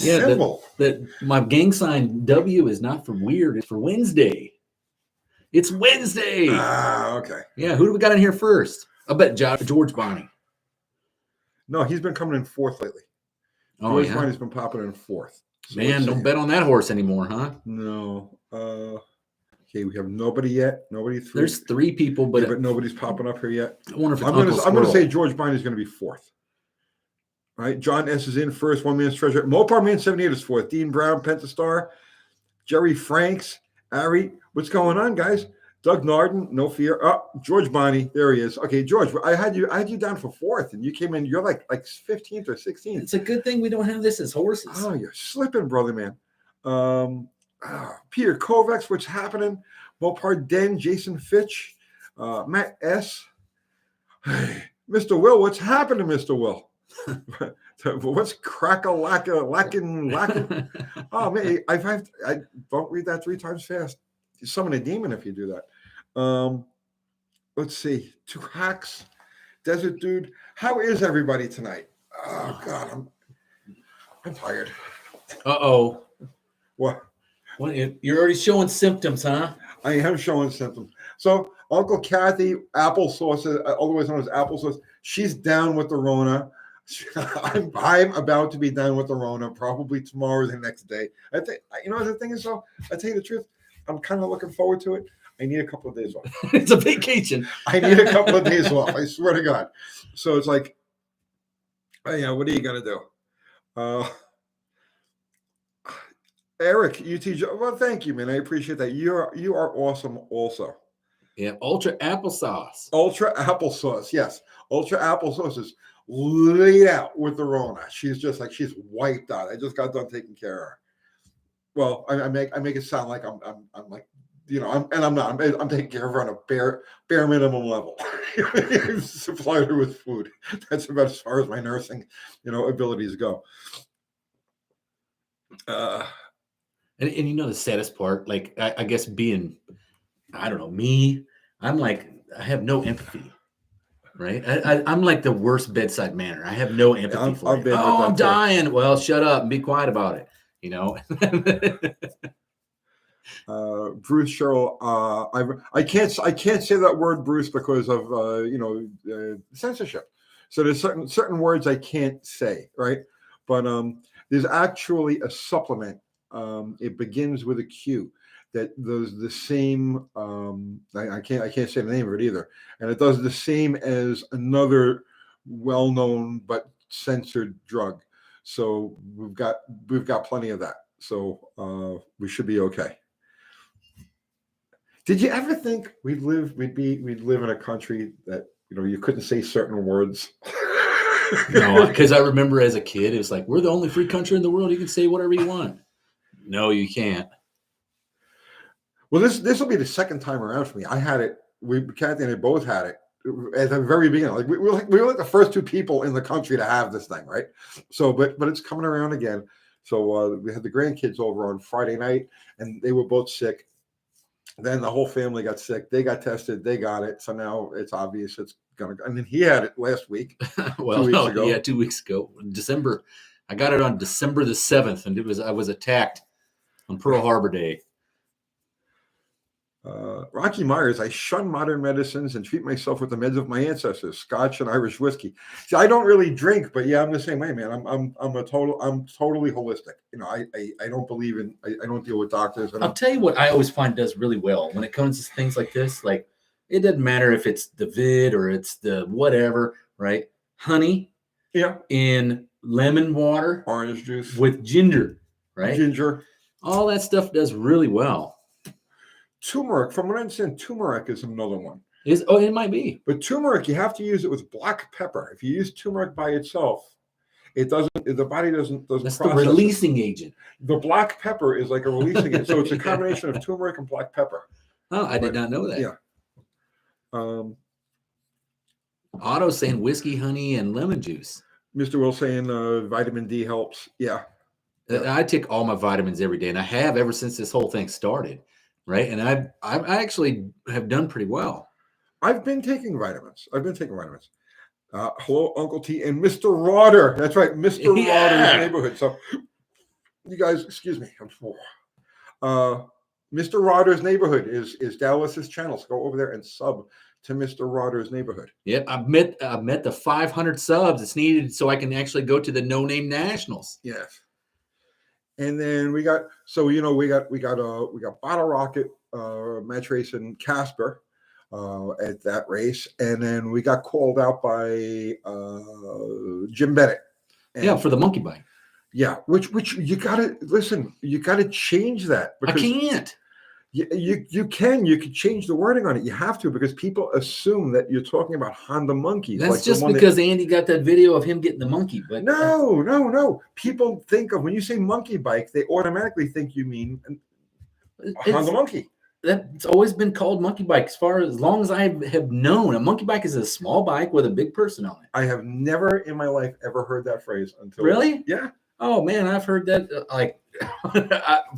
Yeah, Simple. My gang sign W is not for weird. It's for Wednesday. It's Wednesday. Okay. Yeah, who do we got in here first? I bet George Bonnie. No, he's been coming in fourth lately. George Bonnie's been popping in fourth. So man, don't bet on that horse anymore, huh? No. Okay, we have nobody yet. Nobody. There's 3 people, but nobody's popping up here yet. I wonder if I'm going to say George Bonnie is going to be fourth. All right, John S is in first. One Man's Treasure. Mopar Man 78 is fourth. Dean Brown, Pentastar. Jerry Franks, Ari. What's going on, guys? Doug Narden, no fear. Oh, George Bonnie, there he is. Okay, George, I had you down for fourth, and you came in. You're like 15th or 16th. It's a good thing we don't have this as horses. Oh, you're slipping, brother, man. Peter Kovacs, what's happening? Mopar Den, Jason Fitch, Matt S. Hey, Mr. Will, what's happening, Mr. Will? What's lacking? Oh man, I don't read that 3 times fast. You summon a demon if you do that. Let's see. 2 hacks, Desert Dude. How is everybody tonight? Oh God, I'm tired. Uh-oh. What? You're already showing symptoms, huh? I am showing symptoms. So Uncle Kathy, applesauce, otherwise known as applesauce, she's down with the Rona. I'm about to be done with the Rona, probably tomorrow or the next day. I think, the thing is, though, I tell you the truth, I'm kind of looking forward to it. I need a couple of days off. It's a vacation. I need a couple of days off. I swear to God. So it's like, what are you gonna do? Eric, UTJ. Well, thank you, man. I appreciate that. You are awesome, also. Yeah, Ultra Applesauce. Ultra Applesauce, yes. Ultra Applesauce is laid out with the Rona. She's just like, she's wiped out. I just got done taking care of her. Well, I make it sound like I'm like, I'm not. I'm taking care of her on a bare minimum level. Supplied her with food. That's about as far as my nursing, abilities go. And the saddest part, like I guess being, I don't know, me, I'm like, I have no empathy. Right, I'm like the worst bedside manner. I have no empathy for you. Oh, I'm dying. Too. Well, shut up and be quiet about it. Bruce Sherrill, I can't say that word, Bruce, because of censorship. So there's certain words I can't say, right? But there's actually a supplement. It begins with a Q. That does the same. I can't say the name of it either, and it does the same as another well-known but censored drug. So we've got plenty of that. So we should be okay. Did you ever think we'd live in a country that you couldn't say certain words? No, because I remember as a kid, it was like, we're the only free country in the world. You can say whatever you want. No, you can't. Well, this will be the second time around for me. I had it. Kathy and I both had it at the very beginning. Like we were like the first 2 people in the country to have this thing, right? So, but it's coming around again. So we had the grandkids over on Friday night, and they were both sick. Then the whole family got sick. They got tested. They got it. So now it's obvious it's gonna. And then he had it last week. Well, 2 weeks ago. Yeah, 2 weeks ago, December. I got it on December the 7th, and I was attacked on Pearl Harbor Day. Rocky Myers, I shun modern medicines and treat myself with the meds of my ancestors, Scotch and Irish whiskey. See, I don't really drink, but yeah, I'm the same way, man. I'm totally holistic. I don't believe in, I don't deal with doctors. I'll tell you what I always find does really well when it comes to things like this. Like, it doesn't matter if it's the vid or it's the whatever, right? Honey, in lemon water, orange juice with ginger, right? Ginger, all that stuff does really well. Turmeric, from what I understand, turmeric is another one. It might be. But turmeric, you have to use it with black pepper. If you use turmeric by itself, it doesn't. The body doesn't. That's the releasing agent. The black pepper is like a releasing agent. So it's a combination of turmeric and black pepper. Oh, I did not know that. Yeah. Otto saying whiskey, honey, and lemon juice. Mr. Will saying vitamin D helps. Yeah. I take all my vitamins every day, and I have ever since this whole thing started. Right. And I actually have done pretty well. I've been taking vitamins. Hello, Uncle T and Mr. Rotter. That's right. Mr. Rotter's neighborhood. So You guys, excuse me. Mr. Rodder's Neighborhood is Dallas's channel. So go over there and sub to Mr. Rodder's Neighborhood. Yep, I've met the 500 subs it's needed so I can actually go to the No Name Nationals. Yes. And then we got Bottle Rocket match race in Casper at that race, and then we got called out by Jim Bennett. And, for the monkey bike. Yeah, which you gotta listen. You gotta change that. I can't. You could change the wording on it. You have to, because people assume that you're talking about Honda monkeys. That's like just because Andy got that video of him getting the monkey. But no. People think of, when you say monkey bike, they automatically think you mean a Honda monkey. That's always been called monkey bike as long as I have known. A monkey bike is a small bike with a big person on it. I have never in my life ever heard that phrase until. Really? Yeah. Oh man, I've heard that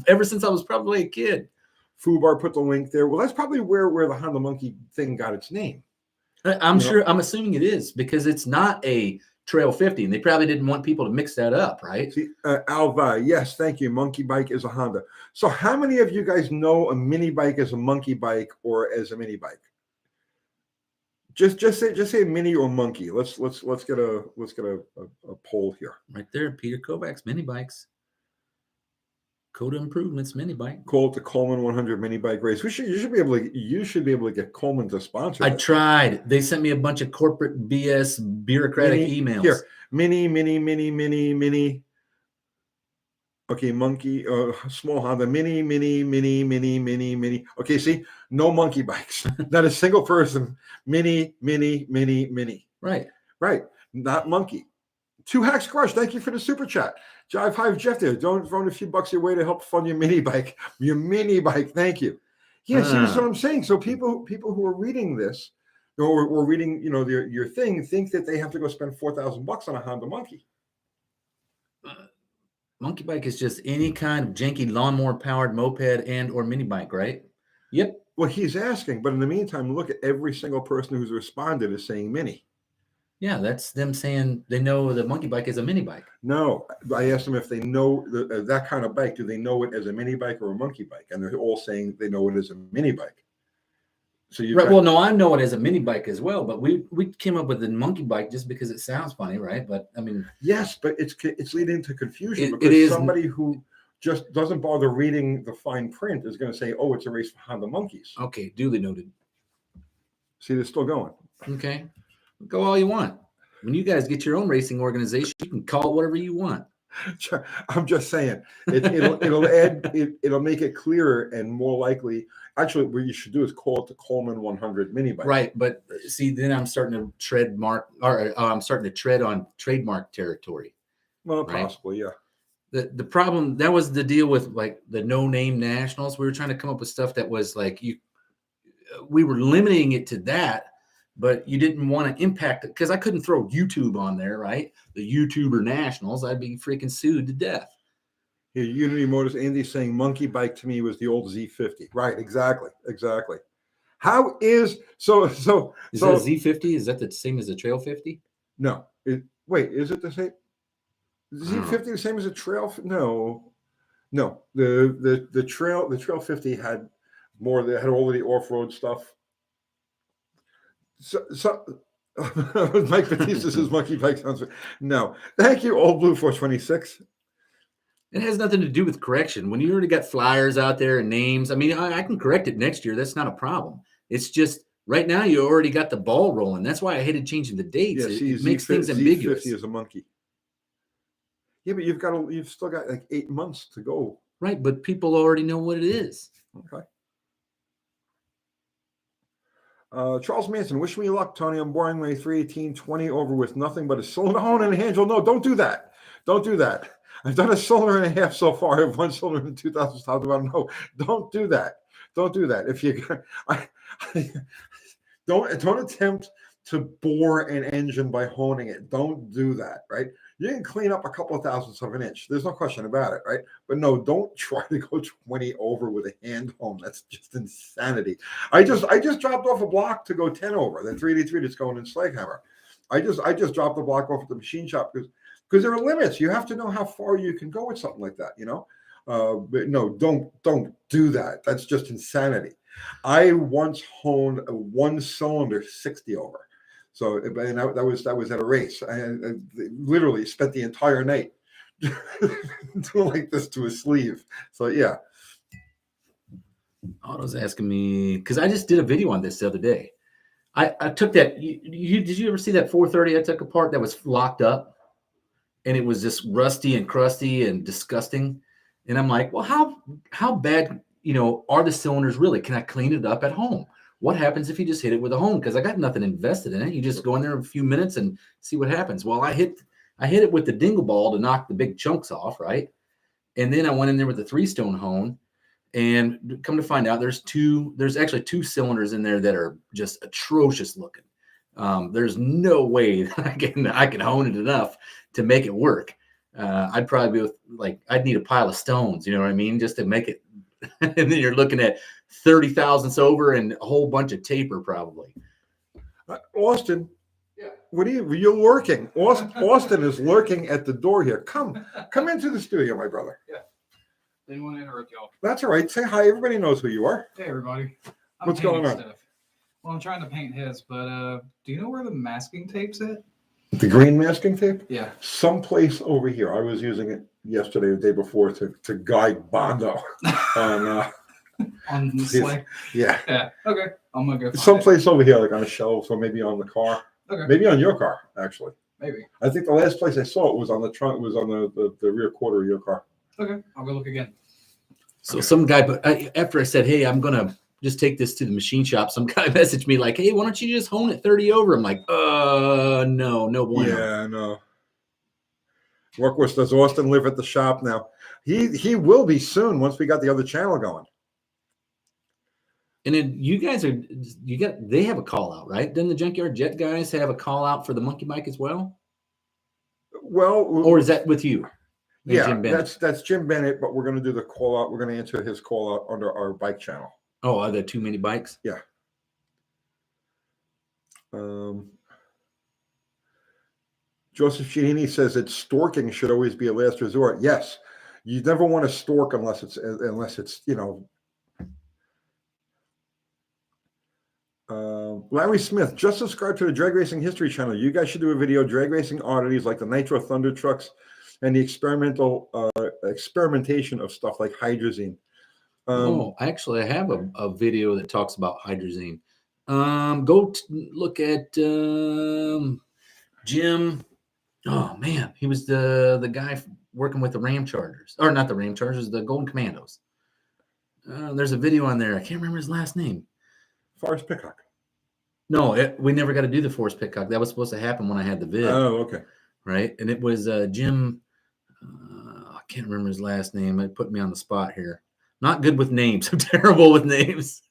ever since I was probably a kid. Fubar put the link there. Well, that's probably where the Honda monkey thing got its name. I'm assuming it is, because it's not a Trail 50, and they probably didn't want people to mix that up, right? See, Alva, yes, thank you. Monkey bike is a Honda. So, how many of you guys know a mini bike as a monkey bike or as a mini bike? Just say mini or monkey. Let's get a poll here. Right there, Peter Kovac's mini bikes. Coda Improvements mini bike. Call it the Coleman 100 mini bike race. You should be able to get Coleman to sponsor. I tried. They sent me a bunch of corporate BS bureaucratic emails. Here, mini. Okay, monkey, small Honda, mini. Okay, see, no monkey bikes. Not a single person. Mini. Right. Not monkey. Two Hacks Crush, thank you for the super chat. Jive Hive Jeff there. Don't throw a few bucks your way to help fund your mini bike. Your mini bike, thank you. Yeah, see, that's what I'm saying. So people who are reading this, or reading, your thing, think that they have to go spend $4,000 on a Honda monkey. Monkey bike is just any kind of janky lawnmower powered moped and or mini bike, right? Yep. Well, he's asking, but in the meantime, look at every single person who's responded is saying mini. Yeah, that's them saying they know the monkey bike is a mini bike. No, I asked them if they know that kind of bike. Do they know it as a mini bike or a monkey bike? And they're all saying they know it as a mini bike. So you right. Well, no, I know it as a mini bike as well, but we came up with the monkey bike just because it sounds funny, right? But I mean, yes, but it's leading to confusion because somebody who just doesn't bother reading the fine print is going to say, "Oh, it's a race for Honda monkeys." Okay, duly noted. See, they're still going. Okay, go all you want. When you guys get your own racing organization, you can call it whatever you want. I'm just saying it'll make it clearer and more likely. Actually, what you should do is call it the Coleman 100 mini bike. Right, but see, then I'm starting to tread on trademark territory. Well, possibly, yeah. The problem, that was the deal with like the No Name Nationals. We were trying to come up with stuff that was like we were limiting it to that, but you didn't want to impact it because I couldn't throw YouTube on there, right? The YouTuber Nationals, I'd be freaking sued to death. Here, Unity Motors, Andy's saying monkey bike to me was the old Z50. Right, exactly. How is so is that a Z50? Is that the same as a Trail 50? No. Wait, is it the same? Z50 the same as a Trail? No. The Trail 50 had more. They had all of the off-road stuff. So Mike Batista says monkey bike sounds. No, thank you, Old Blue 426. It has nothing to do with correction. When you already got flyers out there and names, I mean, I can correct it next year. That's not a problem. It's just right now you already got the ball rolling. That's why I hated changing the dates. Yeah, it makes things ambiguous. Z50 is a monkey. Yeah, but you've still got like 8 months to go. Right, but people already know what it is. Okay. Charles Manson, wish me luck, Tony. I'm boring my 318-20 over with nothing but a cylinder hone and a handle. No, don't do that. Don't do that. I've done a cylinder and a half so far. I have one cylinder in 2000 talked about. No, don't do that. Don't do that. If you don't attempt to bore an engine by honing it. Don't do that, right? You can clean up a couple of thousandths of an inch. There's no question about it, right? But no, don't try to go 20 over with a hand hone. That's just insanity. I just dropped off a block to go 10 over. The 383 that's going in Slaghammer. I just dropped the block off at the machine shop because there are limits. You have to know how far you can go with something like that, But no, don't do that. That's just insanity. I once honed a 1-cylinder 60 over. So, and that was at a race. I literally spent the entire night doing like this to a sleeve. So yeah. Otto's asking me because I just did a video on this the other day. I took that. Did you ever see that 430 I took apart that was locked up, and it was just rusty and crusty and disgusting? And I'm like, well, how bad are the cylinders really? Can I clean it up at home? What happens if you just hit it with a hone? Because I got nothing invested in it. You just go in there a few minutes and see what happens. Well, I hit it with the dingle ball to knock the big chunks off, right? And then I went in there with the 3-stone hone. And come to find out, there's actually 2 cylinders in there that are just atrocious looking. There's no way that I can hone it enough to make it work. I'd probably be I'd need a pile of stones, you know what I mean, just to make it. And then you're looking at 30 thousandths over and a whole bunch of taper probably. Austin, yeah. You're lurking. Austin is lurking at the door here. Come into the studio, my brother. Yeah. Didn't want to interrupt y'all. That's all right. Say hi. Everybody knows who you are. Hey, everybody. What's going on? Stuff. Well, I'm trying to paint his, but do you know where the masking tape's at? The green masking tape? Yeah. Someplace over here. I was using it yesterday, the day before, to guide Bondo on the sleigh. Yeah. Yeah. Okay. I'm gonna go. Someplace over here, like on a shelf, or maybe on the car. Okay. Maybe on your car, actually. Maybe. I think the last place I saw it was on the trunk. It was on the rear quarter of your car. Okay. I'll go look again. So some guy, but after I said, hey, I'm gonna just take this to the machine shop, some guy messaged me like, hey, why don't you just hone it 30 over? I'm like, no bueno. Yeah, no. Does Austin live at the shop now? He will be soon once we got the other channel going. And then they have a call out, right? Doesn't the Junkyard Jet guys have a call out for the monkey bike as well? Well, or is that with you? Yeah, Jim that's Jim Bennett, but we're going to do the call out. We're going to answer his call out under our bike channel. Oh, are there too many bikes? Yeah. Joseph Giannini says that storking should always be a last resort. Yes, you never want to stork unless it's Larry Smith, just subscribe to the Drag Racing History channel. You guys should do a video, drag racing oddities like the Nitro Thunder trucks and the experimentation of stuff like hydrazine. Actually, I have a video that talks about hydrazine. Go look at Jim. Oh man, he was the guy working with the Ram Chargers, or not the Ram Chargers, the Golden Commandos. There's a video on there. I can't remember his last name. Forrest Pickock. No, we never got to do the Forrest Pickock. That was supposed to happen when I had the vid. Oh, okay. Right, and it was Jim. I can't remember his last name. It put me on the spot here. Not good with names. I'm terrible with names.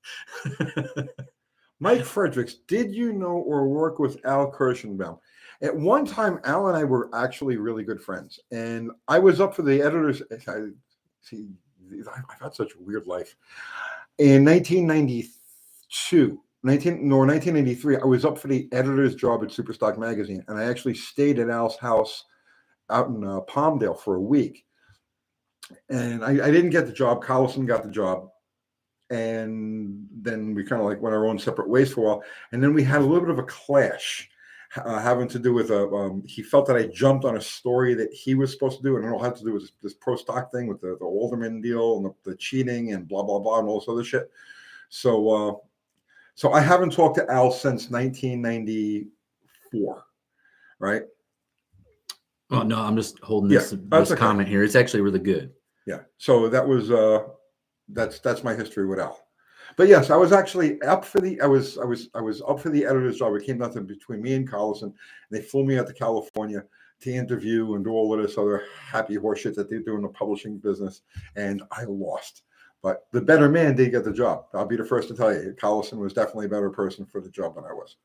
Mike Fredericks, did you know or work with Al Kirschenbaum? At one time, Al and I were actually really good friends. And I was up for the editors. I've had such a weird life. In 1993, I was up for the editor's job at Superstock Magazine. And I actually stayed at Al's house out in Palmdale for a week. And I didn't get the job. Collison got the job. And then we kind of like went our own separate ways for a while. And then we had a little bit of a clash having to do with he felt that I jumped on a story that he was supposed to do. And it all had to do with this pro stock thing with the Alderman deal and the cheating and blah, blah, blah, and all this other shit. So I haven't talked to Al since 1994, right? Oh, no, I'm just holding this comment here. It's actually really good. Yeah. So that was that's my history with Al. But yes, I was actually up for the I was up for the editor's job. It came down to between me and Collison, and they flew me out to California to interview and do all of this other happy horseshit that they do in the publishing business, and I lost. But the better man did get the job. I'll be the first to tell you, Collison was definitely a better person for the job than I was.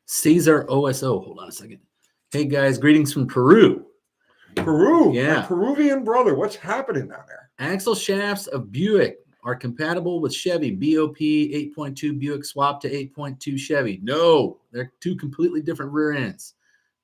Caesar OSO. Hold on a second. Hey guys, greetings from Peru. Peru, yeah, my Peruvian brother. What's happening down there? Axle shafts of Buick are compatible with Chevy. BOP 8.2 Buick swap to 8.2 Chevy. No, they're two completely different rear ends.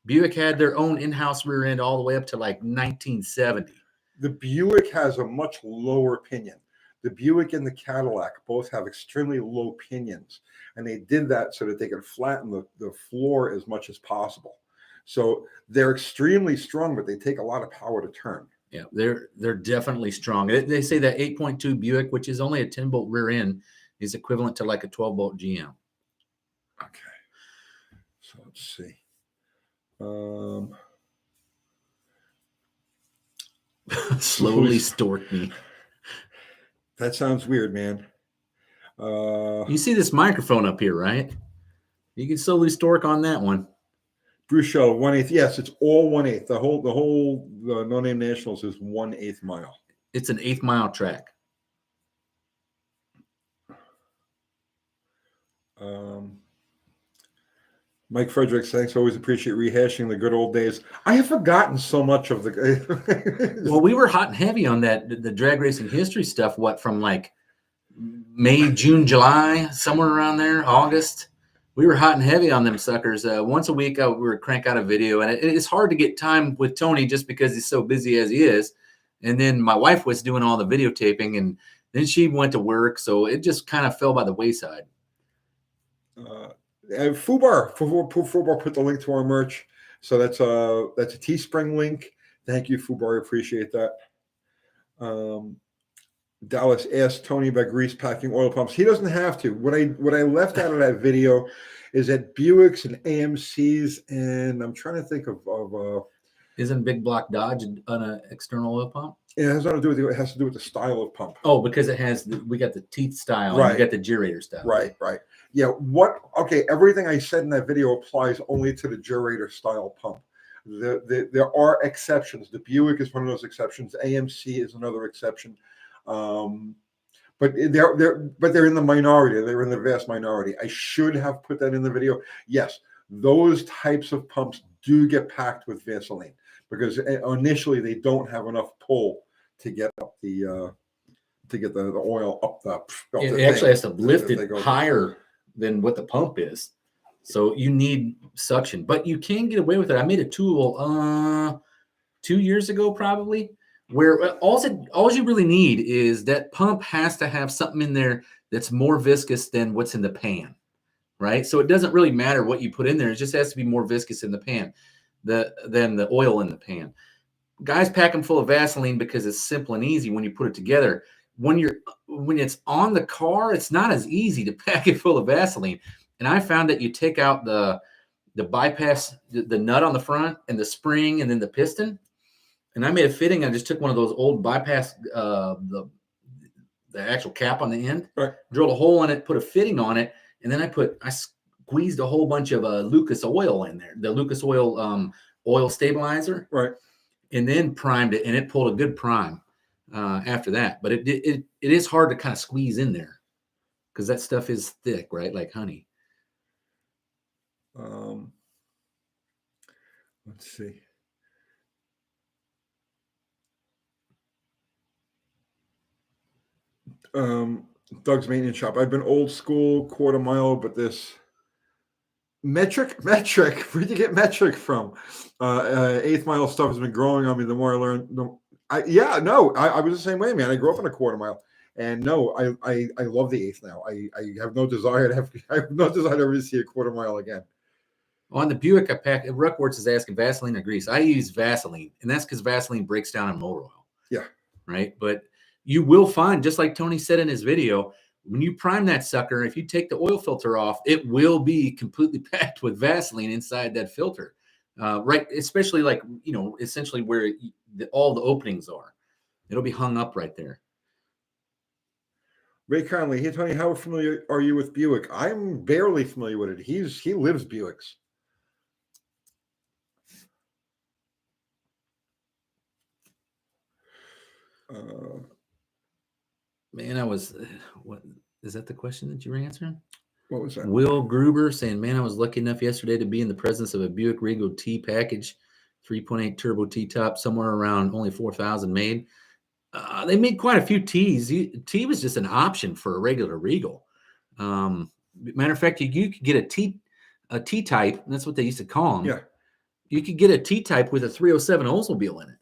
Buick had their own in-house rear end all the way up to like 1970. The Buick has a much lower pinion. The Buick and the Cadillac both have extremely low pinions, and they did that so that they could flatten the floor as much as possible. So they're extremely strong, but they take a lot of power to turn. Yeah, they're definitely strong. They say that 8.2 Buick, which is only a 10-bolt rear end, is equivalent to like a 12-bolt GM. Okay. So let's see. Slowly stork me. That sounds weird, man. You see this microphone up here, right? You can slowly stork on that one. Bruce Shell, 1/8. Yes, it's all 1/8. The whole No Name Nationals is 1/8 mile. It's an 1/8 mile track. Mike Fredericks, thanks. Always appreciate rehashing the good old days. I have forgotten so much of the. Well, we were hot and heavy on that, the drag racing history stuff. What, from like May, June, July, somewhere around there, August. We were hot and heavy on them suckers. Once a week, we would crank out a video, and it's hard to get time with Tony just because he's so busy as he is. And then my wife was doing all the videotaping, and then she went to work, so it just kind of fell by the wayside. Fubar put the link to our merch, so that's a Teespring link. Thank you, Fubar. I appreciate that. Dallas asked Tony about grease packing oil pumps. He doesn't have to. What I left out of that video is that Buicks and AMCs, and I'm trying to think of Isn't Big Block Dodge an external oil pump? It has nothing to do with it has to do with the style of pump. Oh, because it has we got the teeth style, right? And we got the gerator style. Right. Yeah. Okay. Everything I said in that video applies only to the gerator style pump. There are exceptions. The Buick is one of those exceptions. AMC is another exception. But they're in the minority. They're in the vast minority. I should have put that in the video. Yes, those types of pumps do get packed with Vaseline because initially they don't have enough pull to get up the oil up the. It actually has to lift it higher than what the pump is, so you need suction. But you can get away with it. I made a tool 2 years ago, probably, where all you really need is that pump has to have something in there that's more viscous than what's in the pan, right? So it doesn't really matter what you put in there. It just has to be more viscous in the pan than the oil in the pan. Guys pack them full of Vaseline because it's simple and easy when you put it together. When it's on the car, it's not as easy to pack it full of Vaseline. And I found that you take out the bypass, the nut on the front and the spring and then the piston. And I made a fitting. I just took one of those old bypass, the actual cap on the end, right. Drilled a hole in it, put a fitting on it, and then I squeezed a whole bunch of Lucas oil in there, the Lucas oil oil stabilizer, right, and then primed it, and it pulled a good prime after that. But it is hard to kind of squeeze in there because that stuff is thick, right, like honey. Let's see. Doug's maintenance shop. I've been old school, quarter mile, but this metric. Where'd you get metric from? 1/8 mile stuff has been growing on me. The more I learn, I was the same way, man. I grew up in a quarter mile, and no, I love the 1/8 now. I have no desire to ever see a quarter mile again. On the Buick, I pack. Ruckworts is asking Vaseline or grease. I use Vaseline, and that's because Vaseline breaks down in motor oil. Yeah. Right, but you will find, just like Tony said in his video, when you prime that sucker, if you take the oil filter off, it will be completely packed with Vaseline inside that filter. Right, especially like, essentially where all the openings are. It'll be hung up right there. Ray Conley, hey Tony, how familiar are you with Buick? I'm barely familiar with it. He lives Buicks. Man, what is that the question that you were answering? What was that? Will Gruber saying, man, I was lucky enough yesterday to be in the presence of a Buick Regal T package, 3.8 turbo T-top, somewhere around only 4,000 made. They made quite a few T's. T was just an option for a regular Regal. Matter of fact, you could get a T-type, and that's what they used to call them. Yeah. you could get a T-type with a 307 Oldsmobile in it.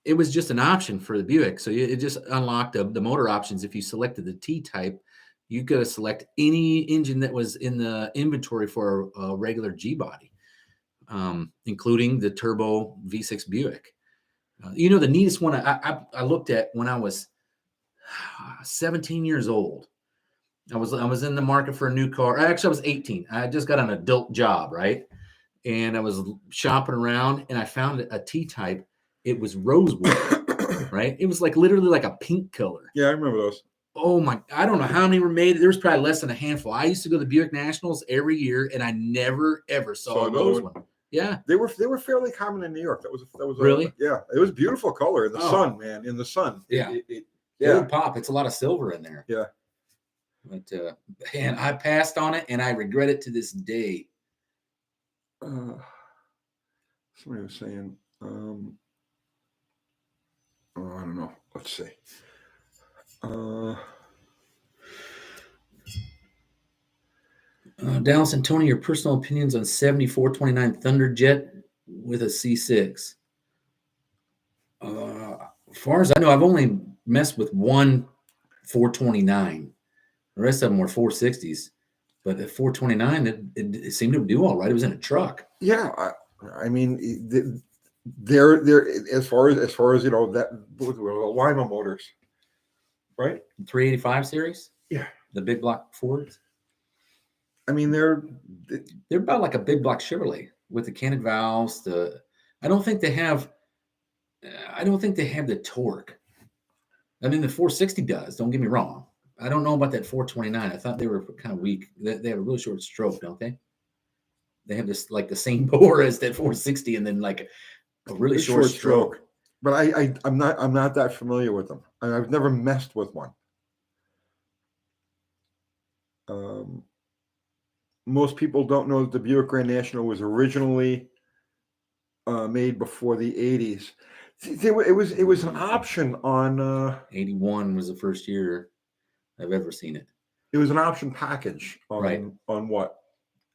It was just an option for the Buick. So it just unlocked the motor options. If you selected the T-type, you could select any engine that was in the inventory for a regular G-body, including the turbo V6 Buick. The neatest one I looked at when I was 17 years old. I was in the market for a new car. Actually, I was 18. I just got an adult job, right? And I was shopping around, and I found a T-type. It was rosewood, right? It was like literally like a pink color. Yeah, I remember those. Oh my! I don't know how many were made. There was probably less than a handful. I used to go to the Buick Nationals every year, and I never ever saw a rose one. Yeah, they were fairly common in New York. That was really. Yeah, it was a beautiful color in the sun, man. In the sun. Yeah, it would pop. It's a lot of silver in there. Yeah. But man, I passed on it, and I regret it to this day. Somebody was saying, I don't know. Let's see. Dallas and Tony, your personal opinions on 7429 Thunderjet with a C6. As far as I know, I've only messed with one 429. The rest of them were 460s. But the 429, it seemed to do all right. It was in a truck. Yeah, I mean, they're as far as that Lima Motors, right? 385 series. Yeah, the big block Fords. I mean, they're about like a big block Chevrolet with the canted valves. I don't think they have the torque. I mean, the 460 does. Don't get me wrong. I don't know about that 429. I thought they were kind of weak. They have a really short stroke, don't they? They have this like the same bore as that 460, and then like a really short stroke. But I'm not that familiar with them. I've never messed with one. Most people don't know that the Buick Grand National was originally made before the 80s. It was an option on 81 was the first year I've ever seen it. It was an option package on right. On what?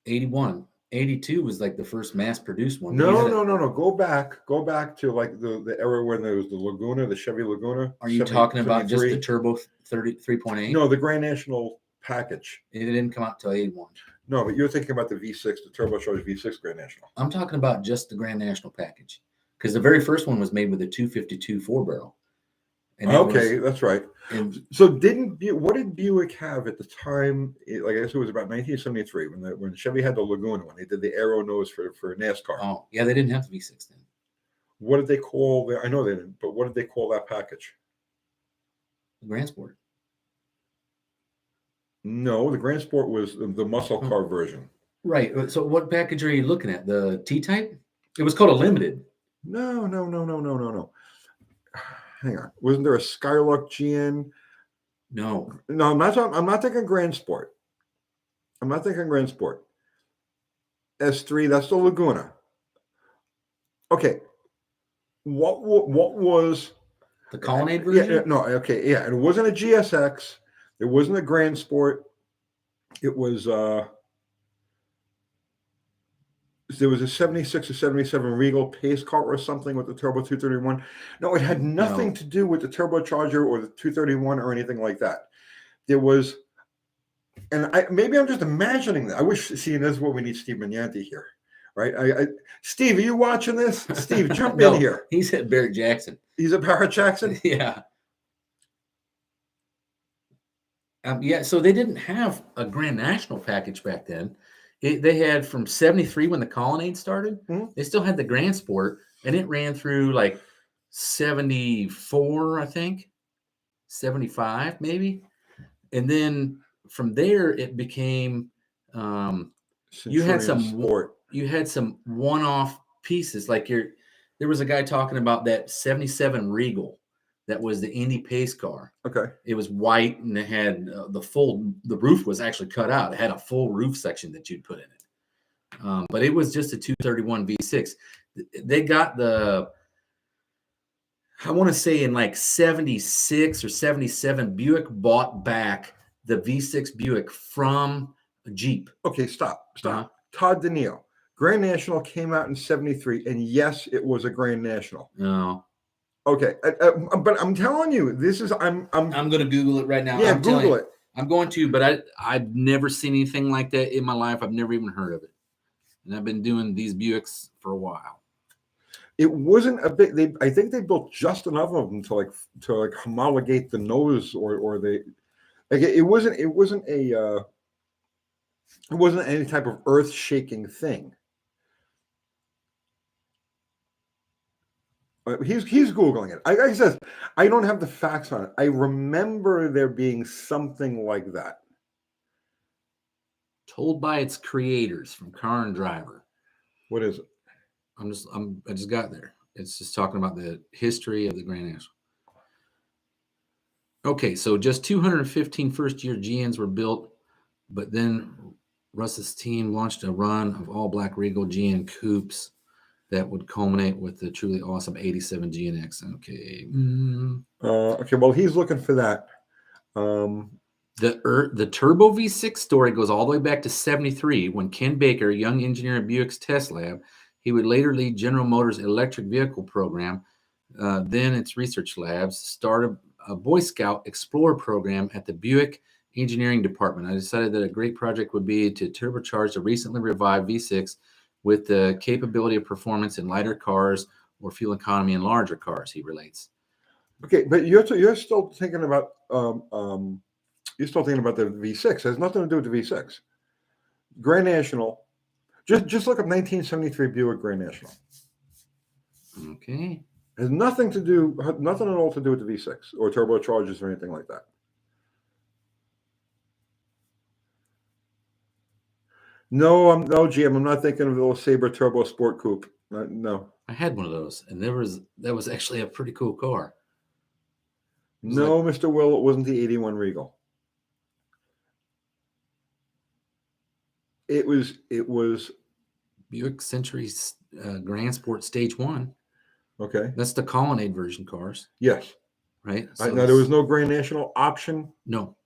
81. 82 was like the first mass-produced one. No. Go back to like the era when there was the Laguna, the Chevy Laguna. Are you talking about just the turbo 3.8? No, the Grand National package. It didn't come out till 81. No, but you're thinking about the V6, the turbocharged V6 Grand National. I'm talking about just the Grand National package, because the very first one was made with a 252 4-barrel. Okay, that's right. So what did Buick have at the time? Like I guess it was about 1973 when Chevy had the Laguna, when they did the aero nose for NASCAR. Oh, yeah, they didn't have the V6 then. What did they call I know they didn't, but what did they call that package? The Grand Sport. No, the Grand Sport was the muscle car version. Right. So what package are you looking at? The T-type? It was called a Limited. No. Hang on. Wasn't there a Skylark GN? No, I'm not thinking Grand Sport. I'm not thinking Grand Sport. S3, that's the Laguna. Okay. What was the Colonnade version? Yeah, no, okay, yeah. It wasn't a GSX. It wasn't a Grand Sport. It was there was a 76 or 77 Regal pace car or something with the turbo 231. No, it had nothing to do with the turbocharger or the 231 or anything like that. There was, and maybe I'm just imagining that. I wish, seeing this is what we need Steve Magnanti here, right? Steve, are you watching this? Steve, jump in here. He's at Barrett Jackson. He's at Barrett Jackson? Yeah. Yeah, so they didn't have a Grand National package back then. They had from 73 when the Colonnade started. Mm-hmm. They still had the Grand Sport, and it ran through like 74, I think, 75 maybe. And then from there, it became you had some one-off pieces. Like there was a guy talking about that 77 Regal. That was the Indy pace car. Okay. It was white, and it had the roof was actually cut out. It had a full roof section that you'd put in it. But it was just a 231 V6. They got I want to say in like 76 or 77, Buick bought back the V6 Buick from Jeep. Okay, stop. Uh-huh. Todd DeNeo. Grand National came out in 73, and yes, it was a Grand National. No. Okay, but I'm telling you, this is I'm gonna Google it right now. yeah, I'm telling Google you, it. I'm going to, but I've never seen anything like that in my life. I've never even heard of it, and I've been doing these Buicks for a while. It wasn't a big. I think they built just enough of them to homologate the nose, or they. Like it wasn't any type of earth shaking thing. He's Googling it. Like I said, I don't have the facts on it. I remember there being something like that. Told by its creators from Car and Driver. What is it? I just got there. It's just talking about the history of the Grand National. Okay, so just 215 first-year GNs were built, but then Russ's team launched a run of all-black Regal GN coupes that would culminate with the truly awesome 87 GNX. Okay. Okay, well, he's looking for that. The Turbo V6 story goes all the way back to 73 when Ken Baker, a young engineer at Buick's test lab, he would later lead General Motors' electric vehicle program, then its research labs, started a Boy Scout Explorer program at the Buick Engineering Department. I decided that a great project would be to turbocharge the recently revived V6 with the capability of performance in lighter cars or fuel economy in larger cars, he relates. Okay, but you're still thinking about the V6. It has nothing to do with the V6. Grand National. Just look up 1973 Buick Grand National. Okay. It has nothing at all to do with the V6 or turbochargers or anything like that. No, GM. I'm not thinking of the little Sabre Turbo Sport Coupe. No. I had one of those, and that was actually a pretty cool car. No, Mr. Will, it wasn't the 81 Regal. It was Buick Century Grand Sport Stage 1. Okay. That's the Colonnade version cars. Yes. Right? So now, there was no Grand National option? No.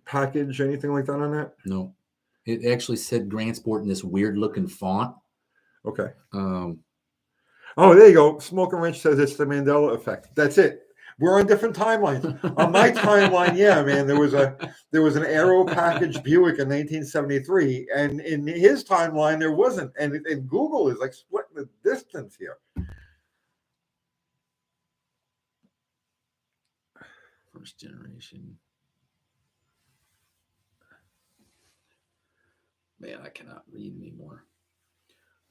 Package, anything like that on that? No. It actually said Grand Sport in this weird-looking font. Okay. Oh, there you go. Smoke and Wrench says it's the Mandela Effect. That's it. We're on different timelines. On my timeline, yeah, man, there was an Aero package Buick in 1973, and in his timeline there wasn't. And Google is like splitting the distance here. first generation. Man, I cannot read anymore.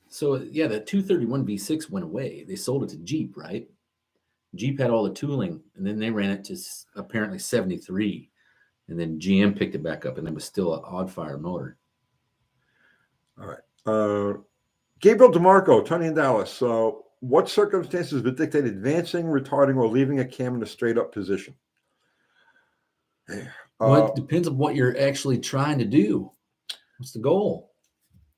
So yeah, the 231 V6 went away. They sold it to Jeep, right? Jeep had all the tooling, and then they ran it to apparently 73, and then GM picked it back up, and it was still an odd fire motor. All right. Gabriel DeMarco, Tony in Dallas. So, what circumstances would dictate advancing, retarding, or leaving a cam in a straight-up position? Well, it depends on what you're actually trying to do. What's the goal?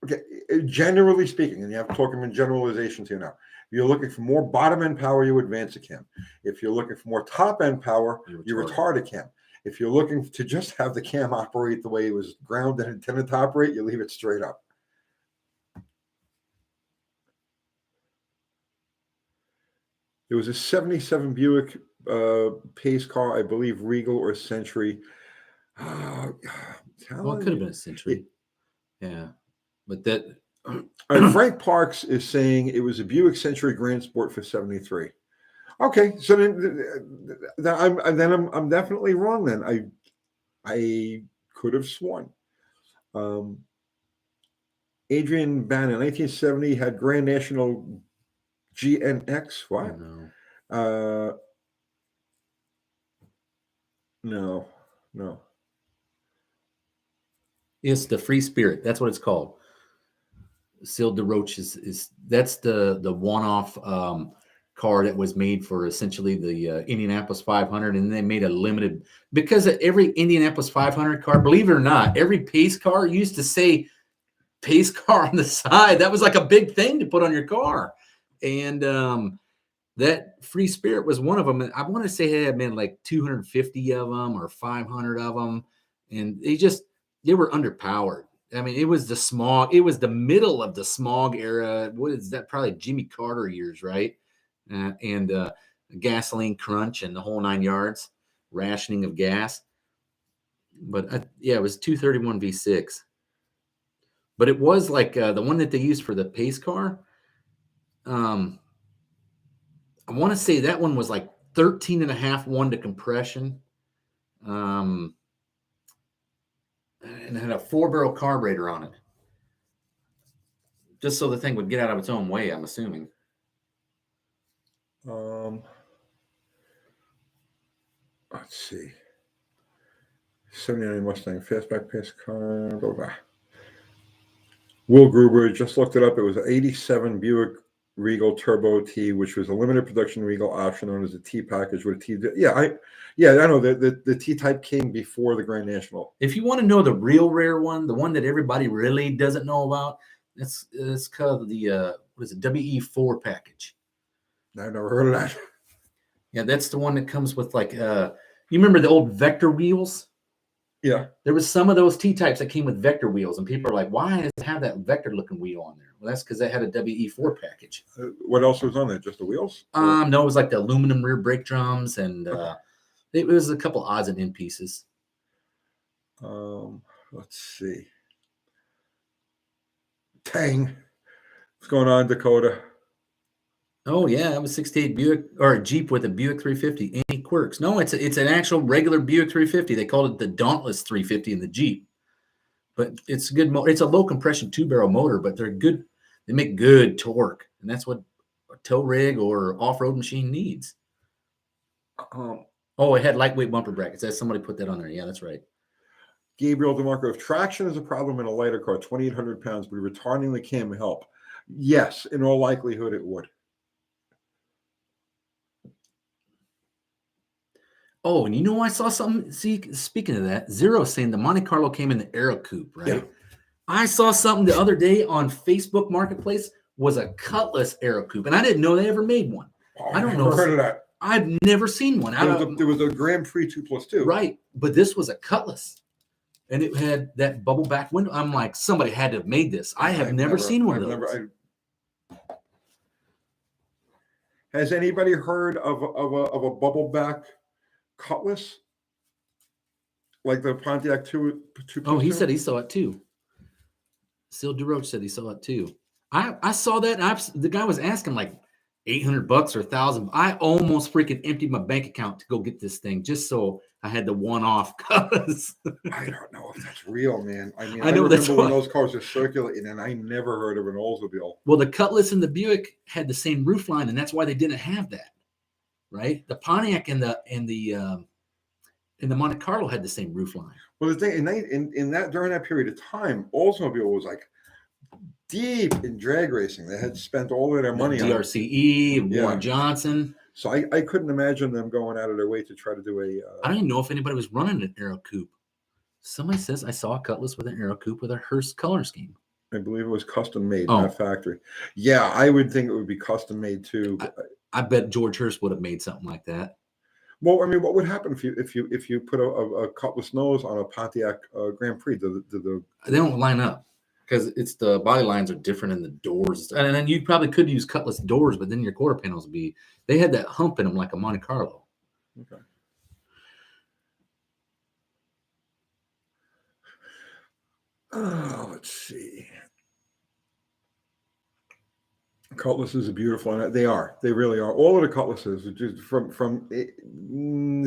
Okay, generally speaking, and you have to talk in generalizations here now. If you're looking for more bottom-end power, you advance a cam. If you're looking for more top-end power, you retard a cam. If you're looking to just have the cam operate the way it was grounded and intended to operate, you leave it straight up. There was a 77 Buick pace car, I believe Regal or Century. Well, it could have been a Century. Yeah. But that... Frank Parks is saying it was a Buick Century Grand Sport for 73. Okay, so then I'm definitely wrong. Then I could have sworn. Adrian Bannon, 1970, had Grand National GNX. What? No. It's the Free Spirit. That's what it's called. Sealed de Roche that's the one-off car that was made for essentially the Indianapolis 500, and they made a limited, because every Indianapolis 500 car, believe it or not, every pace car used to say pace car on the side. That was like a big thing to put on your car, and that Free Spirit was one of them. I want to say it had been like 250 of them or 500 of them, and they were underpowered. I mean, it was the smog. It was the middle of the smog era. What is that? Probably Jimmy Carter years, right? And gasoline crunch and the whole 9 yards, rationing of gas. But yeah, it was 231 V6. But it was like the one that they used for the pace car. I want to say that one was like 13 and a half one to compression. And it had a 4-barrel carburetor on it. Just so the thing would get out of its own way, I'm assuming. Let's see. 79 Mustang fastback pace car. Blah, blah. Will Gruber just looked it up. It was an 87 Buick Regal Turbo T, which was a limited production Regal option known as the T package with a T. I know the T type came before the Grand National. If you want to know the real rare one, the one that everybody really doesn't know about, it's called the what is it, WE4 package. I've never heard of that. Yeah, that's the one that comes with like you remember the old Vector wheels? Yeah. There was some of those T types that came with Vector wheels, and people are like, why does it have that Vector looking wheel on there? Well, that's because they had a WE4 package. What else was on there? Just the wheels? No, it was like the aluminum rear brake drums, and it was a couple odds and end pieces. Let's see. Tang. What's going on, Dakota? Oh yeah, it was 68 Buick or a Jeep with a Buick 350. Any quirks? No, it's an actual regular Buick 350. They called it the Dauntless 350 in the Jeep, but it's a good motor. It's a low compression 2-barrel motor, but they're good. They make good torque, and that's what a tow rig or off-road machine needs. Oh, it had lightweight bumper brackets. That's somebody put that on there. Yeah, that's right. Gabriel DeMarco, if traction is a problem in a lighter car, 2,800 pounds, but retarding the cam help. Yes, in all likelihood it would. Oh, and you know, I saw something. See, speaking of that, Zero saying the Monte Carlo came in the Aero Coupe, right? Yeah. I saw something the other day on Facebook Marketplace was a Cutlass Aero Coupe, and I didn't know they ever made one. I don't know. Heard of that. I've never seen one. There was a Grand Prix 2+2. Right, but this was a Cutlass, and it had that bubble back window. I'm like, somebody had to have made this. I've never seen one of those. Has anybody heard of a bubble back Cutlass? Like the Pontiac 2+2? Oh, he said he saw it too. Sil DeRoche said he saw it too. I saw that. And the guy was asking like $800 or $1,000. I almost freaking emptied my bank account to go get this thing just so I had the one-off Cutlass. I don't know if that's real, man. I mean, I know that's remember when those cars were circulating, and I never heard of an Oldsmobile. Well, the Cutlass and the Buick had the same roof line, and that's why they didn't have that, right? The Pontiac and the Monte Carlo had the same roof line. Well, the thing in that during that period of time, Oldsmobile was like deep in drag racing. They had spent all of their money on DRCE, Warren Johnson. So I couldn't imagine them going out of their way to try to do I don't even know if anybody was running an Aero Coupe. Somebody says I saw a Cutlass with an Aero Coupe with a Hearst color scheme. I believe it was custom made, not factory. Yeah, I would think it would be custom made too. I bet George Hearst would have made something like that. Well, I mean, what would happen if you put a Cutlass nose on a Pontiac Grand Prix? They don't line up because it's the body lines are different in the doors, and then you probably could use Cutlass doors, but then your quarter panels would be. They had that hump in them like a Monte Carlo. Okay. Let's see. Cutlasses are beautiful, and they are. They really are. All of the Cutlasses, just from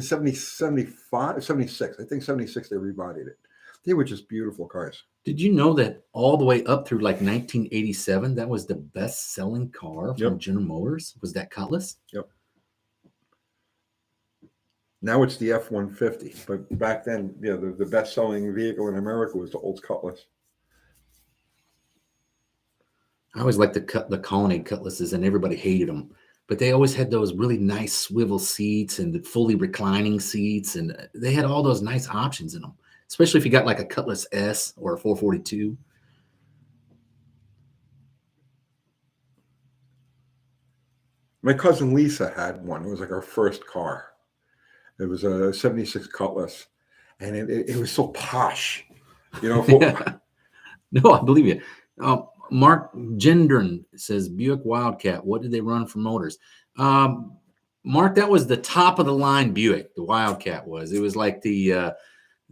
70, 75, 76. I think 76 they rebodied it. They were just beautiful cars. Did you know that all the way up through like 1987, that was the best-selling car from General Motors? Was that Cutlass? Yep. Now it's the F-150, but back then, the best-selling vehicle in America was the old Cutlass. I always liked the Colonnade Cutlasses, and everybody hated them. But they always had those really nice swivel seats and the fully reclining seats, and they had all those nice options in them, especially if you got like a Cutlass S or a 442. My cousin Lisa had one. It was like her first car. It was a 76 Cutlass, and it was so posh. No, I believe you. Mark Gendron says Buick Wildcat. What did they run for motors? Um, Mark, that was the top of the line Buick. The Wildcat was. It was like the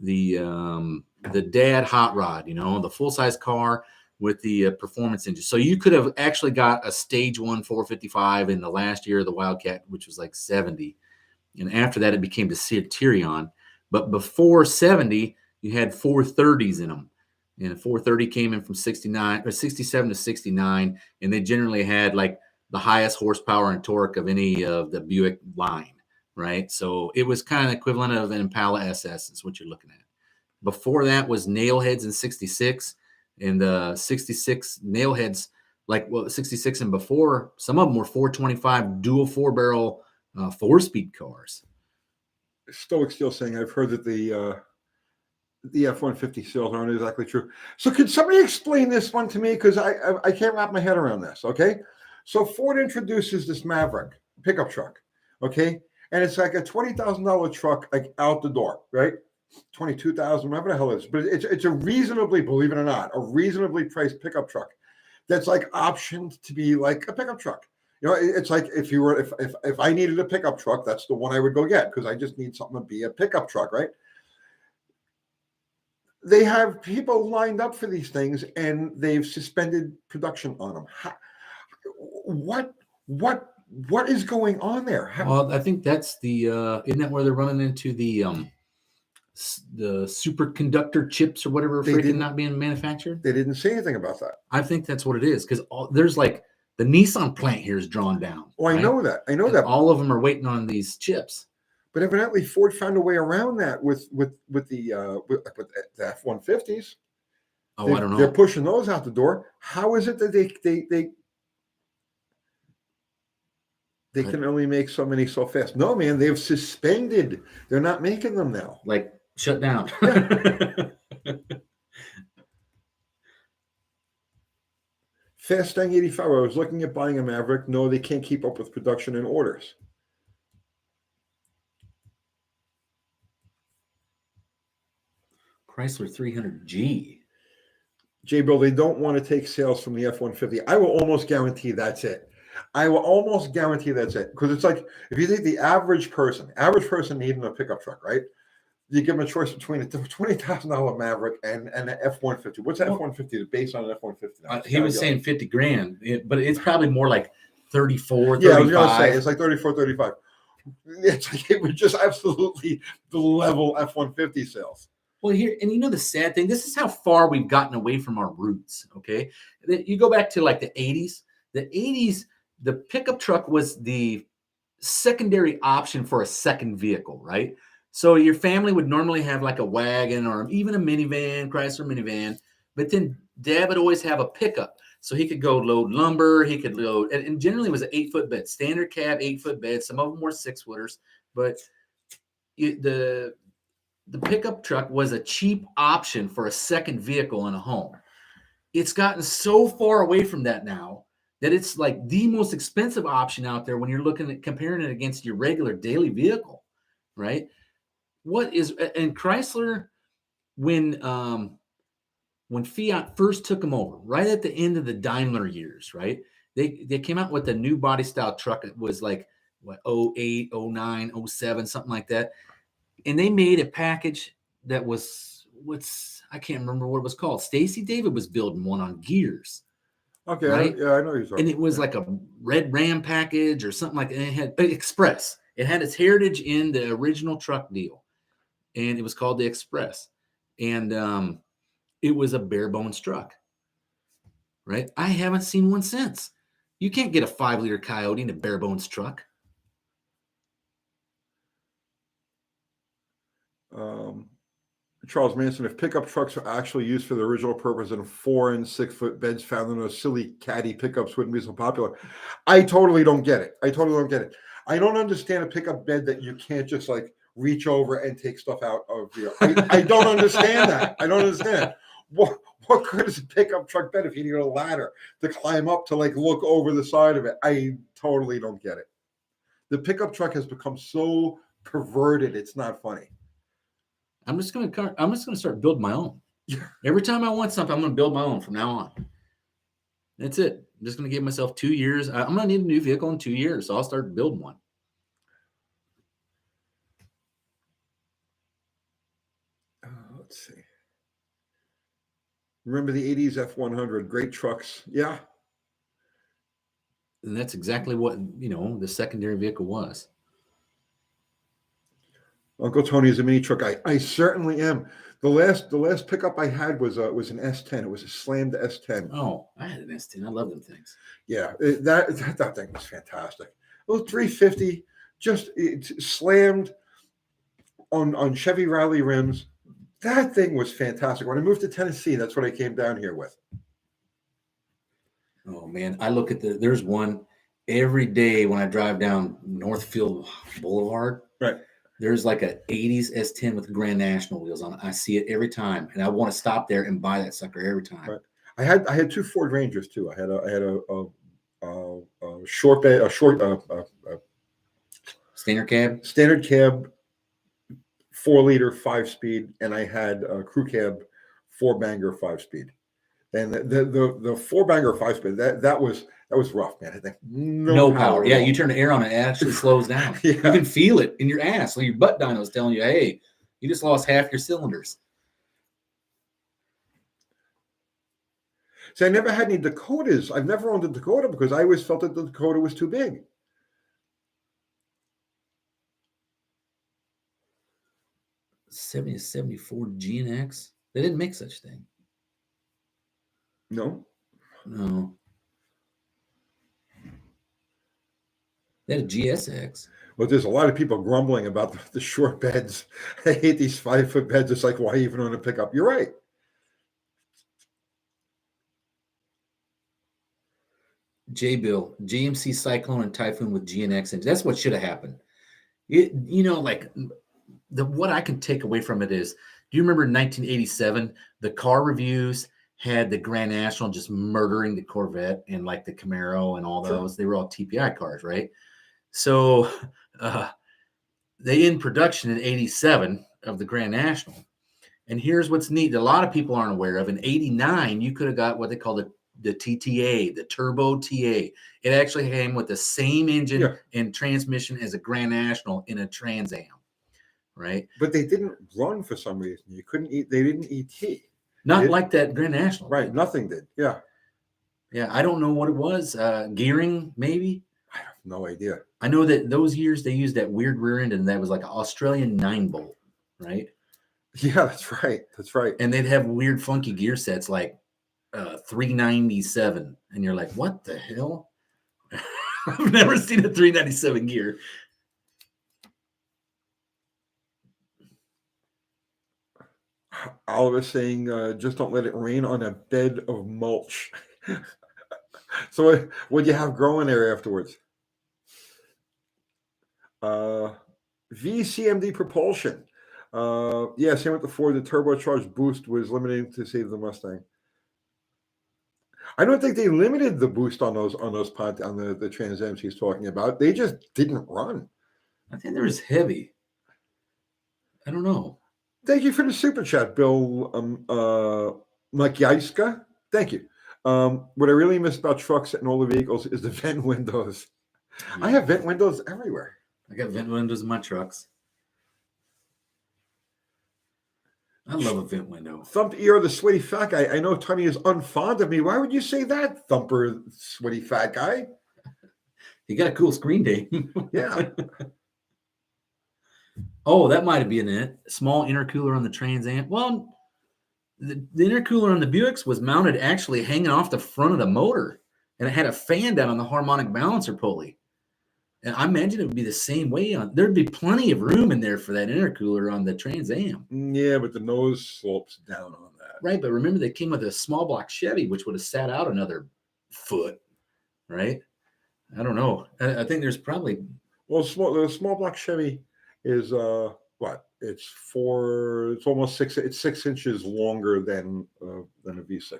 dad hot rod, the full size car with the performance engine. So you could have actually got a stage 1 455 in the last year of the Wildcat, which was like 70, and after that it became the Tyrion. But before 70, you had 430s in them, and a 430 came in from 69 or 67 to 69, and they generally had like the highest horsepower and torque of any of the Buick line, right? So it was kind of equivalent of an Impala SS is what you're looking at. Before that was nailheads in 66, and the 66 nailheads, 66 and before, some of them were 425 dual 4-barrel 4-speed cars. Stoic still saying, I've heard that the F-150 sales aren't exactly true. So could somebody explain this one to me? Because I can't wrap my head around this, okay? So Ford introduces this Maverick pickup truck, okay? And it's like a $20,000 truck, like out the door, right? 22,000, whatever the hell it is. But it's a reasonably, believe it or not, a reasonably priced pickup truck that's like optioned to be like a pickup truck. It's like if I needed a pickup truck, that's the one I would go get because I just need something to be a pickup truck, right? They have people lined up for these things and they've suspended production on them. What is going on there? Well, I think that's isn't that where they're running into the superconductor chips or whatever freaking not being manufactured? They didn't say anything about that. I think that's what it is because there's like the Nissan plant here is drawn down. Oh, I know that. I know that. All of them are waiting on these chips. But evidently, Ford found a way around that with the F-150s. Oh, I don't know. They're pushing those out the door. How is it that they can only make so many so fast? No, man, they've suspended. They're not making them now. Like shut down. Fastang 85. I was looking at buying a Maverick. No, they can't keep up with production and orders. Chrysler 300G. J-Bill, they don't want to take sales from the F-150. I will almost guarantee that's it. Because it's like, if you take the average person needing a pickup truck, right? You give them a choice between a $20,000 Maverick and an F-150. What's that F-150 based on an F-150? He was saying 50 grand, but it's probably more like 34, 35. Yeah, I was going to say, it's like 34, 35. It's like it was just absolutely the level F-150 sales. Well, here, and the sad thing, this is how far we've gotten away from our roots, okay? You go back to like the 80s. The 80s, the pickup truck was the secondary option for a second vehicle, right? So your family would normally have like a wagon or even a minivan, Chrysler minivan, but then Dad would always have a pickup. So he could go load lumber, he could load, and generally it was an 8-foot bed, standard cab, 8-foot bed. Some of them were 6-footers, but the pickup truck was a cheap option for a second vehicle in a home. It's gotten so far away from that now that it's like the most expensive option out there when you're looking at comparing it against your regular daily vehicle, right? And Chrysler, when Fiat first took them over, right at the end of the Daimler years, right? They came out with a new body style truck. It was like 08, 09, 07, something like that. And they made a package that was I can't remember what it was called. Stacy David was building one on gears. Okay, right? I know you're talking. And it was like a red Ram package or something like that. And it had Express. It had its heritage in the original truck deal, and it was called the Express. And it was a bare bones truck, right? I haven't seen one since. You can't get a 5-liter Coyote in a bare bones truck. Charles Manson, if pickup trucks are actually used for the original purpose and 4- and 6-foot beds found in those silly caddy pickups wouldn't be so popular. I totally don't get it. I don't understand a pickup bed that you can't just like reach over and take stuff out of. I don't understand that. I don't understand. What good is a pickup truck bed if you need a ladder to climb up to like look over the side of it? I totally don't get it. The pickup truck has become so perverted. It's not funny. I'm just gonna start building my own. Yeah. Every time I want something, I'm going to build my own from now on. That's it. I'm just going to give myself 2 years. I'm going to need a new vehicle in 2 years, so I'll start building one. Let's see. Remember the 80s F100, great trucks. Yeah. And that's exactly what, the secondary vehicle was. Uncle Tony is a mini truck. I certainly am. The last pickup I had was an S10. It was a slammed S10. Oh, I had an S10. I love them things. Yeah, that thing was fantastic. It was 350, just slammed on Chevy Rally rims. That thing was fantastic. When I moved to Tennessee, that's what I came down here with. Oh man, I look at there's one every day when I drive down Northfield Boulevard. Right. There's like a 80s S10 with Grand National wheels on it. I see it every time, and I want to stop there and buy that sucker every time. Right. I had 2 Ford Rangers too. I had a short bed, standard cab, 4-liter 5-speed, and I had a crew cab 4-banger 5-speed. And the 4-banger 5-speed that was rough, man. I think no power. Yeah, you turn the air on, it actually slows down. Yeah. You can feel it in your ass. Like your butt dyno is telling you, hey, you just lost half your cylinders. See, I never had any Dakotas. I've never owned a Dakota because I always felt that the Dakota was too big. '74 GNX. They didn't make such thing. No. They had a GSX. Well, there's a lot of people grumbling about the short beds. I hate these 5-foot beds. It's like, why even own a pickup? You're right. J-Bill, GMC Cyclone and Typhoon with GNX engine. That's what should have happened. What I can take away from it is, do you remember in 1987, the car reviews had the Grand National just murdering the Corvette and like the Camaro and all those? Sure. They were all TPI cars, right? So they in production in 87 of the Grand National. And here's what's neat that a lot of people aren't aware of. In 89, you could have got what they call the TTA, the Turbo TA. It actually came with the same engine and transmission as a Grand National in a Trans Am, right? But they didn't run for some reason. You couldn't eat. They didn't ET. Not like that Grand National. Right. Nothing did. Yeah. Yeah. I don't know what it was. Gearing, maybe. I have no idea. I know that those years they used that weird rear end, and that was like an Australian 9-bolt, right? Yeah, that's right. That's right. And they'd have weird, funky gear sets like 397, and you're like, what the hell? I've never seen a 397 gear. Oliver saying, just don't let it rain on a bed of mulch. So what'd you have growing there afterwards? VCMD propulsion. Yeah, same with the Ford. The turbocharged boost was limited to save the Mustang. I don't think they limited the boost on those on the Trans Ams he's talking about. They just didn't run. I think they were heavy. I don't know. Thank you for the super chat, Bill Makjaiska. Thank you. What I really miss about trucks and all the vehicles is the vent windows. I have vent windows everywhere. I got vent windows in my trucks. I love a vent window. Thump ear, the sweaty fat guy. I know Tony is unfond of me. Why would you say that, Thumper, sweaty fat guy? You got a cool screen name. Yeah. Oh, that might have been it. Small intercooler on the Trans Am. Well, the intercooler on the Buicks was mounted actually hanging off the front of the motor, and it had a fan down on the harmonic balancer pulley. And I imagine it would be the same way there'd be plenty of room in there for that intercooler on the Trans Am. Yeah, but the nose slopes down on that. Right, but remember they came with a small block Chevy, which would have sat out another foot, right? I don't know. I think there's probably the small block Chevy is what? It's almost 6 inches longer than a V6.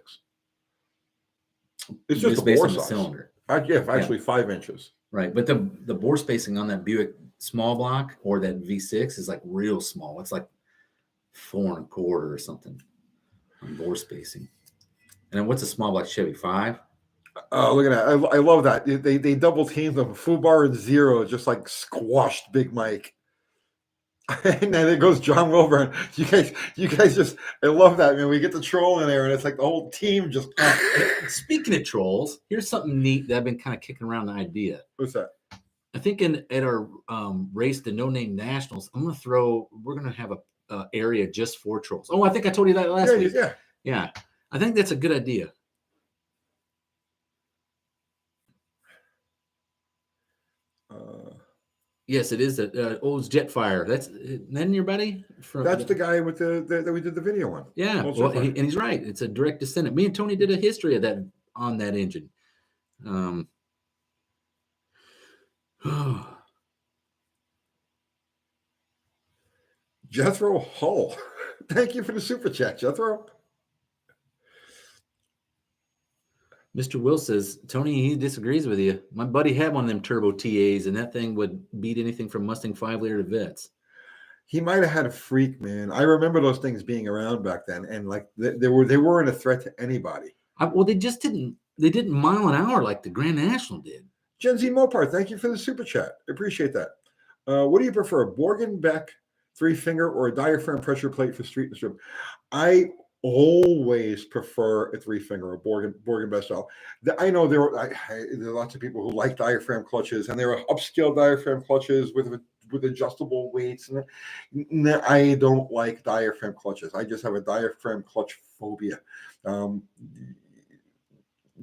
It's just a bore size. Cylinder. Actually 5 inches. Right, but the bore spacing on that Buick small block or that V6 is like real small. It's like 4 1/4 or something. on bore spacing. And then what's a small block Chevy? 5? Oh, look at that! I love that. They double teamed them. Fubar and Zero just like squashed Big Mike. And then it goes John Wilburn. You guys just, I love that, man. We get the troll in there, and it's like the whole team just. Speaking of trolls, here's something neat that I've been kind of kicking around the idea. What's that? I think at our race, the No Name Nationals, we're gonna have a area just for trolls. Oh, I think I told you that last week. Yeah. I think that's a good idea. Yes, it is. It's Jetfire. That's then your buddy. That's the guy with that we did the video on. Yeah, and he's right. It's a direct descendant. Me and Tony did a history of that on that engine. Jethro Hull. Thank you for the super chat, Jethro. Mr. Will says, Tony, he disagrees with you. My buddy had one of them turbo TAs, and that thing would beat anything from Mustang 5-liter Vettes. He might have had a freak, man. I remember those things being around back then, and like they weren't a threat to anybody. Well, they didn't mile an hour like the Grand National did. Gen Z Mopar, thank you for the super chat. I appreciate that. What do you prefer, a Borgen Beck 3-finger or a diaphragm pressure plate for street and strip? I always prefer a 3-finger, a Borgen Beck style. I know there are lots of people who like diaphragm clutches, and there are upscale diaphragm clutches with adjustable weights. And I don't like diaphragm clutches. I just have a diaphragm clutch phobia.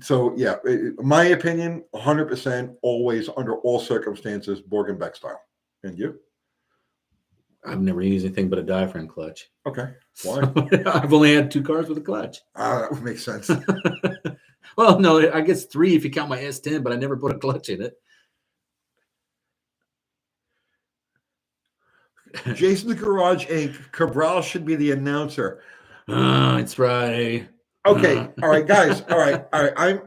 So yeah, my opinion, 100%, always under all circumstances, Borgen Beck style. And you? I've never used anything but a diaphragm clutch. Okay. Why? I've only had 2 cars with a clutch. That would make sense. Well, no, I guess 3 if you count my S10, but I never put a clutch in it. Jason's Garage Inc. Cabral should be the announcer. It's Friday. Okay. All right, guys. All right.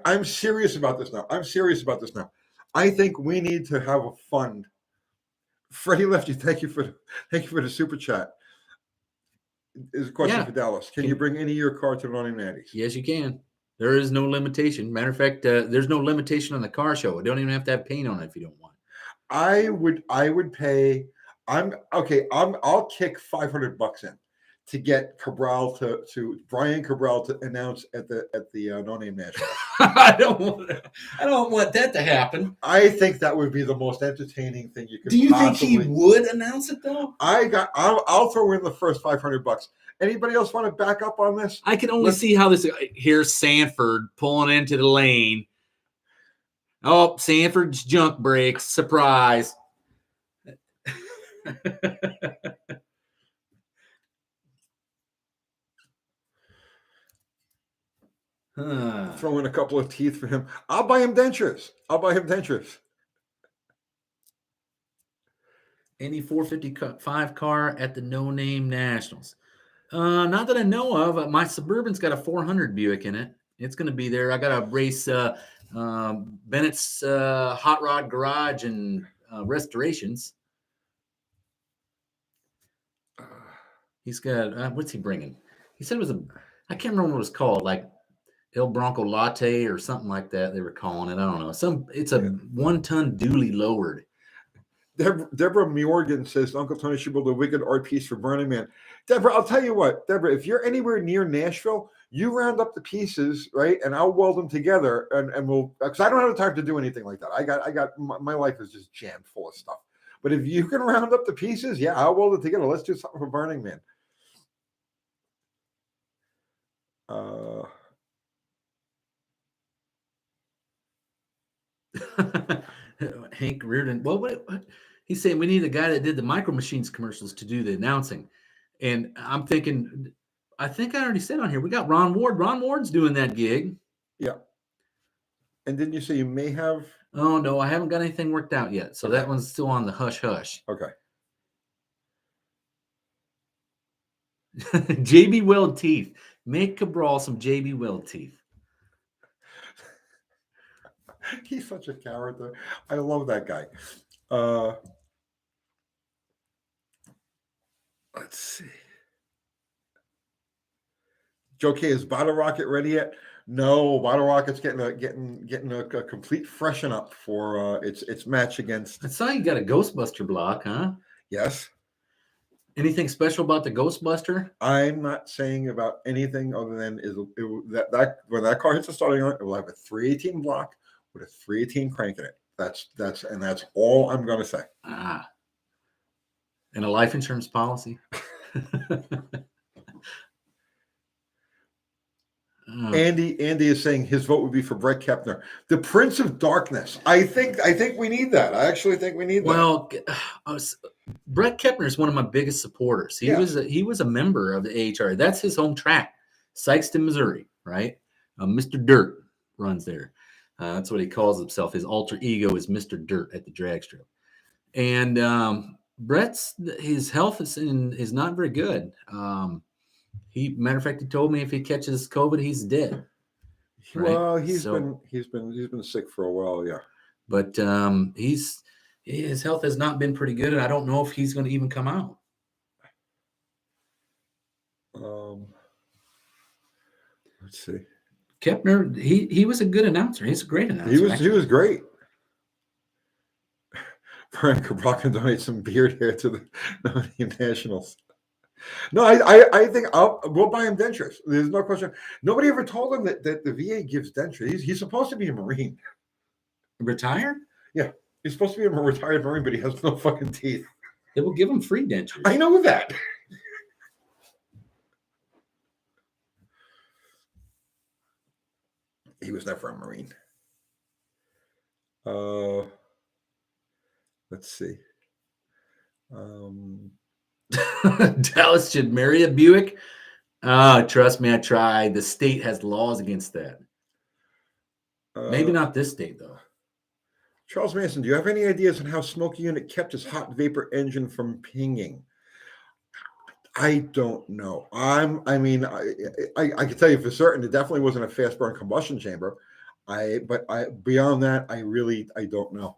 I'm serious about this now. I think we need to have a fund. Freddie Lefty, thank you for the super chat. Is a question for Dallas. Can you bring any of your car to the Running Natties? Yes, you can. There is no limitation. Matter of fact, there's no limitation on the car show. You don't even have to have paint on it if you don't want. I would pay. I'll kick $500 in to get Brian Cabral to announce at the No Name National. I don't want that to happen. I think that would be the most entertaining thing you could. Do you think he would announce it though? I'll throw in the first $500. Anybody else want to back up on this? I can only see how this. Here's Sanford pulling into the lane. Oh, Sanford's junk brakes. Surprise. Throw in a couple of teeth for him. I'll buy him dentures. Any 455 car at the No Name Nationals? Not that I know of. My Suburban's got a 400 Buick in it. It's going to be there. I got to race Bennett's Hot Rod Garage and Restorations. He's got what's he bringing? He said it was I can't remember what it was called, like El Bronco Latte or something like that. They were calling it. I don't know. It's a 1-ton dually lowered. Deborah Morgan says Uncle Tony should build a wicked art piece for Burning Man. Deborah, I'll tell you what, Deborah, if you're anywhere near Nashville, you round up the pieces, right? And I'll weld them together, and we'll, because I don't have the time to do anything like that. I got my life is just jammed full of stuff. But if you can round up the pieces, yeah, I'll weld it together. Let's do something for Burning Man. Hank Reardon. Well, what he's saying, we need a guy that did the Micro Machines commercials to do the announcing. And I'm thinking, I think I already said on here, we got Ron Ward. Ron Ward's doing that gig. Yeah. And didn't you say you may have? Oh, no, I haven't got anything worked out yet. So that one's still on the hush-hush. Okay. JB Weld teeth. Make Cabral some JB Weld teeth. He's such a character. I love that guy. Let's see. Joe K, is Bottle Rocket ready yet? No, Bottle Rocket's getting a complete freshen up for its match against. I saw you got a Ghostbuster block, huh? Yes. Anything special about the Ghostbuster? I'm not saying about anything other than that when that car hits the starting line, it will have a 318 block with a 318 crank in it. That's all I'm going to say. Ah, and a life insurance policy. Andy is saying his vote would be for Brett Kepner, the Prince of Darkness. I think we need that. I actually think we need that. Well, Brett Kepner is one of my biggest supporters. He was a member of the AHRA. That's his home track, Sykeston, Missouri, right? Mr. Dirt runs there. That's what he calls himself. His alter ego is Mr. Dirt at the drag strip. And his health is not very good. Matter of fact, he told me if he catches COVID, he's dead. Right? Well, he's been sick for a while, yeah. But his health has not been pretty good, and I don't know if he's going to even come out. Let's see. Kepner, he was a good announcer. He's a great announcer. He was great. Brian Cabral can donate some beard hair to the Nationals. No, I think we'll buy him dentures. There's no question. Nobody ever told him that the VA gives dentures. He's supposed to be a Marine. Retired? Yeah. He's supposed to be a retired Marine, but he has no fucking teeth. They will give him free dentures. I know that. He was never a Marine. Let's see. Dallas should marry a Buick. Trust me, I tried. The state has laws against that. Maybe not this state, though. Charles Manson, do you have any ideas on how Smoky Unit kept his hot vapor engine from pinging? I don't know. I can tell you for certain it definitely wasn't a fast burn combustion chamber. Beyond that, I don't know.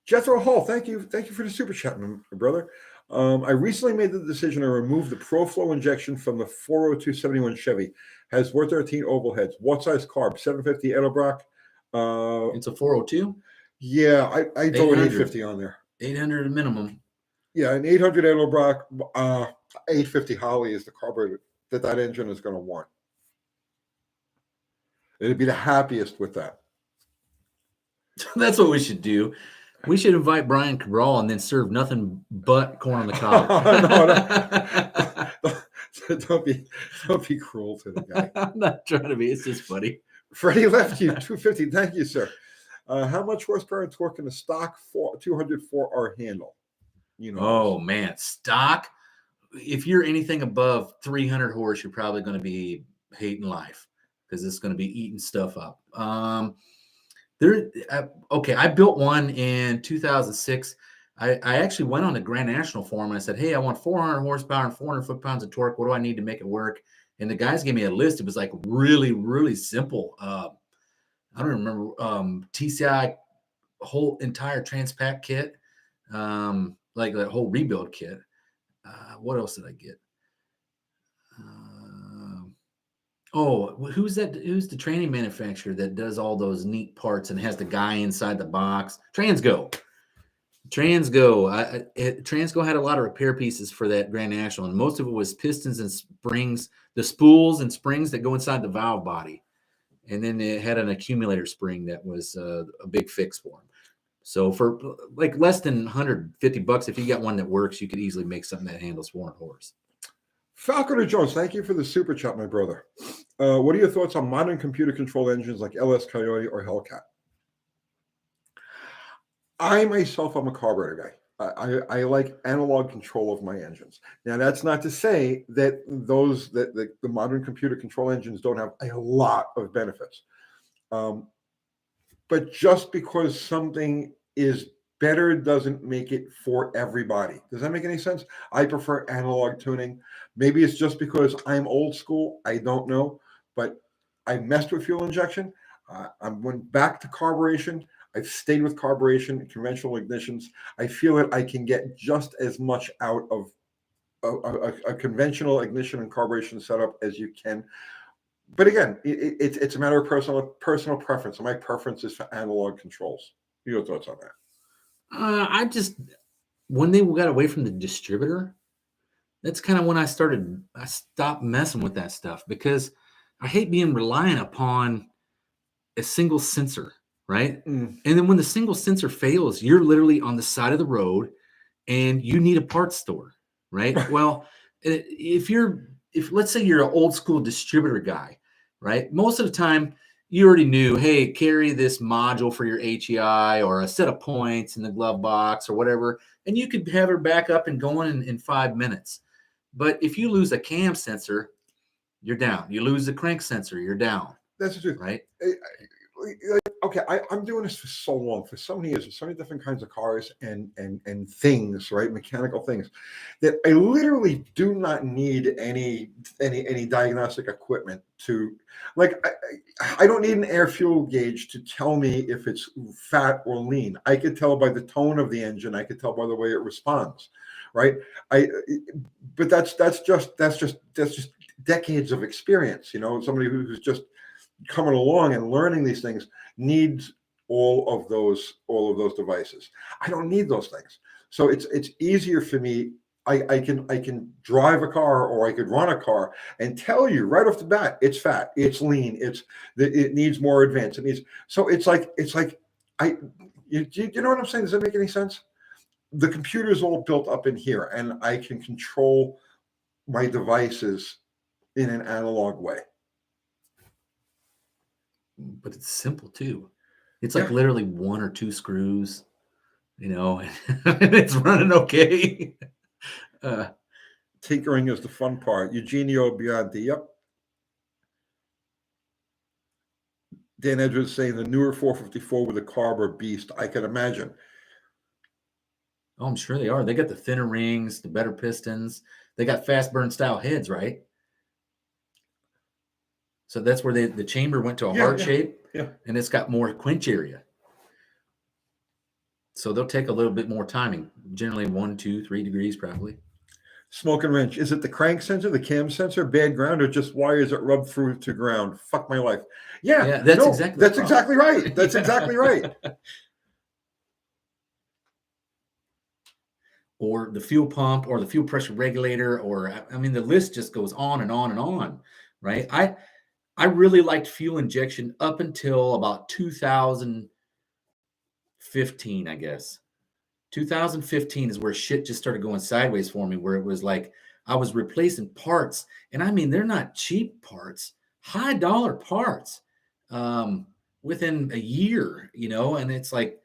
Jethro Hall, thank you for the super chat, my brother. I recently made the decision to remove the ProFlow injection from the 40271 Chevy. Has 413 oval heads. What size carb? 750 Edelbrock. It's a 402. Yeah, I throw an 850 on there. 800 minimum. Yeah, an 800 Edelbrock, 850 Holly is the carburetor that engine is going to want. It'd be the happiest with that. That's what we should do. We should invite Brian Cabral and then serve nothing but corn on the cob. Don't be cruel to the guy. I'm not trying to be. It's just funny. Freddie left you 250. Thank you, sir. How much horsepower and torque can a stock 204R handle? Oh man, stock. If you're anything above 300 horse, you're probably going to be hating life because it's going to be eating stuff up. I built one in 2006. I actually went on the Grand National Forum and I said, hey, I want 400 horsepower and 400 foot-pounds of torque. What do I need to make it work? And the guys gave me a list. It was like really, really simple. I don't remember TCI whole entire Transpac kit, like that whole rebuild kit. What else did I get? Who's the training manufacturer that does all those neat parts and has the guy inside the box? Transgo. Transgo had a lot of repair pieces for that Grand National, and most of it was pistons and springs, the spools and springs that go inside the valve body. And then it had an accumulator spring that was a big fix for them. So for like less than $150, if you got one that works, you could easily make something that handles 400 horse. Falconer Jones, thank you for the super chat, my brother. What are your thoughts on modern computer controlled engines like LS Coyote or Hellcat? I myself, I'm a carburetor guy. I like analog control of my engines. Now, that's not to say that the modern computer control engines don't have a lot of benefits. But just because something is better doesn't make it for everybody. Does that make any sense? I prefer analog tuning. Maybe it's just because I'm old school. I don't know. But I messed with fuel injection. I went back to carburation. I've stayed with carburation, conventional ignitions. I feel that I can get just as much out of a conventional ignition and carburation setup as you can. But again, it's a matter of personal preference. And my preference is for analog controls. Your thoughts on that? I just, when they got away from the distributor, that's kind of when I stopped messing with that stuff, because I hate being reliant upon a single sensor, right? And then when the single sensor fails, you're literally on the side of the road and you need a parts store, right? Well, if let's say you're an old school distributor guy, right? Most of the time you already knew, hey, carry this module for your HEI or a set of points in the glove box or whatever, and you could have her back up and going in 5 minutes. But if you lose a cam sensor, you're down. You lose the crank sensor, you're down. That's the truth, right? Okay, I'm doing this for so long, for so many years, with so many different kinds of cars and things, right? Mechanical things, that I literally do not need any diagnostic equipment to, like, I don't need an air fuel gauge to tell me if it's fat or lean. I could tell by the tone of the engine. I could tell by the way it responds, right? But that's just decades of experience. You know, somebody who's just coming along and learning these things needs all of those devices. I don't need those things. So it's easier for me. I can drive a car, or I could run a car and tell you right off the bat, it's fat, it's lean, it needs more advance. So it's like you know what I'm saying? Does that make any sense? The computer is all built up in here, and I can control my devices in an analog way. But it's simple too. It's like literally 1 or 2 screws, you know, and it's running okay. Tinkering is the fun part. Eugenio Bianti, yep. Dan Edwards saying the newer 454 with a carb or beast. I can imagine. Oh, I'm sure they are. They got the thinner rings, the better pistons. They got fast burn style heads, right? So that's where the chamber went to a heart shape, and it's got more quench area. So they'll take a little bit more timing, generally 1, 2, 3 degrees probably. Smoke and wrench. Is it the crank sensor, the cam sensor, bad ground, or just wires that rub through to ground? Fuck my life. That's exactly right. That's exactly right. Or the fuel pump, or the fuel pressure regulator, or I mean, the list just goes on and on and on, right? I really liked fuel injection up until about 2015, I guess. 2015 is where shit just started going sideways for me, where it was like I was replacing parts, and I mean, they're not cheap parts, high dollar parts, within a year, you know, and it's like,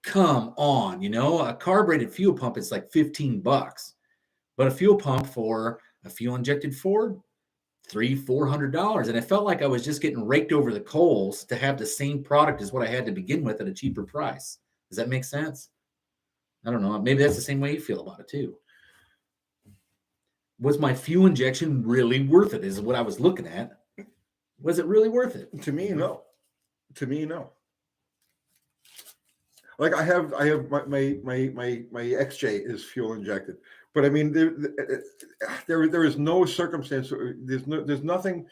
come on, you know, a carbureted fuel pump is like $15, but a fuel pump for a fuel injected Ford, $300-400, and it felt like I was just getting raked over the coals to have the same product as what I had to begin with at a cheaper price. Does that make sense? I don't know. Maybe that's the same way you feel about it too. Was my fuel injection really worth it? Is what I was looking at. Was it really worth it? To me, no. Like I have my XJ is fuel injected, but I mean there is no circumstance. There's nothing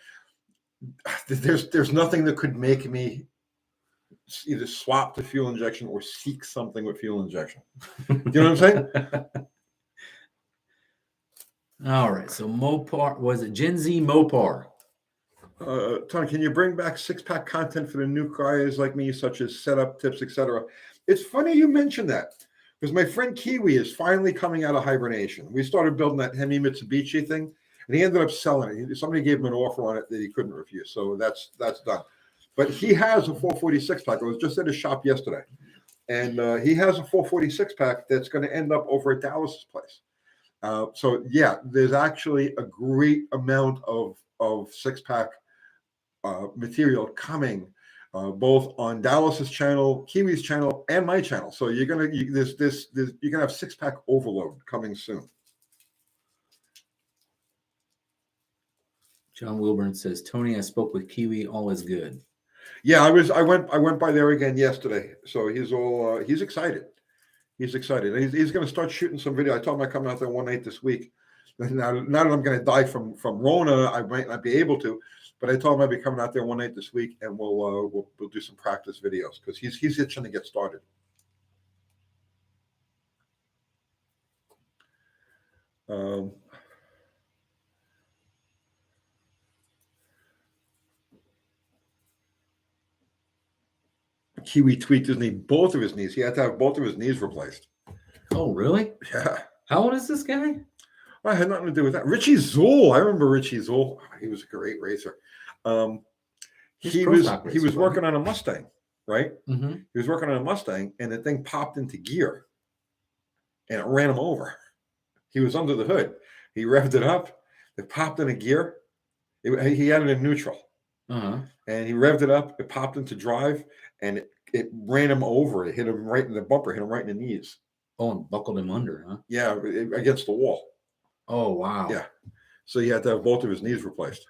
that could make me either swap to fuel injection or seek something with fuel injection. You know what I'm saying? All right. So Mopar, was it Gen Z Mopar? Tony, can you bring back 6-pack content for the new guys like me, such as setup tips, etc.? It's funny you mentioned that, because my friend Kiwi is finally coming out of hibernation. We started building that Hemi Mitsubishi thing, and he ended up selling it. Somebody gave him an offer on it that he couldn't refuse, so that's done. But he has a 446 pack. I was just at his shop yesterday, and he has a 446 pack that's going to end up over at Dallas's place. So yeah, there's actually a great amount of 6-pack material coming, both on Dallas's channel, Kiwi's channel, and my channel. So you're gonna have 6-pack overload coming soon. John Wilburn says, Tony, I spoke with Kiwi. All is good. Yeah, I went by there again yesterday. So he's excited. He's excited. He's going to start shooting some video. I told him I come out there one night this week, Now that I'm going to die from Rona, I might not be able to. But I told him I'd be coming out there one night this week, and we'll do some practice videos because he's itching to get started. Kiwi tweaked his knee, both of his knees. He had to have both of his knees replaced. Oh, really? Yeah. How old is this guy? Well, it had nothing to do with that. Richie Zool. I remember Richie Zool. He was a great racer. He was working on a Mustang, right? Mm-hmm. He was working on a Mustang, and the thing popped into gear, and it ran him over. He was under the hood. He revved it up. It popped into gear. He had it in neutral. Uh-huh. And he revved it up. It popped into drive, and it ran him over. It hit him right in the bumper, hit him right in the knees. Oh, and buckled him under, huh? Yeah, against the wall. Oh, wow. Yeah. So he had to have both of his knees replaced.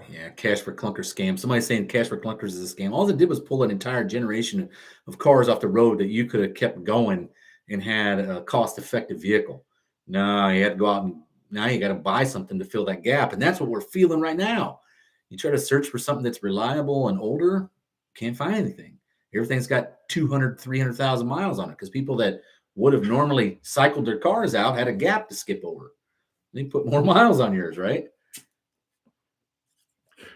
Yeah, Cash for Clunker scam. Somebody's saying Cash for Clunkers is a scam. All it did was pull an entire generation of cars off the road that you could have kept going and had a cost-effective vehicle. No, you had to go out and now you got to buy something to fill that gap. And that's what we're feeling right now. You try to search for something that's reliable and older, can't find anything. Everything's got 200, 300,000 miles on it because people that would have normally cycled their cars out had a gap to skip over. They put more miles on yours, right?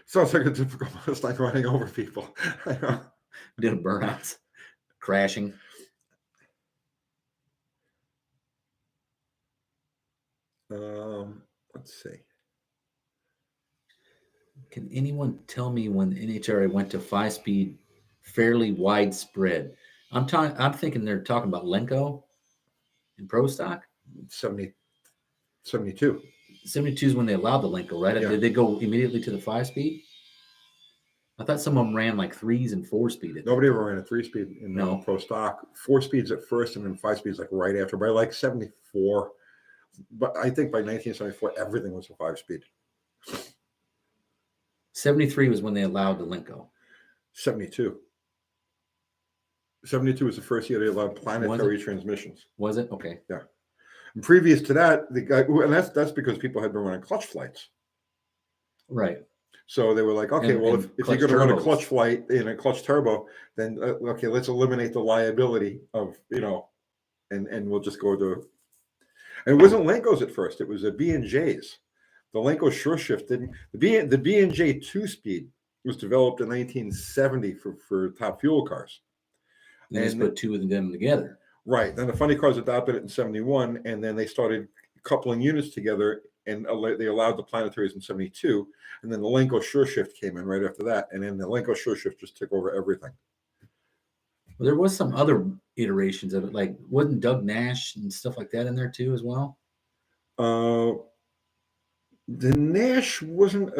Sounds like a typical Mustang running over people. Doing burnouts, crashing. Let's see. Can anyone tell me when the NHRA went to 5-speed fairly widespread? I'm thinking they're talking about Lenko in Pro Stock. 72. 72 is when they allowed the Lenko, right? Yeah. Did they go immediately to the 5-speed? I thought some of them ran like 3s and 4-speed. Nobody ever ran a 3-speed in Pro Stock. 4 speeds at first, and then 5 speeds like right after. By like 74, but I think by 1974 everything was a 5-speed. 73 was when they allowed the Lenko. 72. 72 was the first year they allowed planetary transmissions. Was it? Okay. Yeah. And previous to that, the guy, and that's because people had been running clutch flights. Right. So they were like, okay, if you're going to run a clutch flight in a clutch turbo, then okay, let's eliminate the liability of, and we'll just go to. And it wasn't Lenkos at first; it was a B&Js. The Lenko Sure Shift didn't. The B&J 2-speed was developed in 1970 for top fuel cars. They just put two of them together. Right. Then the funny cars adopted it in 71, and then they started coupling units together, and they allowed the planetaries in 72. And then the Lenko Sure Shift came in right after that. And then the Lenko Sure Shift just took over everything. Well, there was some other iterations of it, like wasn't Doug Nash and stuff like that in there too as well? The Nash wasn't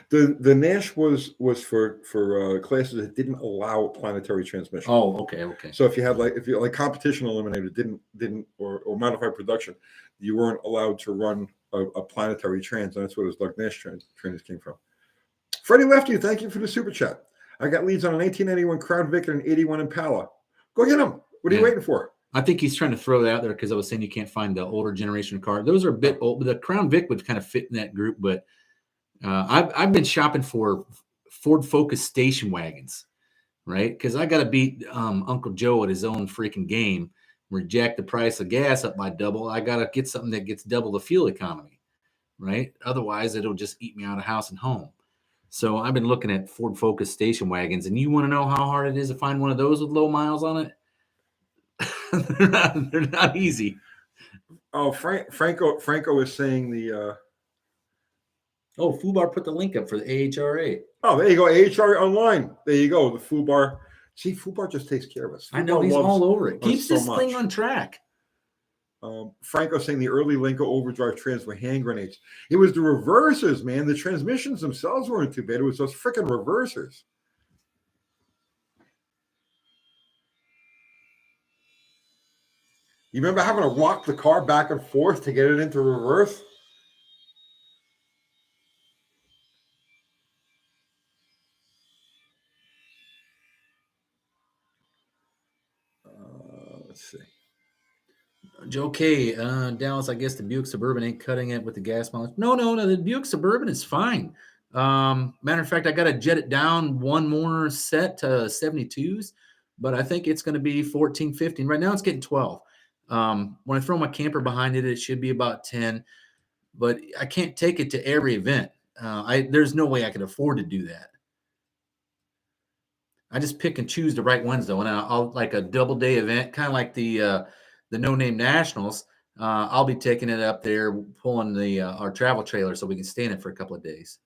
the Nash was for classes that didn't allow planetary transmission. Oh, okay. So if you had competition eliminated didn't or modified production, you weren't allowed to run a planetary trans, and that's what his Doug Nash trainers came from. Freddie Lefty, thank you for the super chat. I got leads on a 1991 Crown Vic and an 81 Impala. Go get them. What are you waiting for? I think he's trying to throw that out there because I was saying you can't find the older generation car. Those are a bit old, but the Crown Vic would kind of fit in that group. But I've been shopping for Ford Focus station wagons, right? Because I got to beat Uncle Joe at his own freaking game. Reject the price of gas up by double. I got to get something that gets double the fuel economy, right? Otherwise, it'll just eat me out of house and home. So I've been looking at Ford Focus station wagons, and you want to know how hard it is to find one of those with low miles on it? they're not easy. Oh, Franco is saying the. Oh, Fubar put the link up for the AHRA. Oh, there you go, AHRA online. There you go, the Fubar. See, Fubar just takes care of us. Fubar I know he's all over it. Keeps this thing on track. Franco saying the early Lenko overdrive trans were hand grenades. It was the reversers, man. The transmissions themselves weren't too bad. It was those freaking reversers. You remember having to rock the car back and forth to get it into reverse? Let's see. Joe K, Dallas, I guess the Buick Suburban ain't cutting it with the gas mileage. No, the Buick Suburban is fine. Matter of fact, I got to jet it down one more set to 72s, but I think it's going to be 14, 15. Right now it's getting 12. When I throw my camper behind it, it should be about 10, but I can't take it to every event. There's no way I could afford to do that. I just pick and choose the right ones though, and I'll like a double day event, kind of like the No Name Nationals. I'll be taking it up there, pulling our travel trailer so we can stay in it for a couple of days.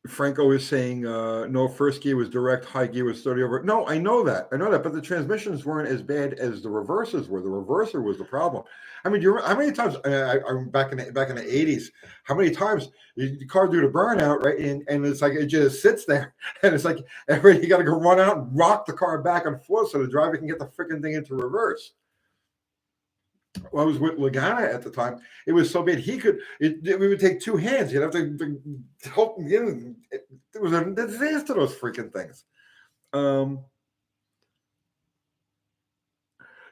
Franco is saying no, first gear was direct, high gear was 30 over. No, I know that, but the transmissions weren't as bad as the reversers were. The reverser was the problem. I mean, how many times? I'm back in the 80s. How many times the car do the burnout, right? And it's like it just sits there, and it's like you got to go run out and rock the car back and forth so the driver can get the freaking thing into reverse. Well, I was with Lagana at the time. It was so bad we would take two hands. You'd have to help. It was a disaster. Those freaking things.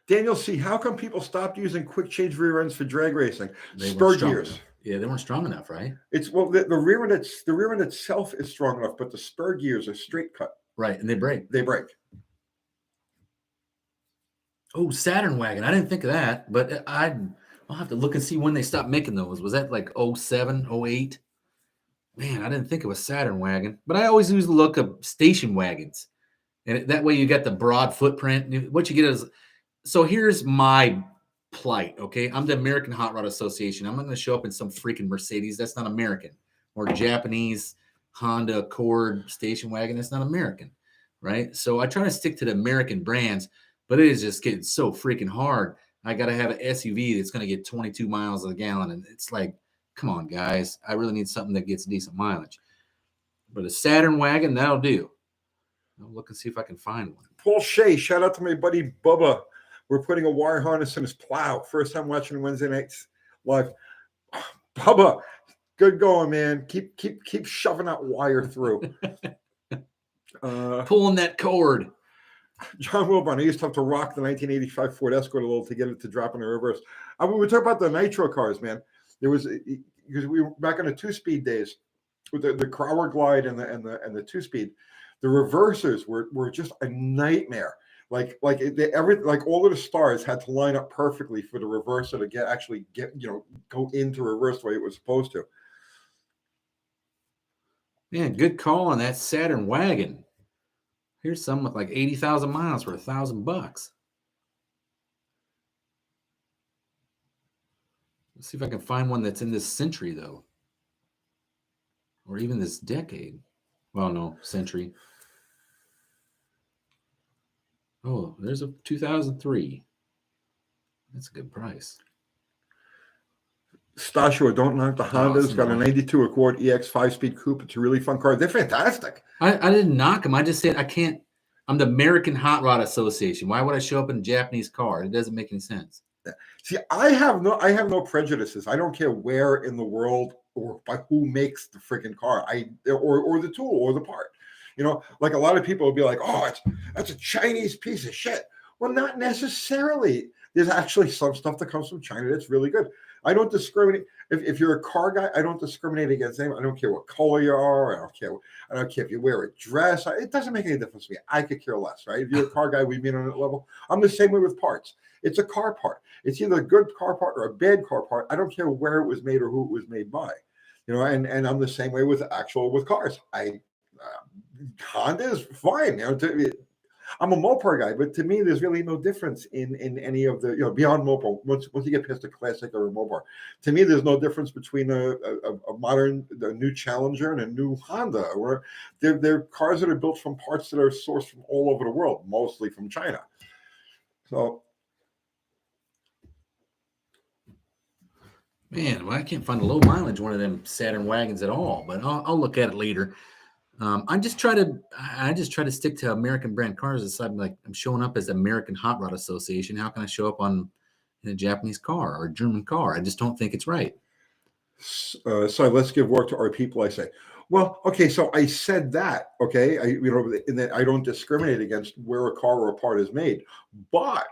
Daniel C. How come people stopped using quick change rear ends for drag racing? Spur gears. Enough. Yeah, they weren't strong enough, right? It's the rear end itself is strong enough, but the spur gears are straight cut. Right, and they break. Oh, Saturn wagon. I didn't think of that, but I'll have to look and see when they stopped making those. Was that like 07, 08? Man, I didn't think it was Saturn wagon, but I always use the look of station wagons. And that way you get the broad footprint. What you get is, so here's my plight, okay? I'm the American Hot Rod Association. I'm not going to show up in some freaking Mercedes. That's not American. Or Japanese Honda Accord station wagon. That's not American, right? So I try to stick to the American brands, but it is just getting so freaking hard. I got to have an SUV that's going to get 22 miles a gallon. And it's like, come on, guys. I really need something that gets decent mileage. But a Saturn wagon, that'll do. I'll look and see if I can find one. Paul Shea, shout out to my buddy Bubba. We're putting a wire harness in his plow. First time watching Wednesday nights live. Bubba, good going, man. Keep shoving that wire through. Pulling that cord. John Wilburn, I used to have to rock the 1985 Ford Escort a little to get it to drop in the reverse. We were talking about the Nitro cars, man. There was, because we were back in the two-speed days with the Crower Glide and the two-speed. The reversers were just a nightmare. Like all of the stars had to line up perfectly for the reverser to go into reverse the way it was supposed to. Man, good call on that Saturn wagon. Here's some with like 80,000 miles for $1,000. Let's see if I can find one that's in this century, though. Or even this decade. Well, no, century. Oh, there's a 2003. That's a good price. Stasio, don't knock the Honda's. Got a 92 Accord EX 5-speed coupe. It's a really fun car. They're fantastic. I didn't knock them. I just said I can't. I'm the American Hot Rod Association. Why would I show up in a Japanese car? It doesn't make any sense. See, I have no prejudices. I don't care where in the world or by who makes the freaking car. Or the tool or the part. Like a lot of people will be like, "Oh, that's a Chinese piece of shit." Well, not necessarily. There's actually some stuff that comes from China that's really good. I don't discriminate. If you're a car guy, I don't discriminate against anyone. I don't care what color you are. I don't care if you wear a dress. It doesn't make any difference to me. I could care less, right? If you're a car guy, we meet on that level. I'm the same way with parts. It's a car part. It's either a good car part or a bad car part. I don't care where it was made or who it was made by. And I'm the same way with cars. Honda is fine. I'm a Mopar guy, but to me, there's really no difference in any of the, beyond Mopar. Once you get past a classic or a Mopar, to me, there's no difference between a new Challenger and a new Honda. Or they're cars that are built from parts that are sourced from all over the world, mostly from China. So, man, well, I can't find a low mileage one of them Saturn wagons at all, but I'll look at it later. I just try to stick to American brand cars. It's like I'm showing up as the American Hot Rod Association. How can I show up in a Japanese car or a German car? I just don't think it's right. So let's give work to our people. I say, Well, okay, so I said that, okay, in that I don't discriminate against where a car or a part is made, but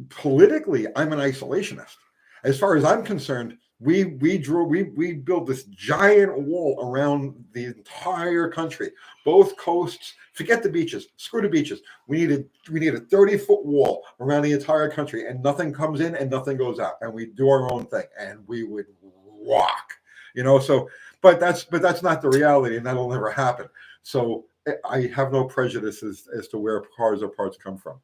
politically, I'm an isolationist. As far as I'm concerned, we built this giant wall around the entire country, both coasts. Forget the beaches, screw the beaches. We need a 30-foot wall around the entire country, and nothing comes in and nothing goes out, and we do our own thing, and we would rock, So, but that's not the reality, and that'll never happen. So I have no prejudices as to where cars or parts come from.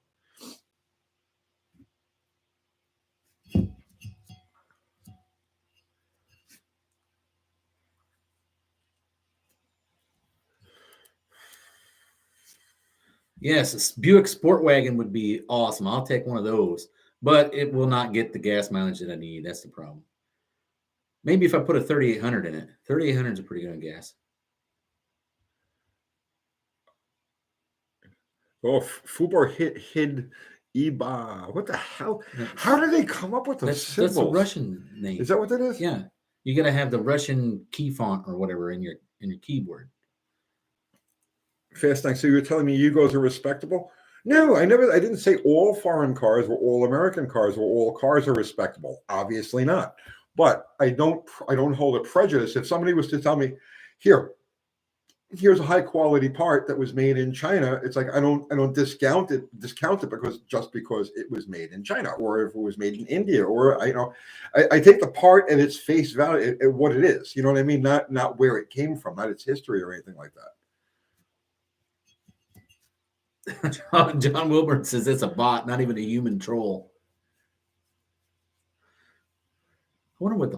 Yes, a Buick Sport Wagon would be awesome. I'll take one of those, but it will not get the gas mileage that I need. That's the problem. Maybe if I put a 3800 in it. 3800 is pretty good on gas. Oh, Fubar hid Iba. What the hell? How did they come up with those symbols? That's a Russian name. Is that what that is? Yeah. You got to have the Russian key font or whatever in your keyboard. Fast Night. So you're telling me Yugos are respectable? No, I didn't say all foreign cars were all American cars or all cars are respectable. Obviously not. But I don't hold a prejudice. If somebody was to tell me, here's a high quality part that was made in China, it's like I don't discount it because it was made in China, or if it was made in India, or I take the part at its face value, at what it is. You know what I mean? Not where it came from, not its history or anything like that. John Wilburn says it's a bot, not even a human troll. I wonder what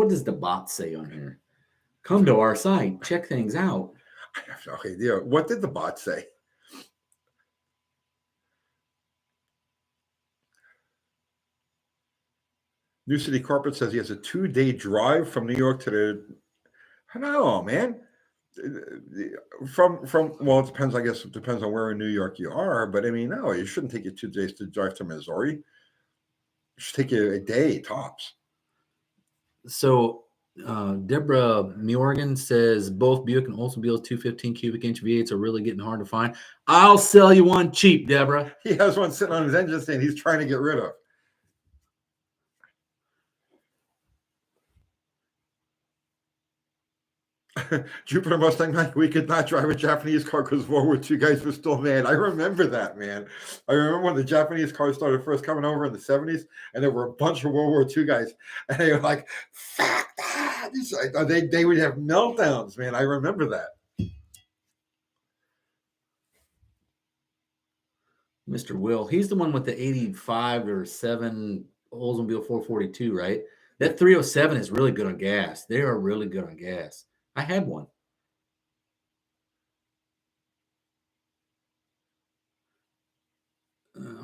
does the bot say on here? Come to our site, check things out. I have no idea. What did the bot say? New City Carpet says he has a 2-day drive from New York to the. No, man. From well, it depends. I guess it depends on where in New York you are. But I mean, no, it shouldn't take you 2 days to drive to Missouri. It should take you a day tops. So Deborah Morgan says both Buick and Oldsmobile's 215 cubic inch V8s are really getting hard to find. I'll sell you one cheap, Deborah. He has one sitting on his engine stand he's trying to get rid of. Jupiter Mustang, like, we could not drive a Japanese car because World War II guys were still mad. I remember that, man. I remember when the Japanese cars started first coming over in the 70s, and there were a bunch of World War II guys, and they were like, fuck that. They would have meltdowns, man. I remember that. Mr. Will, he's the one with the 85 or 7 Oldsmobile 442, right? That 307 is really good on gas. They are really good on gas. I had one.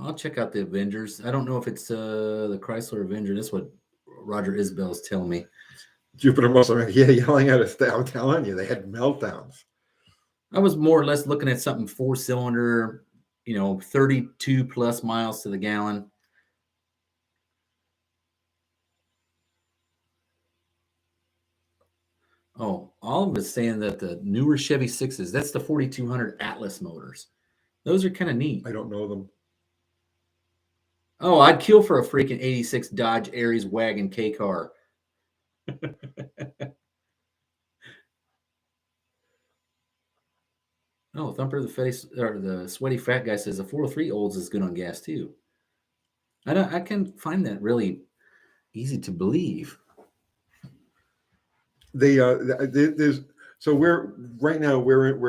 I'll check out the Avengers. I don't know if it's the Chrysler Avenger. That's what Roger Isbell's telling me. Jupiter Mustang, yeah, yelling at us. I'm telling you, they had meltdowns. I was more or less looking at something 4-cylinder, 32 plus miles to the gallon. Oh, Olive is saying that the newer Chevy 6s, that's the 4200 Atlas motors. Those are kind of neat. I don't know them. Oh, I'd kill for a freaking 86 Dodge Aries wagon K car. Oh, Thumper the sweaty fat guy says the 403 Olds is good on gas too. I can find that really easy to believe. So we're right now we're in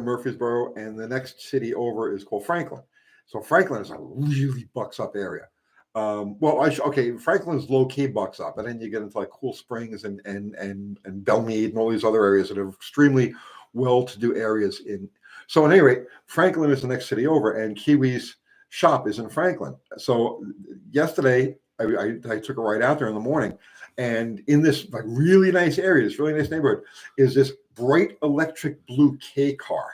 Murfreesboro, and the next city over is called Franklin. So Franklin is a really bucks up area. Franklin's low key bucks up, and then you get into like Cool Springs and Belmead and all these other areas that are extremely well-to-do areas in. So at any rate, Franklin is the next city over, and Kiwi's shop is in Franklin. So yesterday I took a ride out there in the morning, and in this like really nice area, this really nice neighborhood, is this bright electric blue K car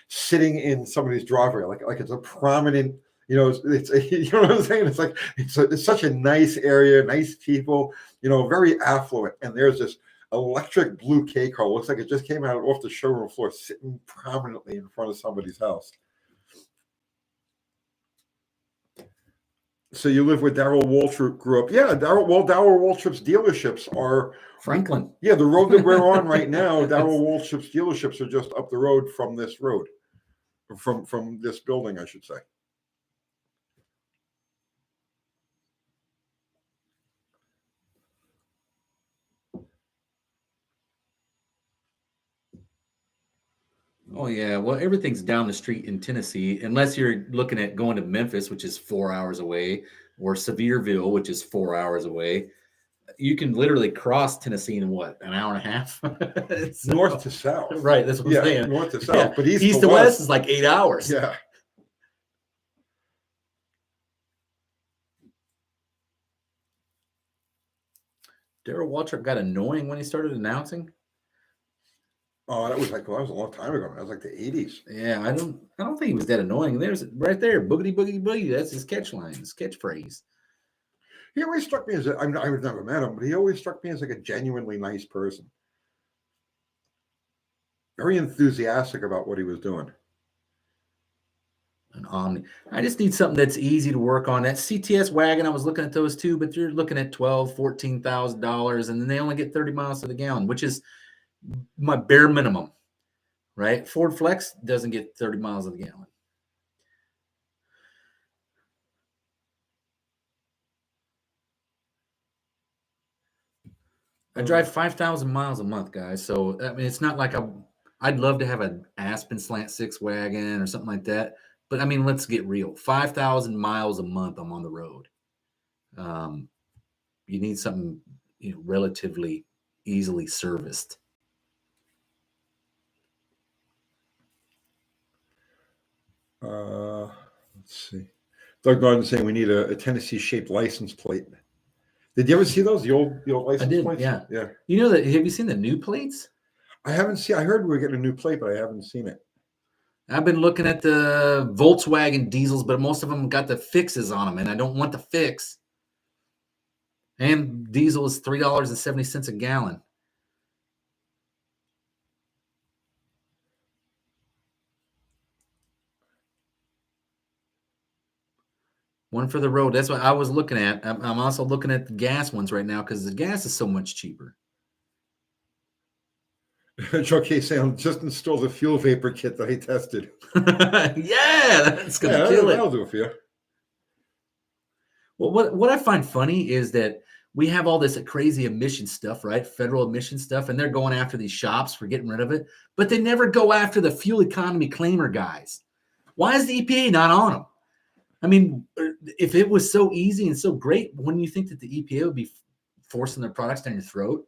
sitting in somebody's driveway, like it's a prominent, it's you know what I'm saying? It's like it's such a nice area, nice people, very affluent. And there's this electric blue K car. Looks like it just came out off the showroom floor, sitting prominently in front of somebody's house. So you live where Darrell Waltrip grew up. Yeah, Darrell Waltrip's dealerships are Franklin. Yeah, the road that we're on right now, Darrell Waltrip's dealerships are just up the road from this road, from this building, I should say. Oh yeah, well everything's down the street in Tennessee, unless you're looking at going to Memphis, which is 4 hours away, or Sevierville, which is 4 hours away. You can literally cross Tennessee in what, an hour and a half? So, North to south. right? That's what I'm saying. North to south, Yeah. but east to west is like 8 hours. Yeah. Darrell Waltrip got annoying when he started announcing. Oh, that was a long time ago. That was like the 80s. Yeah, I don't think he was that annoying. There's right there, boogity boogity boogie. That's his his catchphrase. He always struck me as I've never met him, but he always struck me as like a genuinely nice person. Very enthusiastic about what he was doing. An Omni. I just need something that's easy to work on. That CTS wagon, I was looking at those too, but you're looking at $12,000-$14,000, and then they only get 30 miles to the gallon, which is my bare minimum, right? Ford Flex doesn't get 30 miles to the gallon. I drive 5,000 miles a month, guys. So I mean, it's not like I'd love to have an Aspen Slant 6 wagon or something like that. But I mean, let's get real. 5,000 miles a month I'm on the road. You need something, relatively easily serviced. Let's see. Doug Gordon's saying we need a Tennessee-shaped license plate. Did you ever see those? The old license plates? Yeah. Yeah. You know that? Have you seen the new plates? I haven't seen. I heard we were getting a new plate, but I haven't seen it. I've been looking at the Volkswagen diesels, but most of them got the fixes on them, and I don't want the fix. And diesel is $3.70 a gallon. One for the road. That's what I was looking at. I'm also looking at the gas ones right now because the gas is so much cheaper. Joe K saying just install the fuel vapor kit that he tested. Yeah, that's gonna kill it. That'll do it for you. Well, what I find funny is that we have all this crazy emission stuff, right? Federal emission stuff, and they're going after these shops for getting rid of it, but they never go after the fuel economy claimer guys. Why is the EPA not on them? I mean, if it was so easy and so great, wouldn't you think that the EPA would be forcing their products down your throat?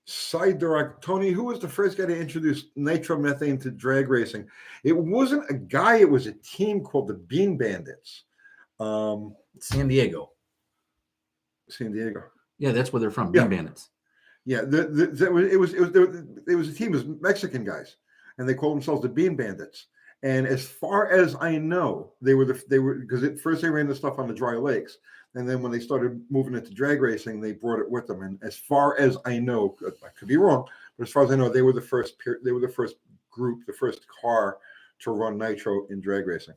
Side direct, Tony, who was the first guy to introduce nitromethane to drag racing? It wasn't a guy, it was a team called the Bean Bandits. San Diego. San Diego. Yeah, that's where they're from. Bean Bandits. Yeah, it was a team of Mexican guys, and they called themselves the Bean Bandits. And as far as I know, they were because at first they ran the stuff on the dry lakes, and then when they started moving into drag racing, they brought it with them. And as far as I know, I could be wrong, but as far as I know, they were the first group, the first car to run nitro in drag racing.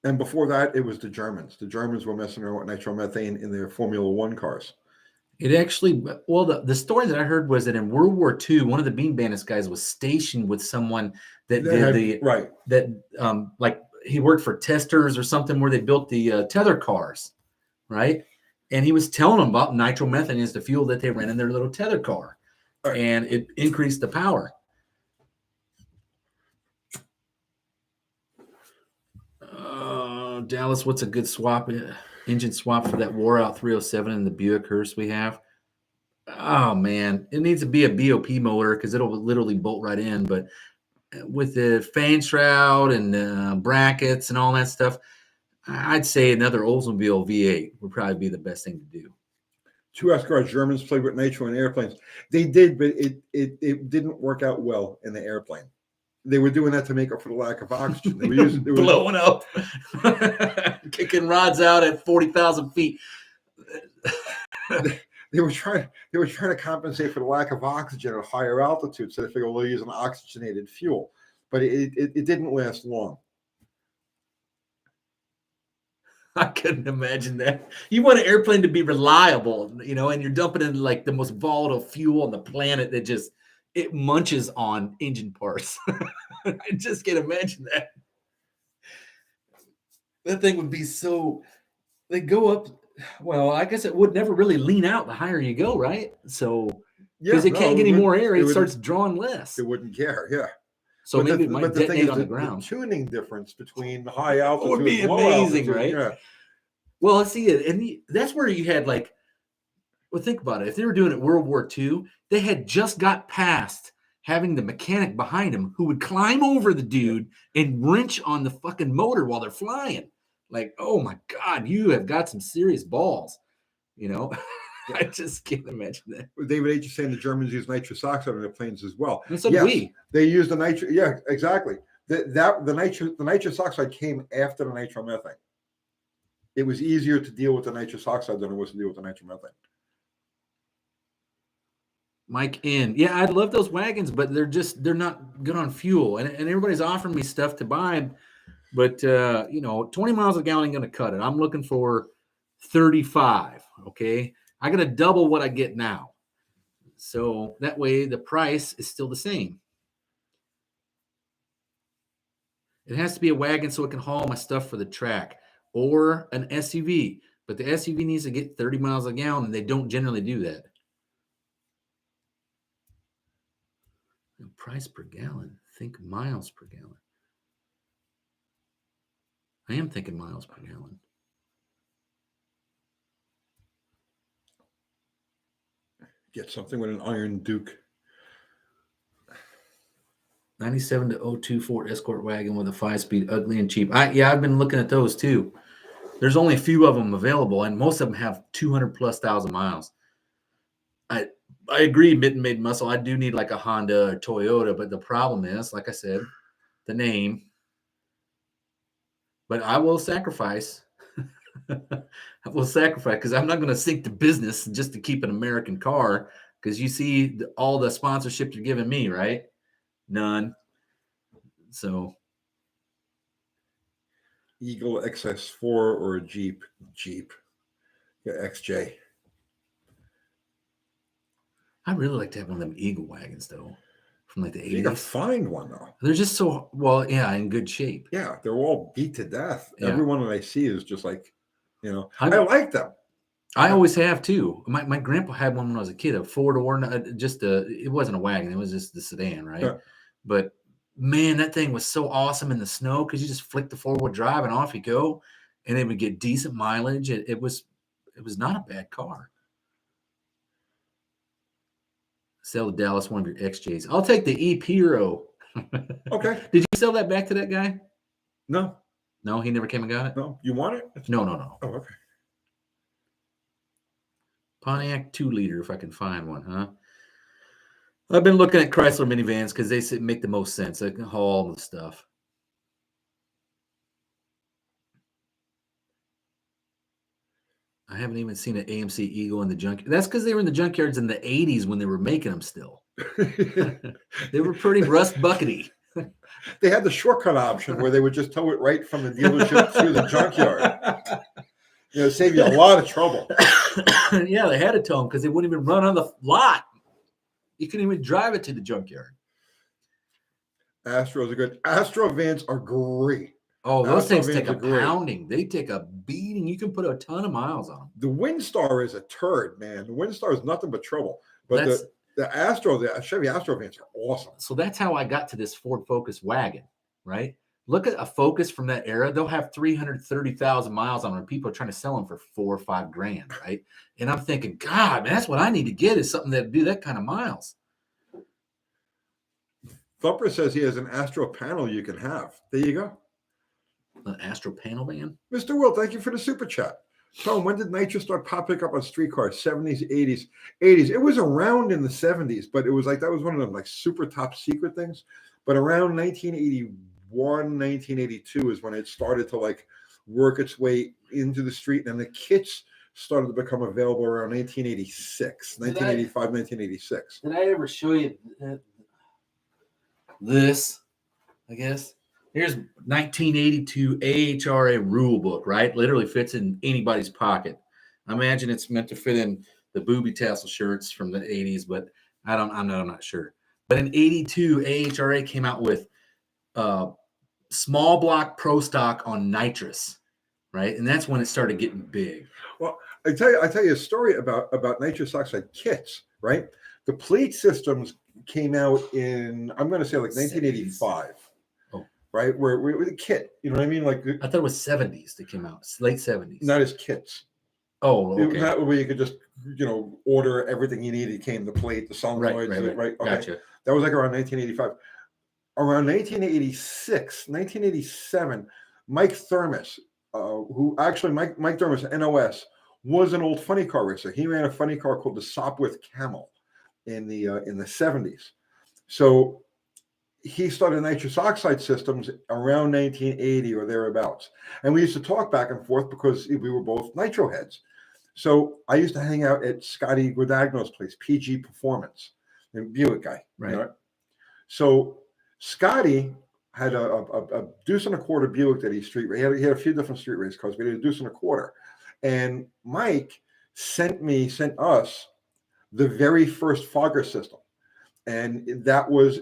And before that, it was the Germans. The Germans were messing around with nitromethane in their Formula One cars. It actually, well, the story that I heard was that in World War II, one of the Bean Bandits guys was stationed with someone that like he worked for Testers or something where they built the tether cars, right? And he was telling them about nitromethane is the fuel that they ran in their little tether car, and it increased the power. Dallas, what's a good engine swap for that wore out 307 and the Buick hearse we have? Oh man, it needs to be a BOP motor because it'll literally bolt right in. But with the fan shroud and brackets and all that stuff, I'd say another Oldsmobile V8 would probably be the best thing to do. Two Asgard Germans played with nitro in airplanes. They did, but it didn't work out well in the airplane. They were doing that to make up for the lack of oxygen. They were blowing up, kicking rods out at 40,000 feet. They were trying to compensate for the lack of oxygen at higher altitudes, so they figured we'll use an oxygenated fuel, but it didn't last long. I couldn't imagine that. You want an airplane to be reliable, you know, and you're dumping in like the most volatile fuel on the planet that just it munches on engine parts. I just can't imagine that. That thing would be so. They go up. Well, I guess it would never really lean out the higher you go, right? So because it can't get any more air, it starts drawing less. It wouldn't care, yeah. So but maybe it might detonate on the the ground. tuning difference between high altitude would be and low amazing, altitude, right? Yeah. Well, let's see it, and that's where you had like, well, think about it. If they were doing it World War II, they had just got past having the mechanic behind him who would climb over the dude and wrench on the fucking motor while they're flying. Like, oh my God, you have got some serious balls, you know. I just can't imagine that. David H is saying the Germans use nitrous oxide on their planes as well. And so do we. They use the nitrous. Yeah, exactly. The nitrous oxide came after the nitromethane. It was easier to deal with the nitrous oxide than it was to deal with the nitromethane. Mike in. Yeah, I'd love those wagons, but they're not good on fuel. And everybody's offering me stuff to buy, but 20 miles a gallon ain't gonna cut it. I'm looking for 35. Okay. I gotta double what I get now. So that way the price is still the same. It has to be a wagon so it can haul my stuff for the track, or an SUV. But the SUV needs to get 30 miles a gallon, and they don't generally do that. Price per gallon. Think miles per gallon. I am thinking miles per gallon. Get something with an Iron Duke. 97 to 02 Ford Escort wagon with a 5-speed, ugly and cheap. I've been looking at those too. There's only a few of them available, and most of them have 200,000+ miles. I agree, Mitten made muscle. I do need like a Honda or Toyota, but the problem is, like I said, the name. But I will sacrifice. I will sacrifice because I'm not going to sink the business just to keep an American car, because you see all the sponsorship you're giving me, right? None. So Eagle XS4 or a Jeep. Yeah, XJ. I'd really like to have one of them Eagle wagons though, from like the 80s. You gotta find one though. They're just so in good shape. Yeah, they're all beat to death. Yeah. Every one that I see is just like, I like them. I always have too. My grandpa had one when I was a kid, a 4-door, it wasn't a wagon, it was just the sedan, right? Yeah. But man, that thing was so awesome in the snow because you just flick the 4-wheel drive and off you go, and it would get decent mileage. It was not a bad car. Sell the Dallas one of your XJs. I'll take the E-Piro. Okay. Did you sell that back to that guy? No, he never came and got it. no. You want it? No. Oh, okay. Pontiac 2-liter, if I can find one, huh? I've been looking at Chrysler minivans because they make the most sense. They can haul all the stuff. I haven't even seen an AMC Eagle in the junkyard. That's because they were in the junkyards in the 80s when they were making them still. They were pretty rust buckety. They had the shortcut option where they would just tow it right from the dealership to the junkyard. Save you a lot of trouble. Yeah, they had to tow them because they wouldn't even run on the lot. You couldn't even drive it to the junkyard. Astros are good. Astro vans are great. Oh, those Astro things vans take a are great. pounding. They take a beating. You can put a ton of miles on them. The Windstar is a turd, man. The Windstar is nothing but trouble. But the Chevy Astro vans are awesome. So that's how I got to this Ford Focus wagon, right? Look at a Focus from that era. They'll have 330,000 miles on them. People are trying to sell them for $4 or $5 grand, right? And I'm thinking, God, man, that's what I need to get, is something that do that kind of miles. Thumper says he has an Astro panel you can have. There you go. An Astro panel van? Mr. Will, thank you for the super chat. Tom, when did Nitro start popping up on streetcars? 70s, 80s, 80s. It was around in the 70s, but it was like, that was one of them like super top secret things. But around 1981, 1982 is when it started to like work its way into the street, and the kits started to become available around 1986, 1985, 1986. Did I ever show you this? I guess. Here's 1982 AHRA rule book, right? Literally fits in anybody's pocket. I imagine it's meant to fit in the booby tassel shirts from the 80s, but I'm not sure. But in 82, AHRA came out with small block pro stock on nitrous, right? And that's when it started getting big. Well, I tell you a story about nitrous oxide kits, right? The plate systems came out in, I'm going to say like 1985. Right, where the kit, you know what I mean? Like I thought it was 70s that came out, late 70s. Not as kits. Oh, okay. Not where you could just order everything you needed. It came the plate, the solenoids, right? Okay. Gotcha. That was like around 1985. Around 1986, 1987, Mike Thermos, Mike Thermos, NOS, was an old funny car racer. He ran a funny car called the Sopwith Camel in the 70s. So he started nitrous oxide systems around 1980 or thereabouts. And we used to talk back and forth because we were both nitro heads. So I used to hang out at Scotty Guadagno's place, PG Performance, the Buick guy. Right. You know? So Scotty had a deuce and a quarter Buick that he street raced. He had a few different street race cars, but he had a deuce and a quarter. And Mike sent us the very first fogger system. And that was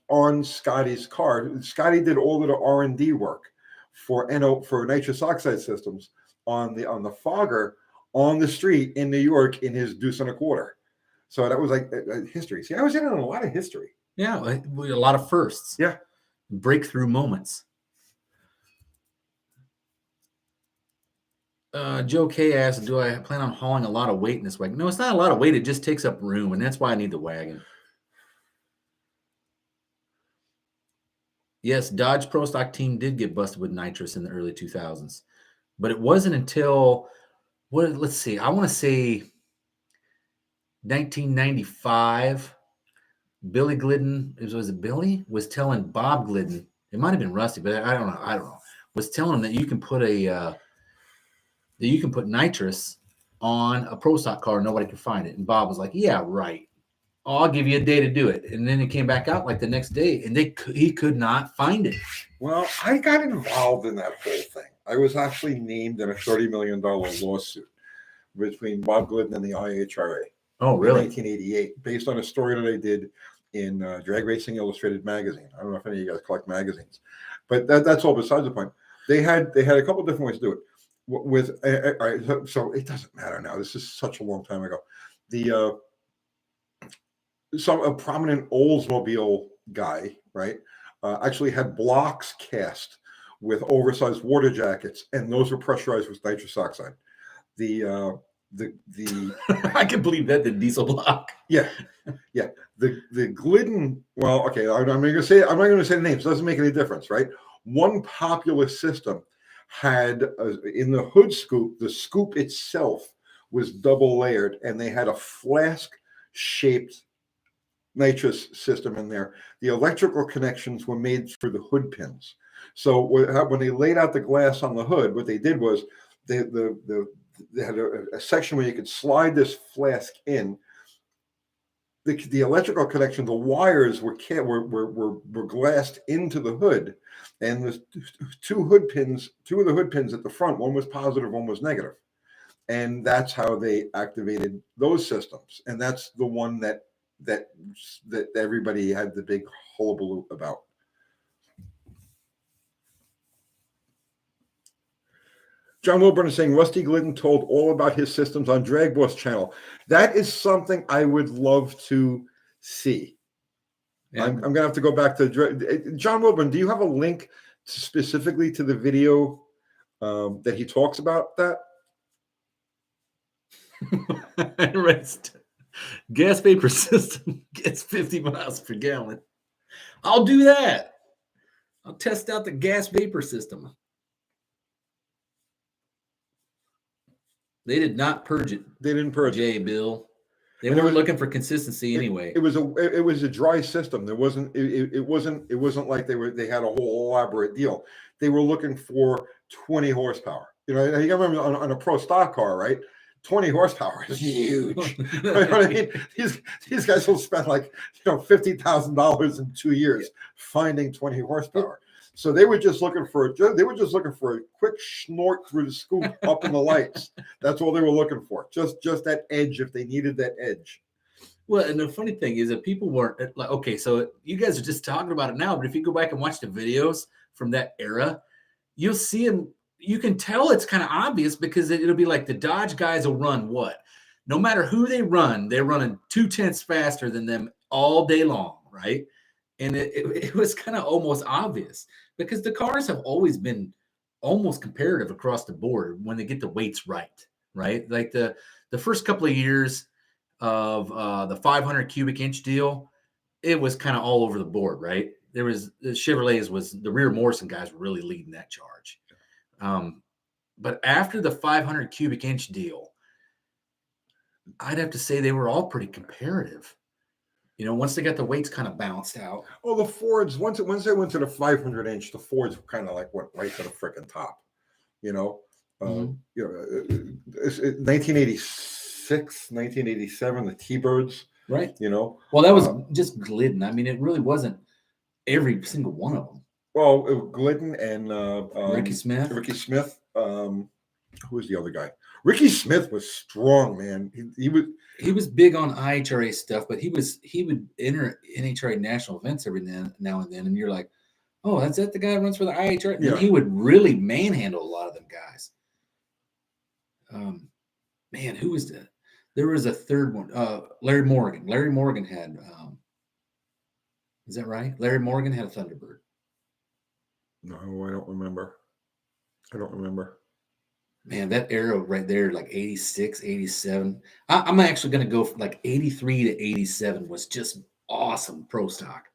on Scotty's car. Scotty did all of the R&D work for nitrous oxide systems on the fogger on the street in New York in his deuce and a quarter. So that was like history. See, I was in on a lot of history. Yeah, a lot of firsts. Yeah, breakthrough moments. Joe K asked, do I plan on hauling a lot of weight in this wagon? No, it's not a lot of weight. It just takes up room, and that's why I need the wagon. Yes, Dodge Pro Stock team did get busted with nitrous in the early 2000s. But it wasn't until, let's see, I want to say 1995, Billy Glidden, was it Billy? Was telling Bob Glidden, it might have been Rusty, but I don't know, was telling him that you can put nitrous on a Pro Stock car and nobody can find it. And Bob was like, yeah, right. I'll give you a day to do it. And then it came back out like the next day, and he could not find it. Well, I got involved in that whole thing. I was actually named in a $30 million lawsuit between Bob Glidden and the IHRA. Oh, really? In 1988, based on a story that I did in Drag Racing Illustrated magazine. I don't know if any of you guys collect magazines, but that's all besides the point. They had a couple different ways to do it. So it doesn't matter now. This is such a long time ago. A prominent Oldsmobile guy, right, actually had blocks cast with oversized water jackets, and those were pressurized with nitrous oxide. The I can believe that, the diesel block. Yeah. The Glidden. Well, okay. I'm not going to say the names. It doesn't make any difference, right? One popular system had in the hood scoop. The scoop itself was double layered, and they had a flask-shaped nitrous system in there. The electrical connections were made through the hood pins. So when they laid out the glass on the hood, what they did was they had a section where you could slide this flask in. The electrical connection, the wires were glassed into the hood, and the two of the hood pins at the front, one was positive, one was negative, and that's how they activated those systems. And that's the one that everybody had the big hullabaloo about. John Wilburn is saying Rusty Glidden told all about his systems on Drag Boss channel. That is something I would love to see. Yeah. I'm going to have to go back to John Wilburn. Do you have a link specifically to the video that he talks about that? Gas vapor system gets 50 miles per gallon. I'll do that. I'll test out the gas vapor system. They did not purge it. They didn't purge it. Bill. They weren't looking for consistency anyway. It was a dry system. There wasn't. It wasn't like they had a whole elaborate deal. They were looking for 20 horsepower. You know, you got to remember on a pro stock car, right? 20 horsepower is huge. You know what I mean? These guys will spend like $50,000 in 2 years finding 20 horsepower. So they were just looking for a quick snort through the scoop up in the lights. That's all they were looking for. Just that edge if they needed that edge. Well, and the funny thing is that people weren't like, okay, so you guys are just talking about it now, but if you go back and watch the videos from that era, you'll see them. You can tell it's kind of obvious because it'll be like the Dodge guys will run what? No matter who they run, they're running 0.2 faster than them all day long, right? And it was kind of almost obvious because the cars have always been almost comparative across the board when they get the weights right, right? Like the first couple of years of the 500 cubic inch deal, it was kind of all over the board, right? There was the Chevrolets was the rear Morrison guys were really leading that charge. But after the 500 cubic inch deal, I'd have to say they were all pretty comparative. Once they got the weights kind of balanced out. Well, the Fords, once they went to the 500 inch, the Fords kind of like went right to the freaking top. 1986, 1987, the T-Birds. Right. Well, that was just Glidden. I mean, it really wasn't every single one of them. Well, Glidden and Ricky Smith. Who was the other guy? Ricky Smith was strong, man. He was big on IHRA stuff, but he would enter NHRA national events every now and then, and you're like, oh, that's that the guy who runs for the IHRA? And he would really manhandle a lot of them guys. Man, who was that? There was a third one. Larry Morgan. Larry Morgan had. Is that right? Larry Morgan had a Thunderbird. No, I don't remember. Man, that era right there, like 86, 87. I'm actually going to go from like 83 to 87 was just awesome pro stock.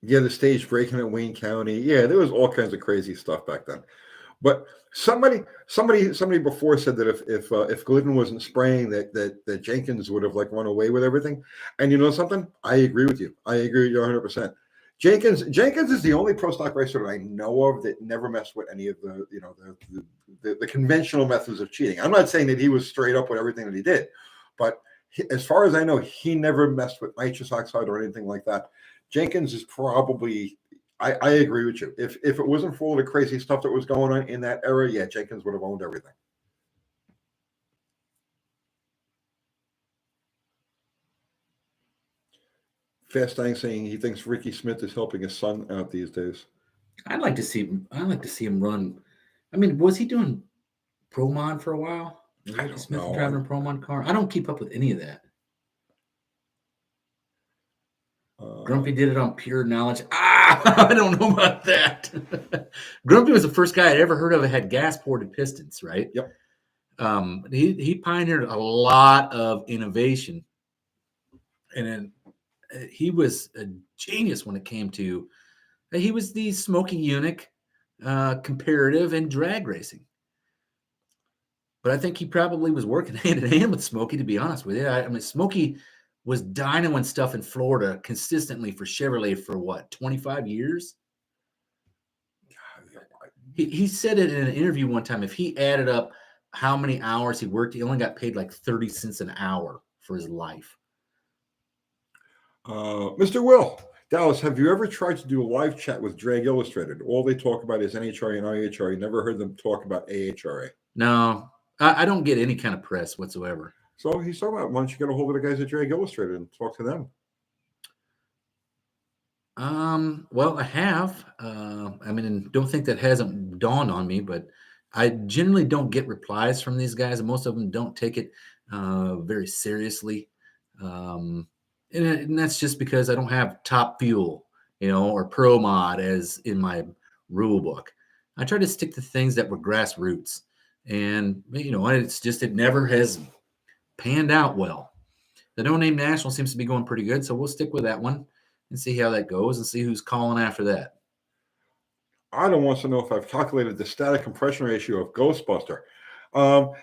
Yeah, the stage breaking at Wayne County. Yeah, there was all kinds of crazy stuff back then. But somebody before said that if Glidden wasn't spraying, that Jenkins would have like run away with everything. And you know something? I agree with you. I agree with you 100%. Jenkins is the only pro stock racer that I know of that never messed with any of the conventional methods of cheating. I'm not saying that he was straight up with everything that he did, but as far as I know, he never messed with nitrous oxide or anything like that. Jenkins is probably. I agree with you. If it wasn't for all the crazy stuff that was going on in that era, yeah, Jenkins would have owned everything. Fast Dang saying he thinks Ricky Smith is helping his son out these days. I'd like to see him run. I mean, was he doing Pro Mod for a while? Was Ricky Smith driving a Pro Mod car? I don't keep up with any of that. Grumpy did it on pure knowledge. I don't know about that. Grumpy was the first guy I ever heard of that had gas-ported pistons, right? Yep. He pioneered a lot of innovation, and then he was a genius when it came to. He was the Smokey eunuch, comparative and drag racing. But I think he probably was working hand in hand with Smokey, to be honest with you. I mean, Smokey was dynoing stuff in Florida consistently for Chevrolet for what, 25 years? He said it in an interview one time. If he added up how many hours he worked, he only got paid like 30 cents an hour for his life. Mr. Will, Dallas, have you ever tried to do a live chat with Drag Illustrated? All they talk about is NHRA and IHRA. Never heard them talk about AHRA. No, I don't get any kind of press whatsoever. So he's talking about, why don't you get a hold of the guys at Drag Illustrated and talk to them? Well, I have. I mean, don't think that hasn't dawned on me, but I generally don't get replies from these guys, and most of them don't take it very seriously. And that's just because I don't have Top Fuel, or Pro Mod as in my rule book. I try to stick to things that were grassroots, and it's just it never has panned out well. The No Name National seems to be going pretty good, so we'll stick with that one and see how that goes and see who's calling after that. Adam wants to know if I've calculated the static compression ratio of Ghostbuster.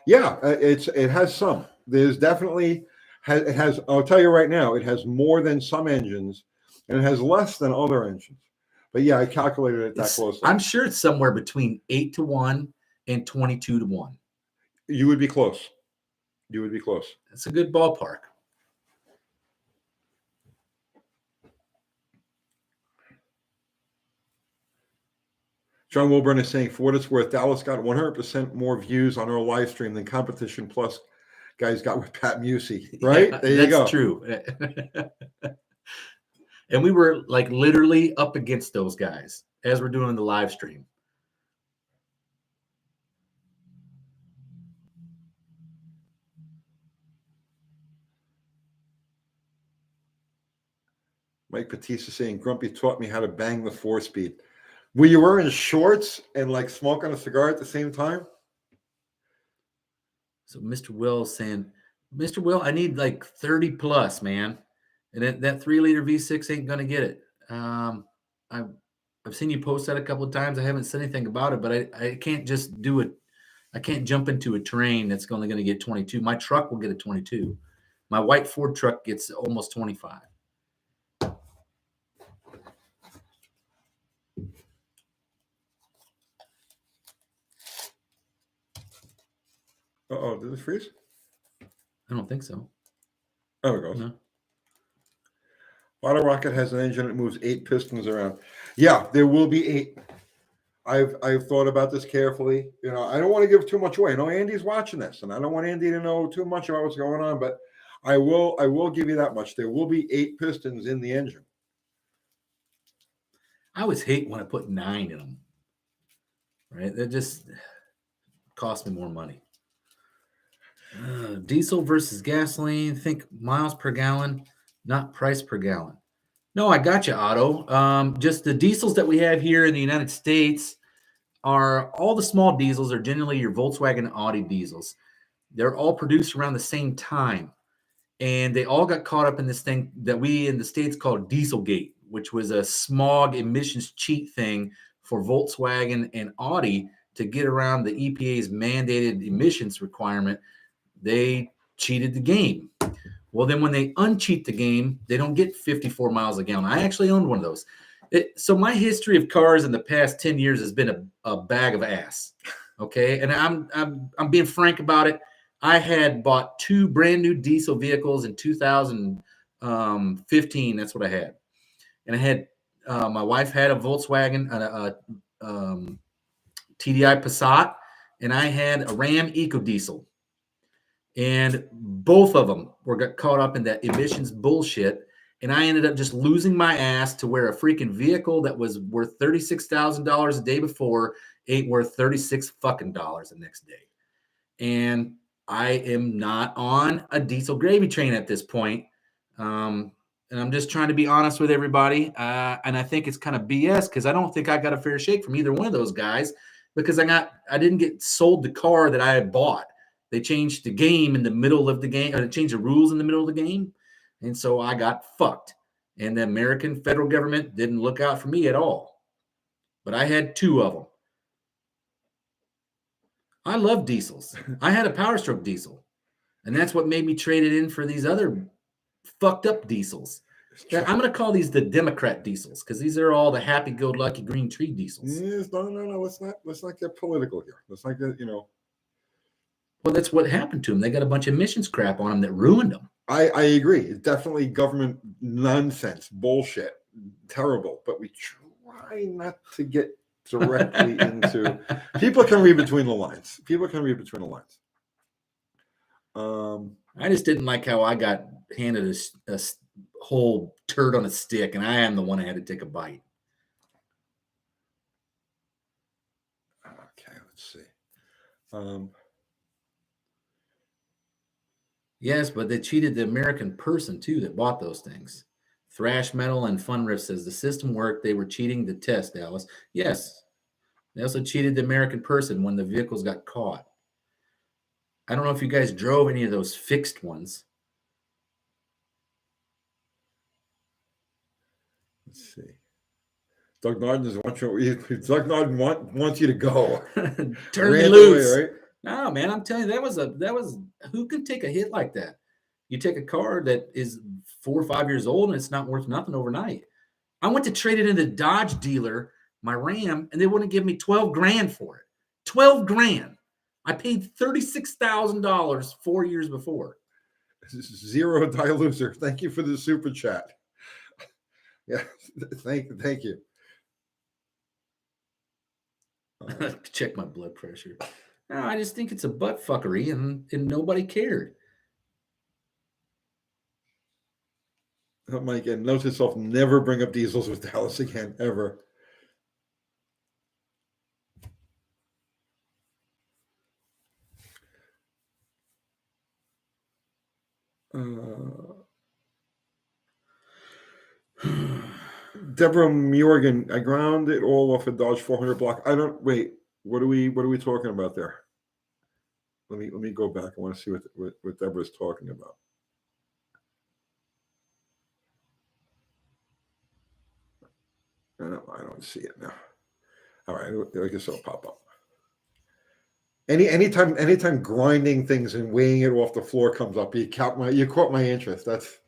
Yeah, it has some. There's definitely it has. I'll tell you right now, it has more than some engines, and it has less than other engines. But yeah, I calculated it that closely. I'm sure it's somewhere between 8-1 and 22-1. You would be close. You would be close. That's a good ballpark. John Wilburn is saying, for what it's worth, Dallas got 100% more views on our live stream than Competition Plus guys got with Pat Musey. Right? Yeah, there you go. That's true. And we were like literally up against those guys as we're doing the live stream. Mike Batista saying, Grumpy taught me how to bang the 4-speed. Were you wearing shorts and like smoking a cigar at the same time? So Mr. Will saying, Mr. Will, I need like 30 plus, man. And that 3-liter V6 ain't going to get it. I've seen you post that a couple of times. I haven't said anything about it, but I can't just do it. I can't jump into a terrain that's only going to get 22. My truck will get a 22. My white Ford truck gets almost 25. Uh-oh, did it freeze? I don't think so. Oh, it goes. No. Auto Rocket has an engine that moves 8 pistons around. Yeah, there will be 8. I've thought about this carefully. You know, I don't want to give too much away. I know Andy's watching this, and I don't want Andy to know too much about what's going on, but I will give you that much. There will be 8 pistons in the engine. I always hate when I put 9 in them. Right? That just costs me more money. Diesel versus gasoline. Think miles per gallon, not price per gallon. No, I got you, Otto. Just the diesels that we have here in the United States are all the small diesels are generally your Volkswagen and Audi diesels. They're all produced around the same time. And they all got caught up in this thing that we in the States call Dieselgate, which was a smog emissions cheat thing for Volkswagen and Audi to get around the EPA's mandated emissions requirement. They cheated the game. Well, then when they uncheat the game, they don't get 54 miles a gallon. I actually owned one of those. So my history of cars in the past 10 years has been a bag of ass. Okay. And I'm being frank about it. I had bought 2 brand new diesel vehicles in 2015. That's what I had. And I had, my wife had a Volkswagen, TDI Passat, and I had a Ram EcoDiesel. And both of them got caught up in that emissions bullshit. And I ended up just losing my ass to where a freaking vehicle that was worth $36,000 a day before ain't worth $36 fucking dollars the next day. And I am not on a diesel gravy train at this point. And I'm just trying to be honest with everybody. And I think it's kind of BS because I don't think I got a fair shake from either one of those guys because I didn't get sold the car that I had bought. They changed the game in the middle of the game, or they changed the rules in the middle of the game. And so I got fucked. And the American federal government didn't look out for me at all. But I had 2 of them. I love diesels. I had a Power Stroke diesel. And that's what made me trade it in for these other fucked up diesels. I'm going to call these the Democrat diesels because these are all the happy-go-lucky green tree diesels. Yes, no. Let's not get political here. Let's not get, Well, that's what happened to them. They got a bunch of emissions crap on them that ruined them. I agree. It's definitely government nonsense, bullshit, terrible. But we try not to get directly into. People can read between the lines. I just didn't like how I got handed a whole turd on a stick, and I am the one that had to take a bite. Okay, let's see. Yes, but they cheated the American person, too, that bought those things. Thrash Metal and Fun Riff says the system worked. They were cheating the test, Dallas. Yes. They also cheated the American person when the vehicles got caught. I don't know if you guys drove any of those fixed ones. Let's see. Doug Nardin wants you to go. Turn me loose. Away, right? No, man, I'm telling you, that was who could take a hit like that? You take a car that is 4 or 5 years old and it's not worth nothing overnight. I went to trade it in the Dodge dealer, my Ram, and they wouldn't give me 12 grand for it. 12 grand. I paid $36,000 4 years before. Zero Die Loser. Thank you for the super chat. Yeah, thank you. Check my blood pressure. No, I just think it's a butt fuckery, and nobody cared. Oh, Mike, and note to yourself, never bring up diesels with Dallas again, ever. Deborah Morgan, I ground it all off a Dodge 400 block. I don't wait. What are we talking about there? Let me go back. I want to see what Deborah's talking about. I don't see it now. All right, I guess it'll pop up. Anytime grinding things and weighing it off the floor comes up, you caught my interest. That's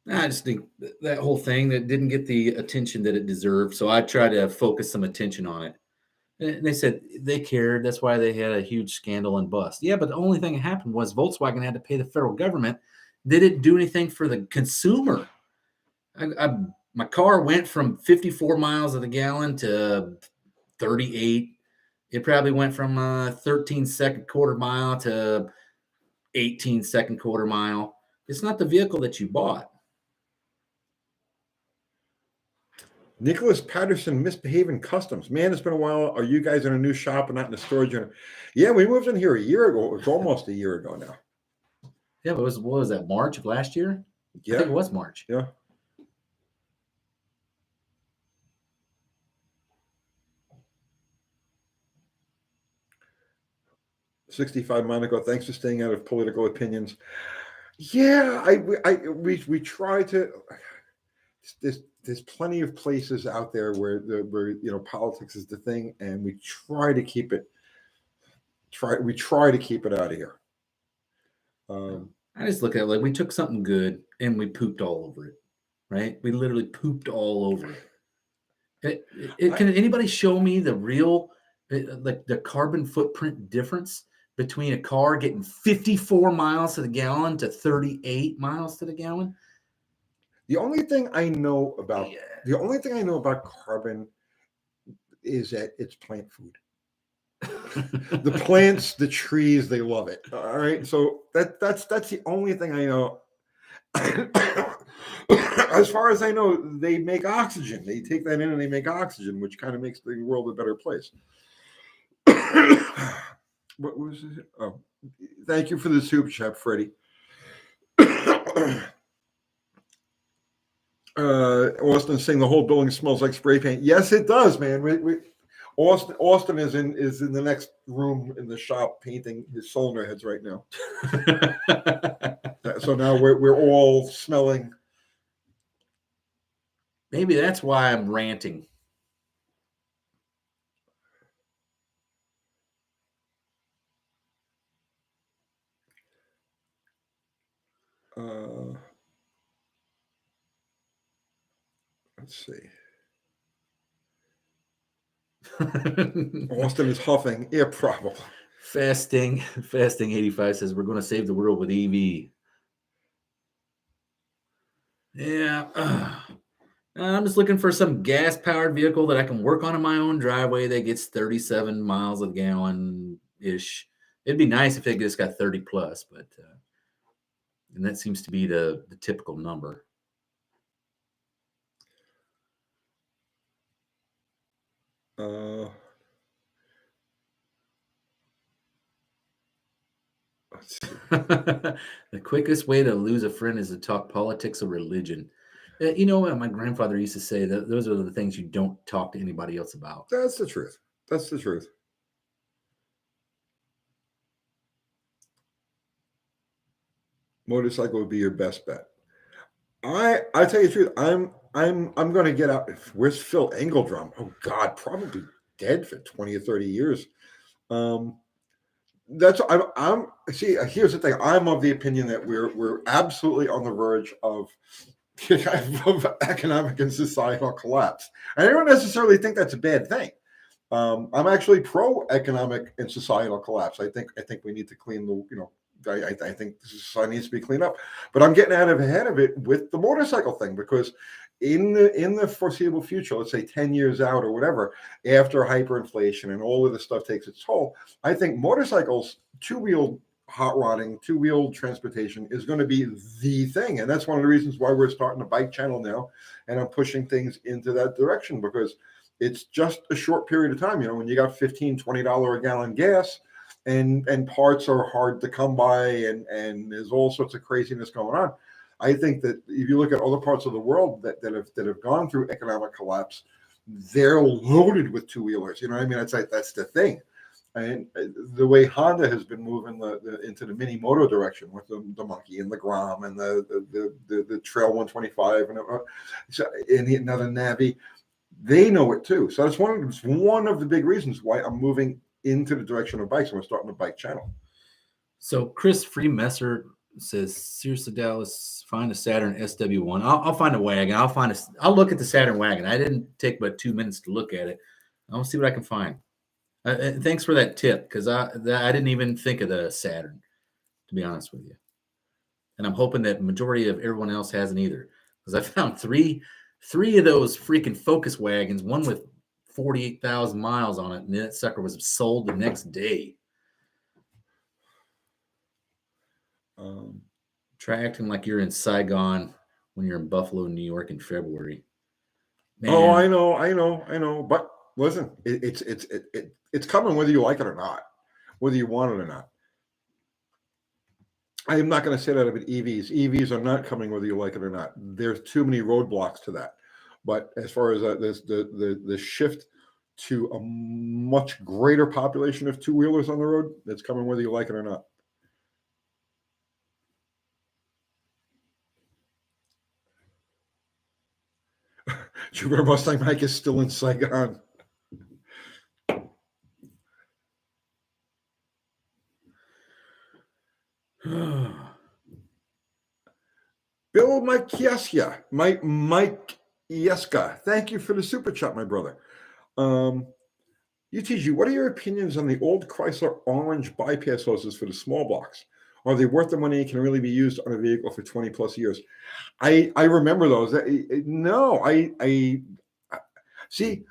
I just think that whole thing that didn't get the attention that it deserved. So I tried to focus some attention on it. And they said they cared. That's why they had a huge scandal and bust. Yeah, but the only thing that happened was Volkswagen had to pay the federal government. They didn't do anything for the consumer. My car went from 54 miles of the gallon to 38. It probably went from 13 second quarter mile to 18 second quarter mile. It's not the vehicle that you bought. Nicholas Patterson, Misbehaving Customs. Man, it's been a while. Are you guys in a new shop and not in a storage unit? Yeah, we moved in here a year ago. It's almost a year ago now. Yeah, but what was that, March of last year? Yeah. I think it was March. Yeah. $65 Monaco. Thanks for staying out of political opinions. Yeah, we try to. There's plenty of places out there where politics is the thing, and we try to keep it. We try to keep it out of here. I just look at it like we took something good and we pooped all over it, right? We literally pooped all over it. Can anybody show me the real, like the carbon footprint difference between a car getting 54 miles to the gallon to 38 miles to the gallon? The only thing I know about carbon is that it's plant food. The plants, the trees, they love it. All right, so that's the only thing I know. As far as I know, they make oxygen. They take that in and they make oxygen, which kind of makes the world a better place. What was it? Oh, thank you for the super chat, Freddie. Austin saying the whole building smells like spray paint. Yes, it does, man. Austin is in the next room in the shop painting his cylinder heads right now. So now we're all smelling. Maybe that's why I'm ranting. Let's see. Austin is huffing. Yeah, probably. Fasting 85 says we're going to save the world with EV. Yeah. I'm just looking for some gas-powered vehicle that I can work on in my own driveway that gets 37 miles a gallon-ish. It'd be nice if it just got 30 plus, but and that seems to be the typical number. The quickest way to lose a friend is to talk politics or religion. You know what my grandfather used to say, that those are the things you don't talk to anybody else about. That's the truth. That's the truth. Motorcycle would be your best bet. I tell you the truth. I'm going to get out. Where's Phil Engeldrum? Oh God, probably dead for 20 or 30 years. See. Here's the thing. I'm of the opinion that we're absolutely on the verge of of economic and societal collapse. I don't necessarily think that's a bad thing. I'm actually pro economic and societal collapse. I think we need to clean the I think society needs to be cleaned up. But I'm getting out of ahead of it with the motorcycle thing, because in the foreseeable future, let's say 10 years out or whatever, after hyperinflation and all of this stuff takes its toll, I think motorcycles, two-wheel hot rodding, two-wheel transportation is going to be the thing. And that's one of the reasons why we're starting a bike channel now. And I'm pushing things into that direction, because it's just a short period of time. When you got $15-20 a gallon gas, and parts are hard to come by, and there's all sorts of craziness going on. I think that if you look at other parts of the world that have gone through economic collapse, they're loaded with two-wheelers. That's the thing. And the way Honda has been moving into the mini moto direction with the Monkey and the Grom and the Trail 125 and another Navi, they know it too. So it's one of the big reasons why I'm moving into the direction of bikes, and we're starting a bike channel. So Chris Freemesser says, seriously, Dallas, find a Saturn SW1. I'll find a wagon. I'll look at the Saturn wagon. I didn't take but 2 minutes to look at it. I'll see what I can find. Thanks for that tip, because I didn't even think of the Saturn, to be honest with you. And I'm hoping that majority of everyone else hasn't either, because I found three of those freaking Focus wagons, one with 48,000 miles on it, and that sucker was sold the next day. Try acting like you're in Saigon when you're in Buffalo, New York in February. Man. Oh, I know. But listen, it's coming whether you like it or not, whether you want it or not. I am not going to say that about EVs. EVs are not coming whether you like it or not. There's too many roadblocks to that. But as far as the shift to a much greater population of two-wheelers on the road, it's coming whether you like it or not. Jupiter Mustang Mike is still in Saigon. Bill Mike Yeska, thank you for the super chat, my brother. UTG, what are your opinions on the old Chrysler orange bypass hoses for the small blocks? Are they worth the money and can really be used on a vehicle for 20 plus years? I remember those. No, I see,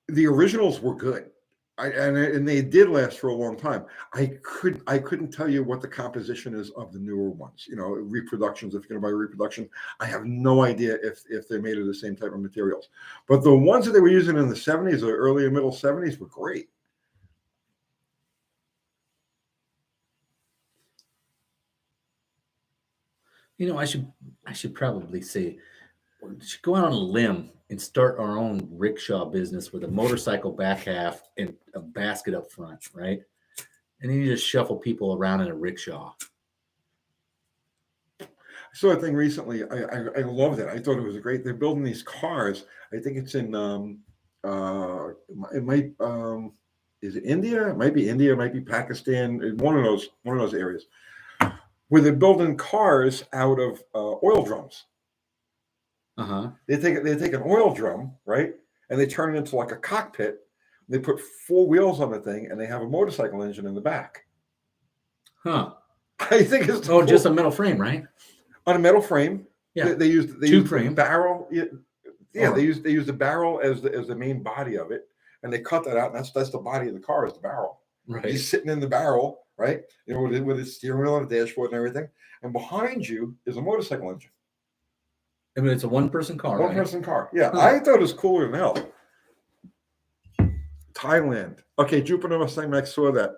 the originals were good. And they did last for a long time. I couldn't tell you what the composition is of the newer ones. Reproductions. If you're going to buy a reproduction, I have no idea if they're made of the same type of materials. But the ones that they were using in the 70s or early and middle 70s were great. I should probably say, we should go out on a limb and start our own rickshaw business with a motorcycle back half and a basket up front, right? And then you just shuffle people around in a rickshaw. I saw a thing recently. I loved it. I thought it was great. They're building these cars. I think it's in it might is it India? It might be India. It might be Pakistan. One of those areas where they're building cars out of oil drums. They take an oil drum, right, and they turn it into like a cockpit. They put 4 wheels on the thing, and they have a motorcycle engine in the back. Huh? I think it's cool. Just a metal frame, right? On a metal frame. Yeah. They used the barrel. Yeah, they used the barrel as the main body of it, and they cut that out. And that's the body of the car is the barrel. Right. He's sitting in the barrel, right? With his steering wheel and the dashboard and everything. And behind you is a motorcycle engine. I mean, it's a one-person car. One-person car. Yeah, I thought it was cooler than hell. Thailand. Okay, Jupiter Mustang Max saw that.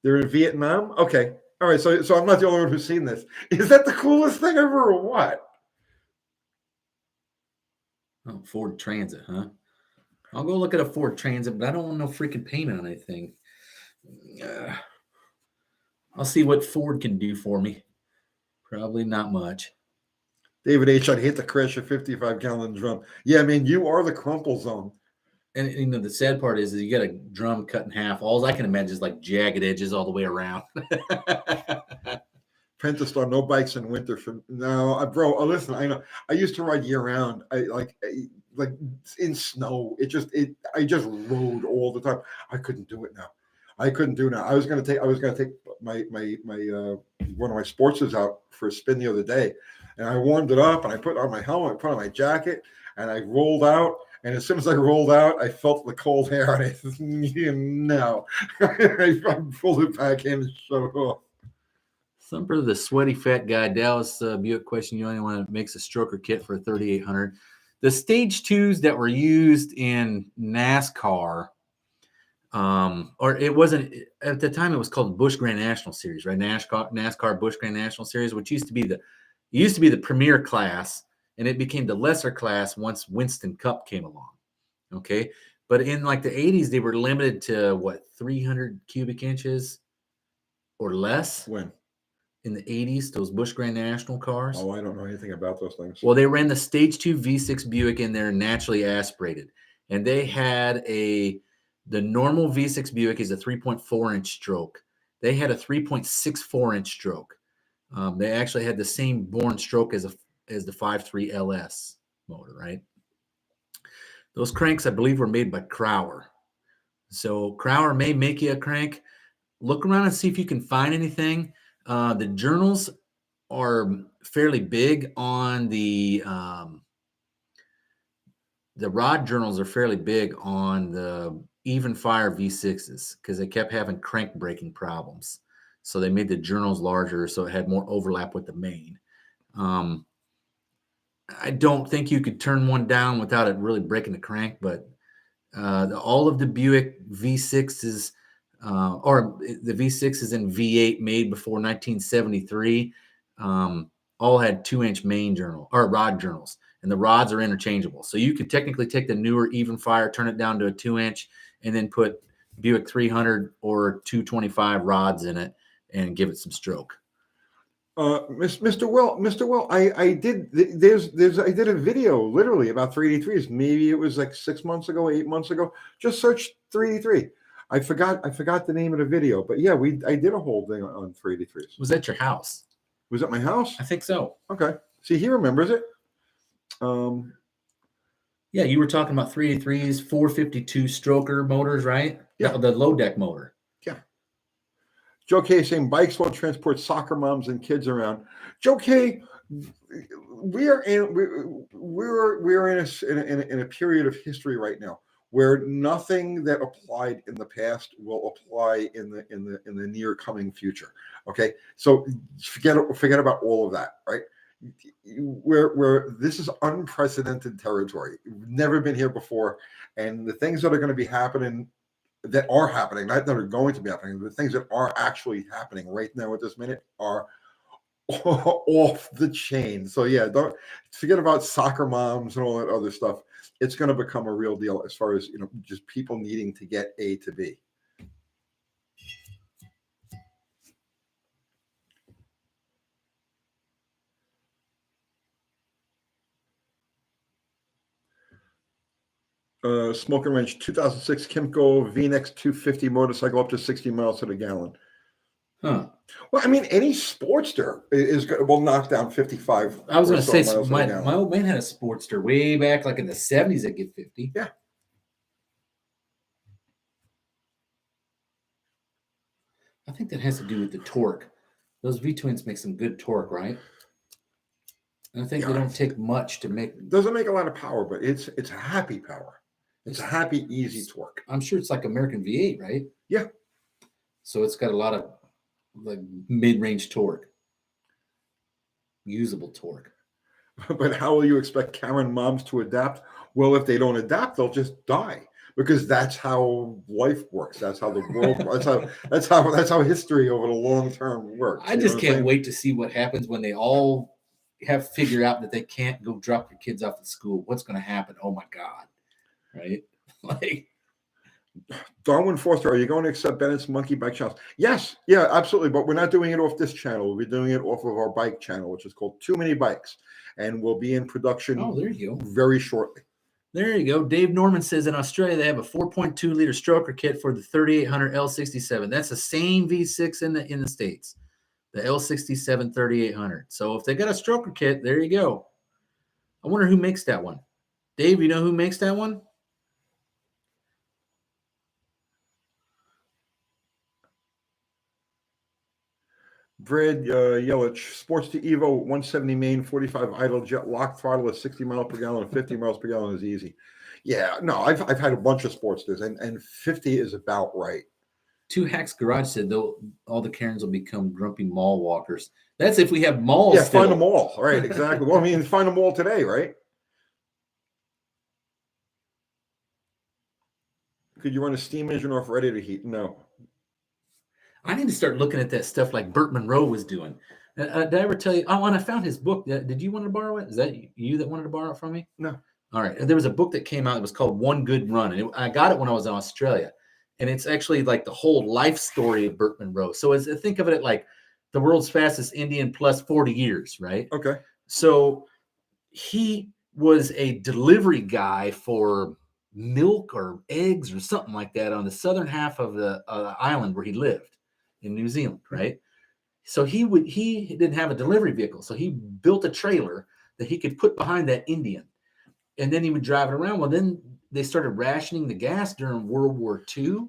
They're in Vietnam. Okay, all right. So I'm not the only one who's seen this. Is that the coolest thing ever, or what? Oh, Ford Transit, huh? I'll go look at a Ford Transit, but I don't want no freaking payment on anything. I'll see what Ford can do for me. Probably not much. David H., I'd hate to crash a 55-gallon drum. Yeah, man, you are the crumple zone. And the sad part is you got a drum cut in half. All I can imagine is like jagged edges all the way around. Prentice Star, no bikes in winter. Bro. Listen, I know. I used to ride year round. Like in snow. I just rode all the time. I couldn't do it now. I couldn't do it now. I was gonna take my one of my Sportsters out for a spin the other day, and I warmed it up, and I put on my helmet, I put on my jacket, and I rolled out. And as soon as I rolled out, I felt the cold air, and I said, no. I pulled it back in and shut it off. Thumper, the sweaty fat guy, Dallas Buick question. You only want to makes a stroker kit for a 3800. The stage 2s that were used in NASCAR, or it wasn't at the time. It was called Busch Grand National Series, right? NASCAR Busch Grand National Series, which used to be the premier class, and it became the lesser class once Winston Cup came along. Okay, but in like the 80s, they were limited to what, 300 cubic inches or less. When? In the 80s, those Busch Grand National cars. Oh, I don't know anything about those things. Well, they ran the Stage 2 V6 Buick in there, naturally aspirated. And they had the normal V6 Buick is a 3.4-inch stroke. They had a 3.64-inch stroke. They actually had the same born stroke as the 5.3 LS motor, right? Those cranks, I believe, were made by Crowler. So Crowler may make you a crank. Look around and see if you can find anything. The journals are fairly big on the rod journals are fairly big on the even fire V6s because they kept having crank breaking problems. So they made the journals larger so it had more overlap with the main. I don't think you could turn one down without it really breaking the crank, but all of the Buick V6s or the V6s in V8 made before 1973 all had 2-inch main journal or rod journals, and the rods are interchangeable. So you could technically take the newer even fire, turn it down to a 2-inch, and then put Buick 300 or 225 rods in it and give it some stroke. Mr. Will, I did a video literally about 383s. Maybe it was like 6 months ago, 8 months ago. Just search 383. I forgot the name of the video, but yeah, I did a whole thing on 383s. Was that your house? Was that my house? I think so. Okay. See, he remembers it. Yeah, you were talking about 383s, 452 stroker motors, right? Yeah. The low deck motor. Yeah. Joe K saying bikes won't transport soccer moms and kids around. Joe K, we're in a period of history right now where nothing that applied in the past will apply in the near coming future. Okay, so forget about all of that, right? Where this is unprecedented territory. We've never been here before, and the things that are going to be happening, that are happening, not that are going to be happening, the things that are actually happening right now at this minute are off the chain. So yeah, don't forget about soccer moms and all that other stuff. It's going to become a real deal as far as, just people needing to get A to B. Smoking Wrench 2006 Kimco VNX 250 motorcycle up to 60 miles to the gallon. Huh. Well, I mean, any Sportster will knock down 55. I was going to say, my my old man had a Sportster way back, like in the 70s, that get 50. Yeah. I think that has to do with the torque. Those V-twins make some good torque, right? And I think they don't take much to make. Doesn't make a lot of power, but it's a happy power. It's a happy, easy torque. I'm sure it's like American V8, right? Yeah. So it's got a lot of like mid-range torque, usable torque. But how will you expect Karen moms to adapt? Well, if they don't adapt, they'll just die, because that's how life works. That's how the world. that's how history over the long term works. I just can't wait to see what happens when they all have figured out that they can't go drop their kids off at school. What's going to happen? Oh my God. Right? Like, Darwin Foster, are you going to accept Bennett's monkey bike channel? Yes, yeah, absolutely. But we're not doing it off this channel. We'll be doing it off of our bike channel, which is called Too Many Bikes, and we'll be in production. Oh, there you go. Very shortly. There you go. Dave Norman says in Australia they have a 4.2 liter stroker kit for the 3800 L67. That's the same V6 in the States. The L67 3800. So if they got a stroker kit, there you go. I wonder who makes that one. Dave, you know who makes that one? Brad Yelich, Sports to Evo, 170 main, 45 idle, jet lock throttle at 60 miles per gallon, and 50 miles per gallon is easy. Yeah, no, I've had a bunch of Sportsters, and 50 is about right. Two Hacks Garage said though all the Karens will become grumpy mall walkers. That's if we have malls. Yeah, still. find them all. Right, exactly. Well, I mean, find them all today, right? Could you run a steam engine off radiator heat? No. I need to start looking at that stuff like Burt Monroe was doing. Did I ever tell you? Oh, and I found his book. Did you want to borrow it? Is that you that wanted to borrow it from me? No. All right. There was a book that came out. It was called One Good Run. And I got it when I was in Australia. And it's actually like the whole life story of Burt Monroe. So think of it like the world's fastest Indian plus 40 years, right? Okay. So he was a delivery guy for milk or eggs or something like that on the southern half of the island where he lived in New Zealand, right? So he didn't have a delivery vehicle. So he built a trailer that he could put behind that Indian. And then he would drive it around. Well, then they started rationing the gas during World War II.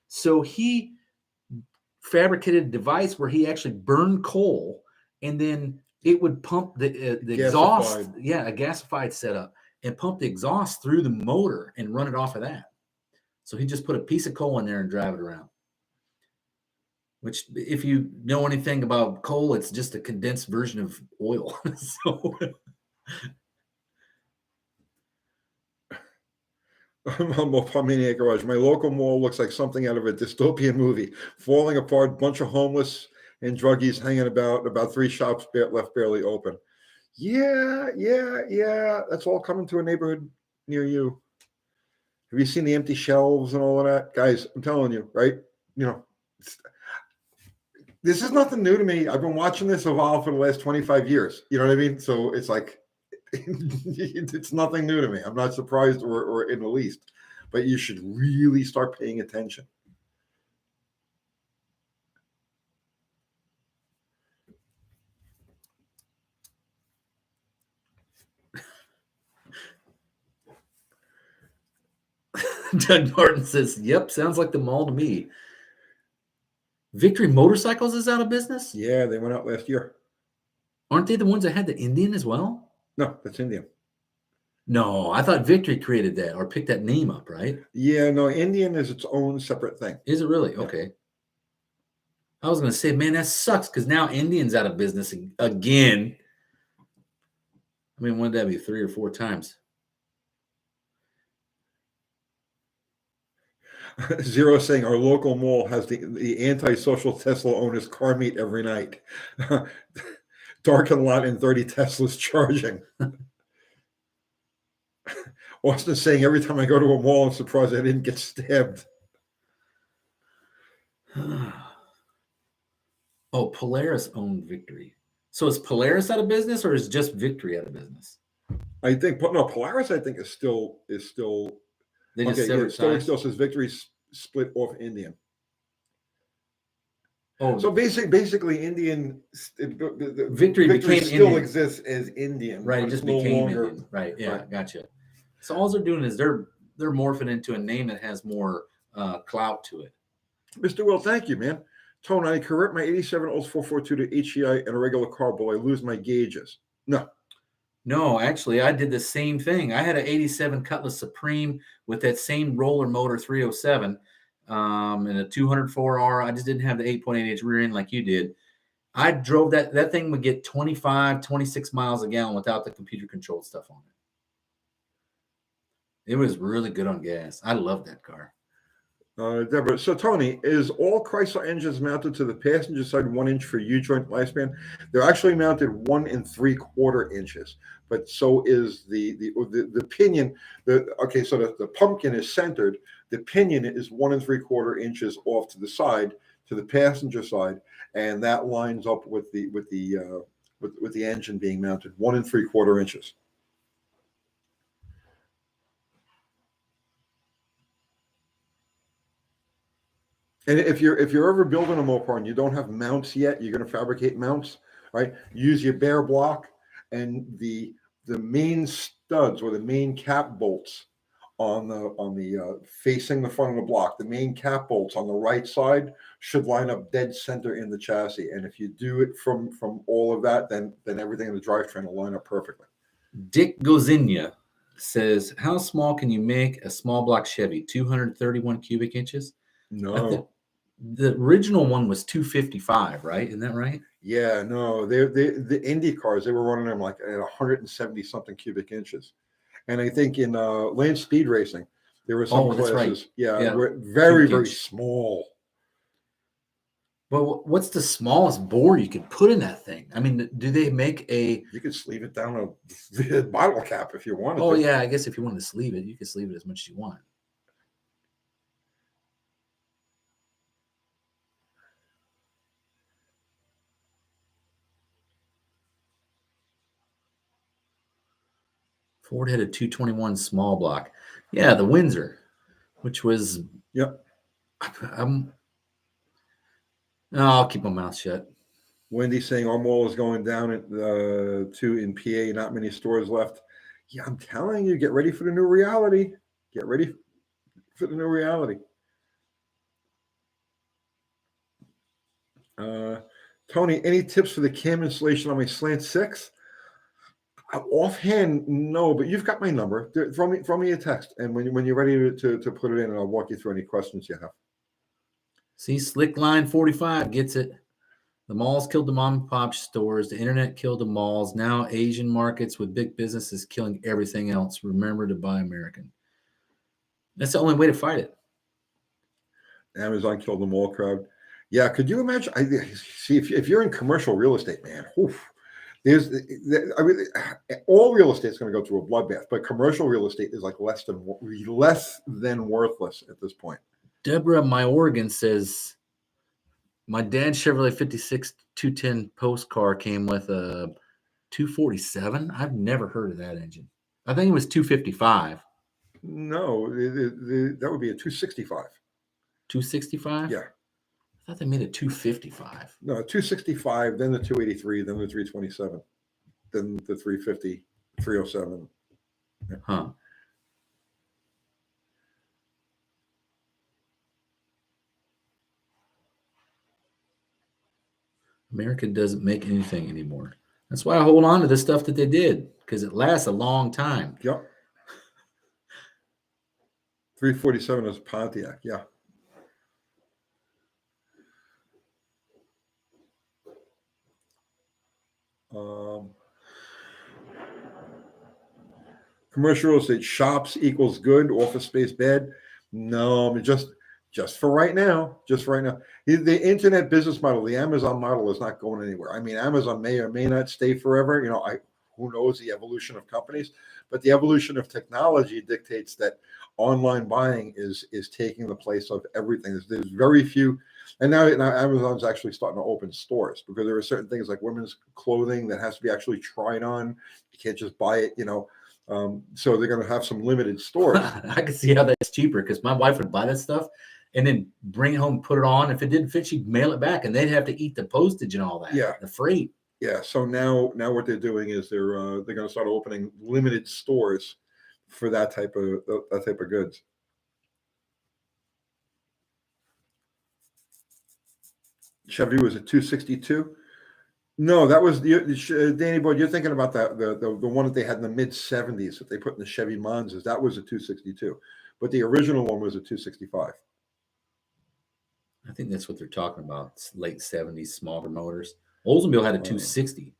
So he fabricated a device where he actually burned coal and then it would pump the exhaust. Yeah, a gasified setup and pump the exhaust through the motor and run it off of that. So he just put a piece of coal in there and drive it around. Which, if you know anything about coal, it's just a condensed version of oil. So Maniac Garage. My local mall looks like something out of a dystopian movie. Falling apart, bunch of homeless and druggies hanging about 3 shops left barely open. Yeah. That's all coming to a neighborhood near you. Have you seen the empty shelves and all of that? Guys, I'm telling you, right? You know, this is nothing new to me. I've been watching this evolve for the last 25 years. You know what I mean? So it's like, it's nothing new to me. I'm not surprised or in the least, but you should really start paying attention. Doug Martin says, yep, sounds like the mall to me. Victory Motorcycles is out of business? Yeah, they went out last year. Aren't they the ones that had the Indian as well? No, that's Indian. No, I thought Victory created that or picked that name up, right? Yeah, no, Indian is its own separate thing. Is it really? Okay. I was going to say, man, that sucks because now Indian's out of business again. I mean, wouldn't that be 3 or 4 times? Zero saying our local mall has the antisocial Tesla owner's car meet every night. Darkened lot and 30 Teslas charging. Austin saying every time I go to a mall, I'm surprised I didn't get stabbed. Oh, Polaris owned Victory. So is Polaris out of business or is just Victory out of business? I think, but no, Polaris I think is still. They just still says Victory split off Indian. Oh, so basically, Indian Victory still Indian. Exists as Indian, right? It just became Indian, right? Yeah, right. Gotcha. So all they're doing is they're morphing into a name that has more clout to it. Mr. Will, thank you, man. Tone, I convert my 87 Olds 442 to HEI and a regular car, but I lose my gauges. No, actually, I did the same thing. I had an 87 Cutlass Supreme with that same roller motor 307 and a 204R. I just didn't have the 8.8-inch rear end like you did. I drove that thing would get 25, 26 miles a gallon without the computer-controlled stuff on it. It was really good on gas. I love that car. Deborah, so Tony, is all Chrysler engines mounted to the passenger side 1 inch for U-joint lifespan? They're actually mounted 1 3/4 inches, but so is the pinion. So the pumpkin is centered. The pinion is 1 3/4 inches off to the side, to the passenger side, and that lines up with the engine being mounted 1 3/4 inches. And if you're ever building a Mopar and you don't have mounts yet, you're going to fabricate mounts, right? Use your bare block and the main studs or the main cap bolts on the facing the front of the block. The main cap bolts on the right side should line up dead center in the chassis. And if you do it from all of that, then everything in the drivetrain will line up perfectly. Dick Gozinia says, how small can you make a small block Chevy? 231 cubic inches? No. The original one was 255, right? Isn't that right? Yeah, no. The Indy cars, they were running them like at 170 something cubic inches. And I think in land speed racing, there were some That's classes, right. were very, Cubic very inch. small. Well, what's the smallest bore you could put in that thing? I mean, do they make a? You could sleeve it down a bottle cap if you wanted Oh to. yeah, I guess if you wanted to sleeve it, you could sleeve it as much as you want. Ford had a 221 small block. Yeah, the Windsor, which was. Yep. I'll keep my mouth shut. Wendy's saying our mall is going down at two in PA. Not many stores left. Yeah, I'm telling you, get ready for the new reality. Get ready for the new reality. Tony, any tips for the cam installation on my Slant 6? Offhand, no, but you've got my number. Throw me a text, and when you're ready to put it in, and I'll walk you through any questions you have. See, Slick Line 45 gets it. The malls killed the mom and pop stores. The internet killed the malls. Now Asian markets with big businesses killing everything else. Remember to buy American. That's the only way to fight it. Amazon killed the mall crowd. Yeah, could you imagine? See, if you're in commercial real estate, man, all real estate is going to go through a bloodbath, but commercial real estate is like less than worthless at this point. Deborah, my Oregon says, my dad's Chevrolet 56 210 post car came with a 247. I've never heard of that engine. I think it was 255. No, that would be a 265. 265? Yeah. I thought they made a 255. No, 265, then the 283, then the 327, then the 350, 307. Yeah. Huh. America doesn't make anything anymore. That's why I hold on to the stuff that they did, because it lasts a long time. Yep. 347 is Pontiac. Yeah. Commercial real estate, shops equals good, office space bad. No, I mean just for right now. Just for right now. The internet business model, the Amazon model, is not going anywhere. I mean, Amazon may or may not stay forever. Who knows the evolution of companies, but the evolution of technology dictates that online buying is taking the place of everything. There's very few, and now Amazon's actually starting to open stores, because there are certain things like women's clothing that has to be actually tried on. You can't just buy it, so they're going to have some limited stores. I can see how that's cheaper, because my wife would buy that stuff and then bring it home, put it on. If it didn't fit, she'd mail it back, and they'd have to eat the postage and all that. Yeah, the freight. Yeah. So now what they're doing is they're going to start opening limited stores for that type of goods. Chevy was a 262. No, that was Danny Boy. You're thinking about the one that they had in the mid 70s that they put in the Chevy Monzas. That was a 262, but the original one was a 265. I think that's what they're talking about. It's late 70s, smaller motors. Oldsmobile had a 260.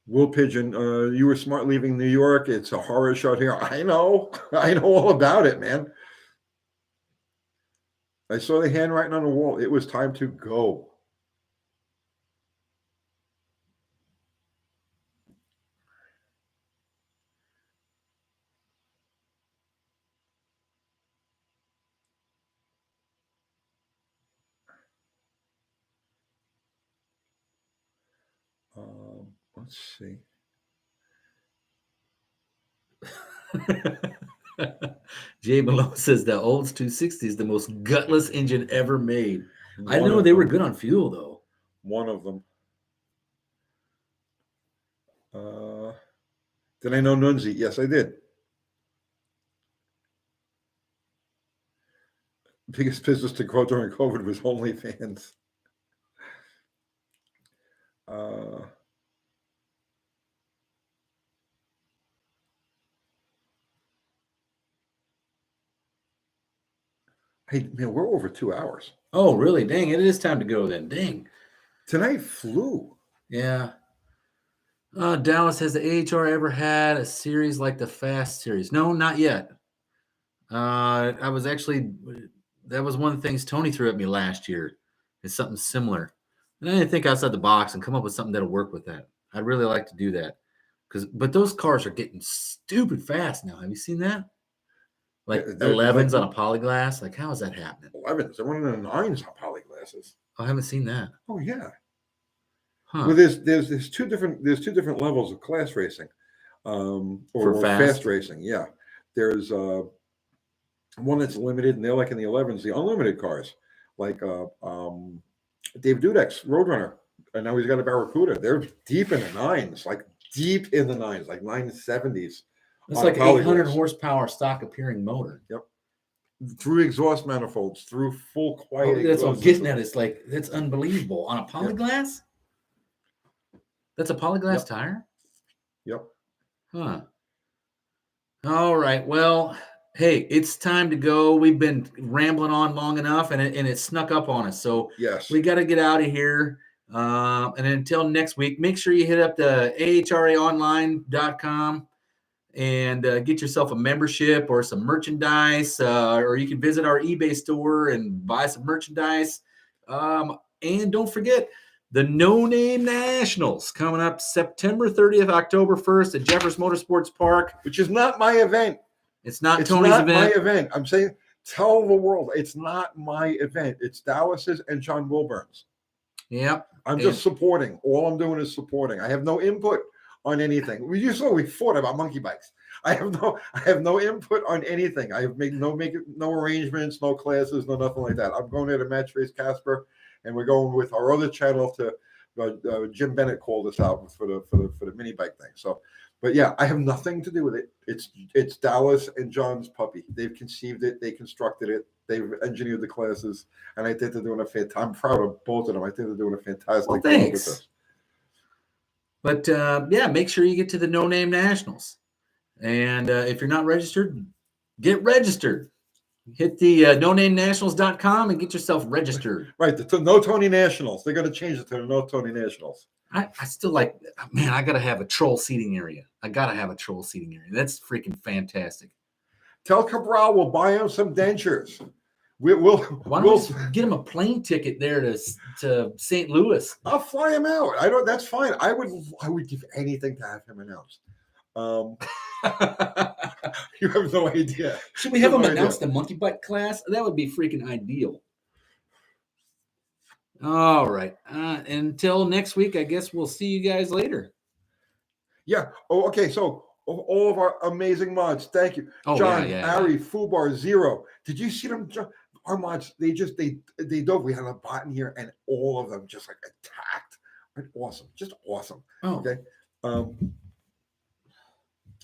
Will Pigeon, you were smart leaving New York. It's a horror show here. I know all about it, man. I saw the handwriting on the wall. It was time to go. Let's see. Jay Malone says the Olds 260 is the most gutless engine ever made. I One know of they were them. good on fuel, though. One of them. Did I know Nunzi? Yes, I did. Biggest business to grow during COVID was OnlyFans. Hey, man, we're over 2 hours. Oh, really? Dang, it is time to go then. Dang. Tonight flew. Yeah. Dallas, has the AHR ever had a series like the Fast series? No, not yet. I was actually, that was one of the things Tony threw at me last year. Is something similar. And I didn't think outside the box and come up with something that'll work with that. I'd really like to do that. But those cars are getting stupid fast now. Have you seen that? Like Yeah, they're 11s like- on a polyglass. Like, how is that happening? 11s. They're running in 9s on polyglasses. I haven't seen that. Oh yeah. Huh. Well, there's two different levels of class racing, or fast racing. Yeah, there's one that's limited, and they're like in the 11s, the unlimited cars, like Dave Dudek's Roadrunner, and now he's got a Barracuda. They're deep in the 9s, like 970s. It's on like a 800 polyglass. horsepower stock appearing motor. Yep. Through exhaust manifolds, through full quiet. Oh, that's what I'm exhaust getting system. at. It's like, that's unbelievable. On a polyglass? That's a polyglass Yep. tire? Yep. Huh. All right. Well, hey, it's time to go. We've been rambling on long enough, and it snuck up on us. So Yes. we got to get out of here. And until next week, make sure you hit up the ahraonline.com and get yourself a membership or some merchandise, or you can visit our eBay store and buy some merchandise. And don't forget the No Name Nationals coming up September 30th, October 1st at Jeffers Motorsports Park. Which is not my event. It's not It's Tony's not event. my event. I'm saying, tell the world it's not my event. It's Dallas's and John Wilburn's. Yep. I'm just supporting. All I'm doing is supporting. I have no input on anything. We fought about monkey bikes. I have no input on anything. I have made no arrangements, no classes, no nothing like that. I'm going there to match race Casper, and we're going with our other channel to Jim Bennett called us out for the mini bike thing. So, but yeah, I have nothing to do with it. It's Dallas and John's puppy. They've conceived it. They constructed it. They've engineered the classes, and I think they're doing a fantastic. I'm proud of both of them. I think they're doing a fantastic job with Thanks. this. But yeah, make sure you get to the No Name Nationals. And if you're not registered, get registered. Hit the nonamenationals.com and get yourself registered. Right, the No Tony Nationals. They're going to change it to the No Tony Nationals. I still like, man, I got to have a troll seating area. That's freaking fantastic. Tell Cabral we'll buy him some dentures. Why don't we just get him a plane ticket there to St. Louis? I'll fly him out. That's fine. I would give anything to have him announced. You have no idea. Should we have him announce the monkey bike class? That would be freaking ideal. All right. Until next week, I guess we'll see you guys later. Yeah. Oh, okay. So all of our amazing mods. Thank you. Oh, John, yeah. Ari, Fubar, Zero. Did you see them? Our mods, they dove. We had a bot in here, and all of them just like attacked. Right? Awesome. Just awesome. Oh. Okay.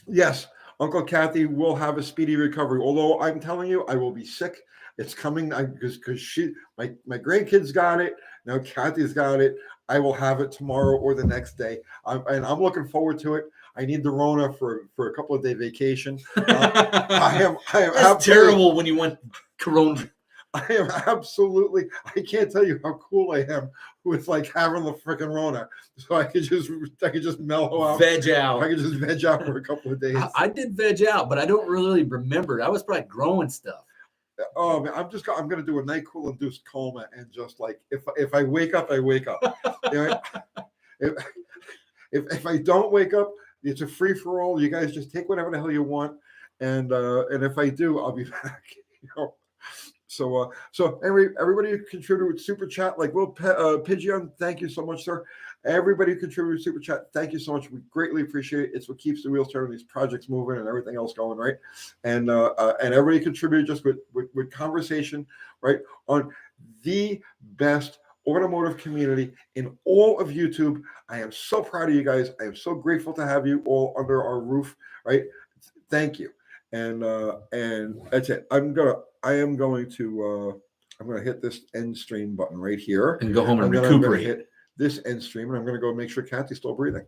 Yes, Uncle Kathy will have a speedy recovery. Although I'm telling you, I will be sick. It's coming because my grandkids got it. Now Kathy's got it. I will have it tomorrow or the next day. I'm looking forward to it. I need the Rona for a couple of day vacation. I am That's terrible when you went Corona. I am absolutely. I can't tell you how cool I am with like having the freaking Rona, so I could just mellow out, veg out. I could just veg out for a couple of days. I did veg out, but I don't really remember. I was probably growing stuff. Oh man, I'm gonna do a NyQuil induced coma, and just like if I wake up, I wake up. You know, if I don't wake up, it's a free for all. You guys just take whatever the hell you want, and if I do, I'll be back. You know. So, everybody who contributed with super chat, like Will Pigeon, thank you so much, sir. Everybody who contributed with super chat, thank you so much. We greatly appreciate it. It's what keeps the wheels turning, these projects moving, and everything else going, right? And everybody contributed just with conversation, right, on the best automotive community in all of YouTube. I am so proud of you guys. I am so grateful to have you all under our roof, right? Thank you. And that's it. I'm going to hit this end stream button right here And go home and then I'm going to recuperate. hit this end stream, and I'm going to go make sure Kathy's still breathing.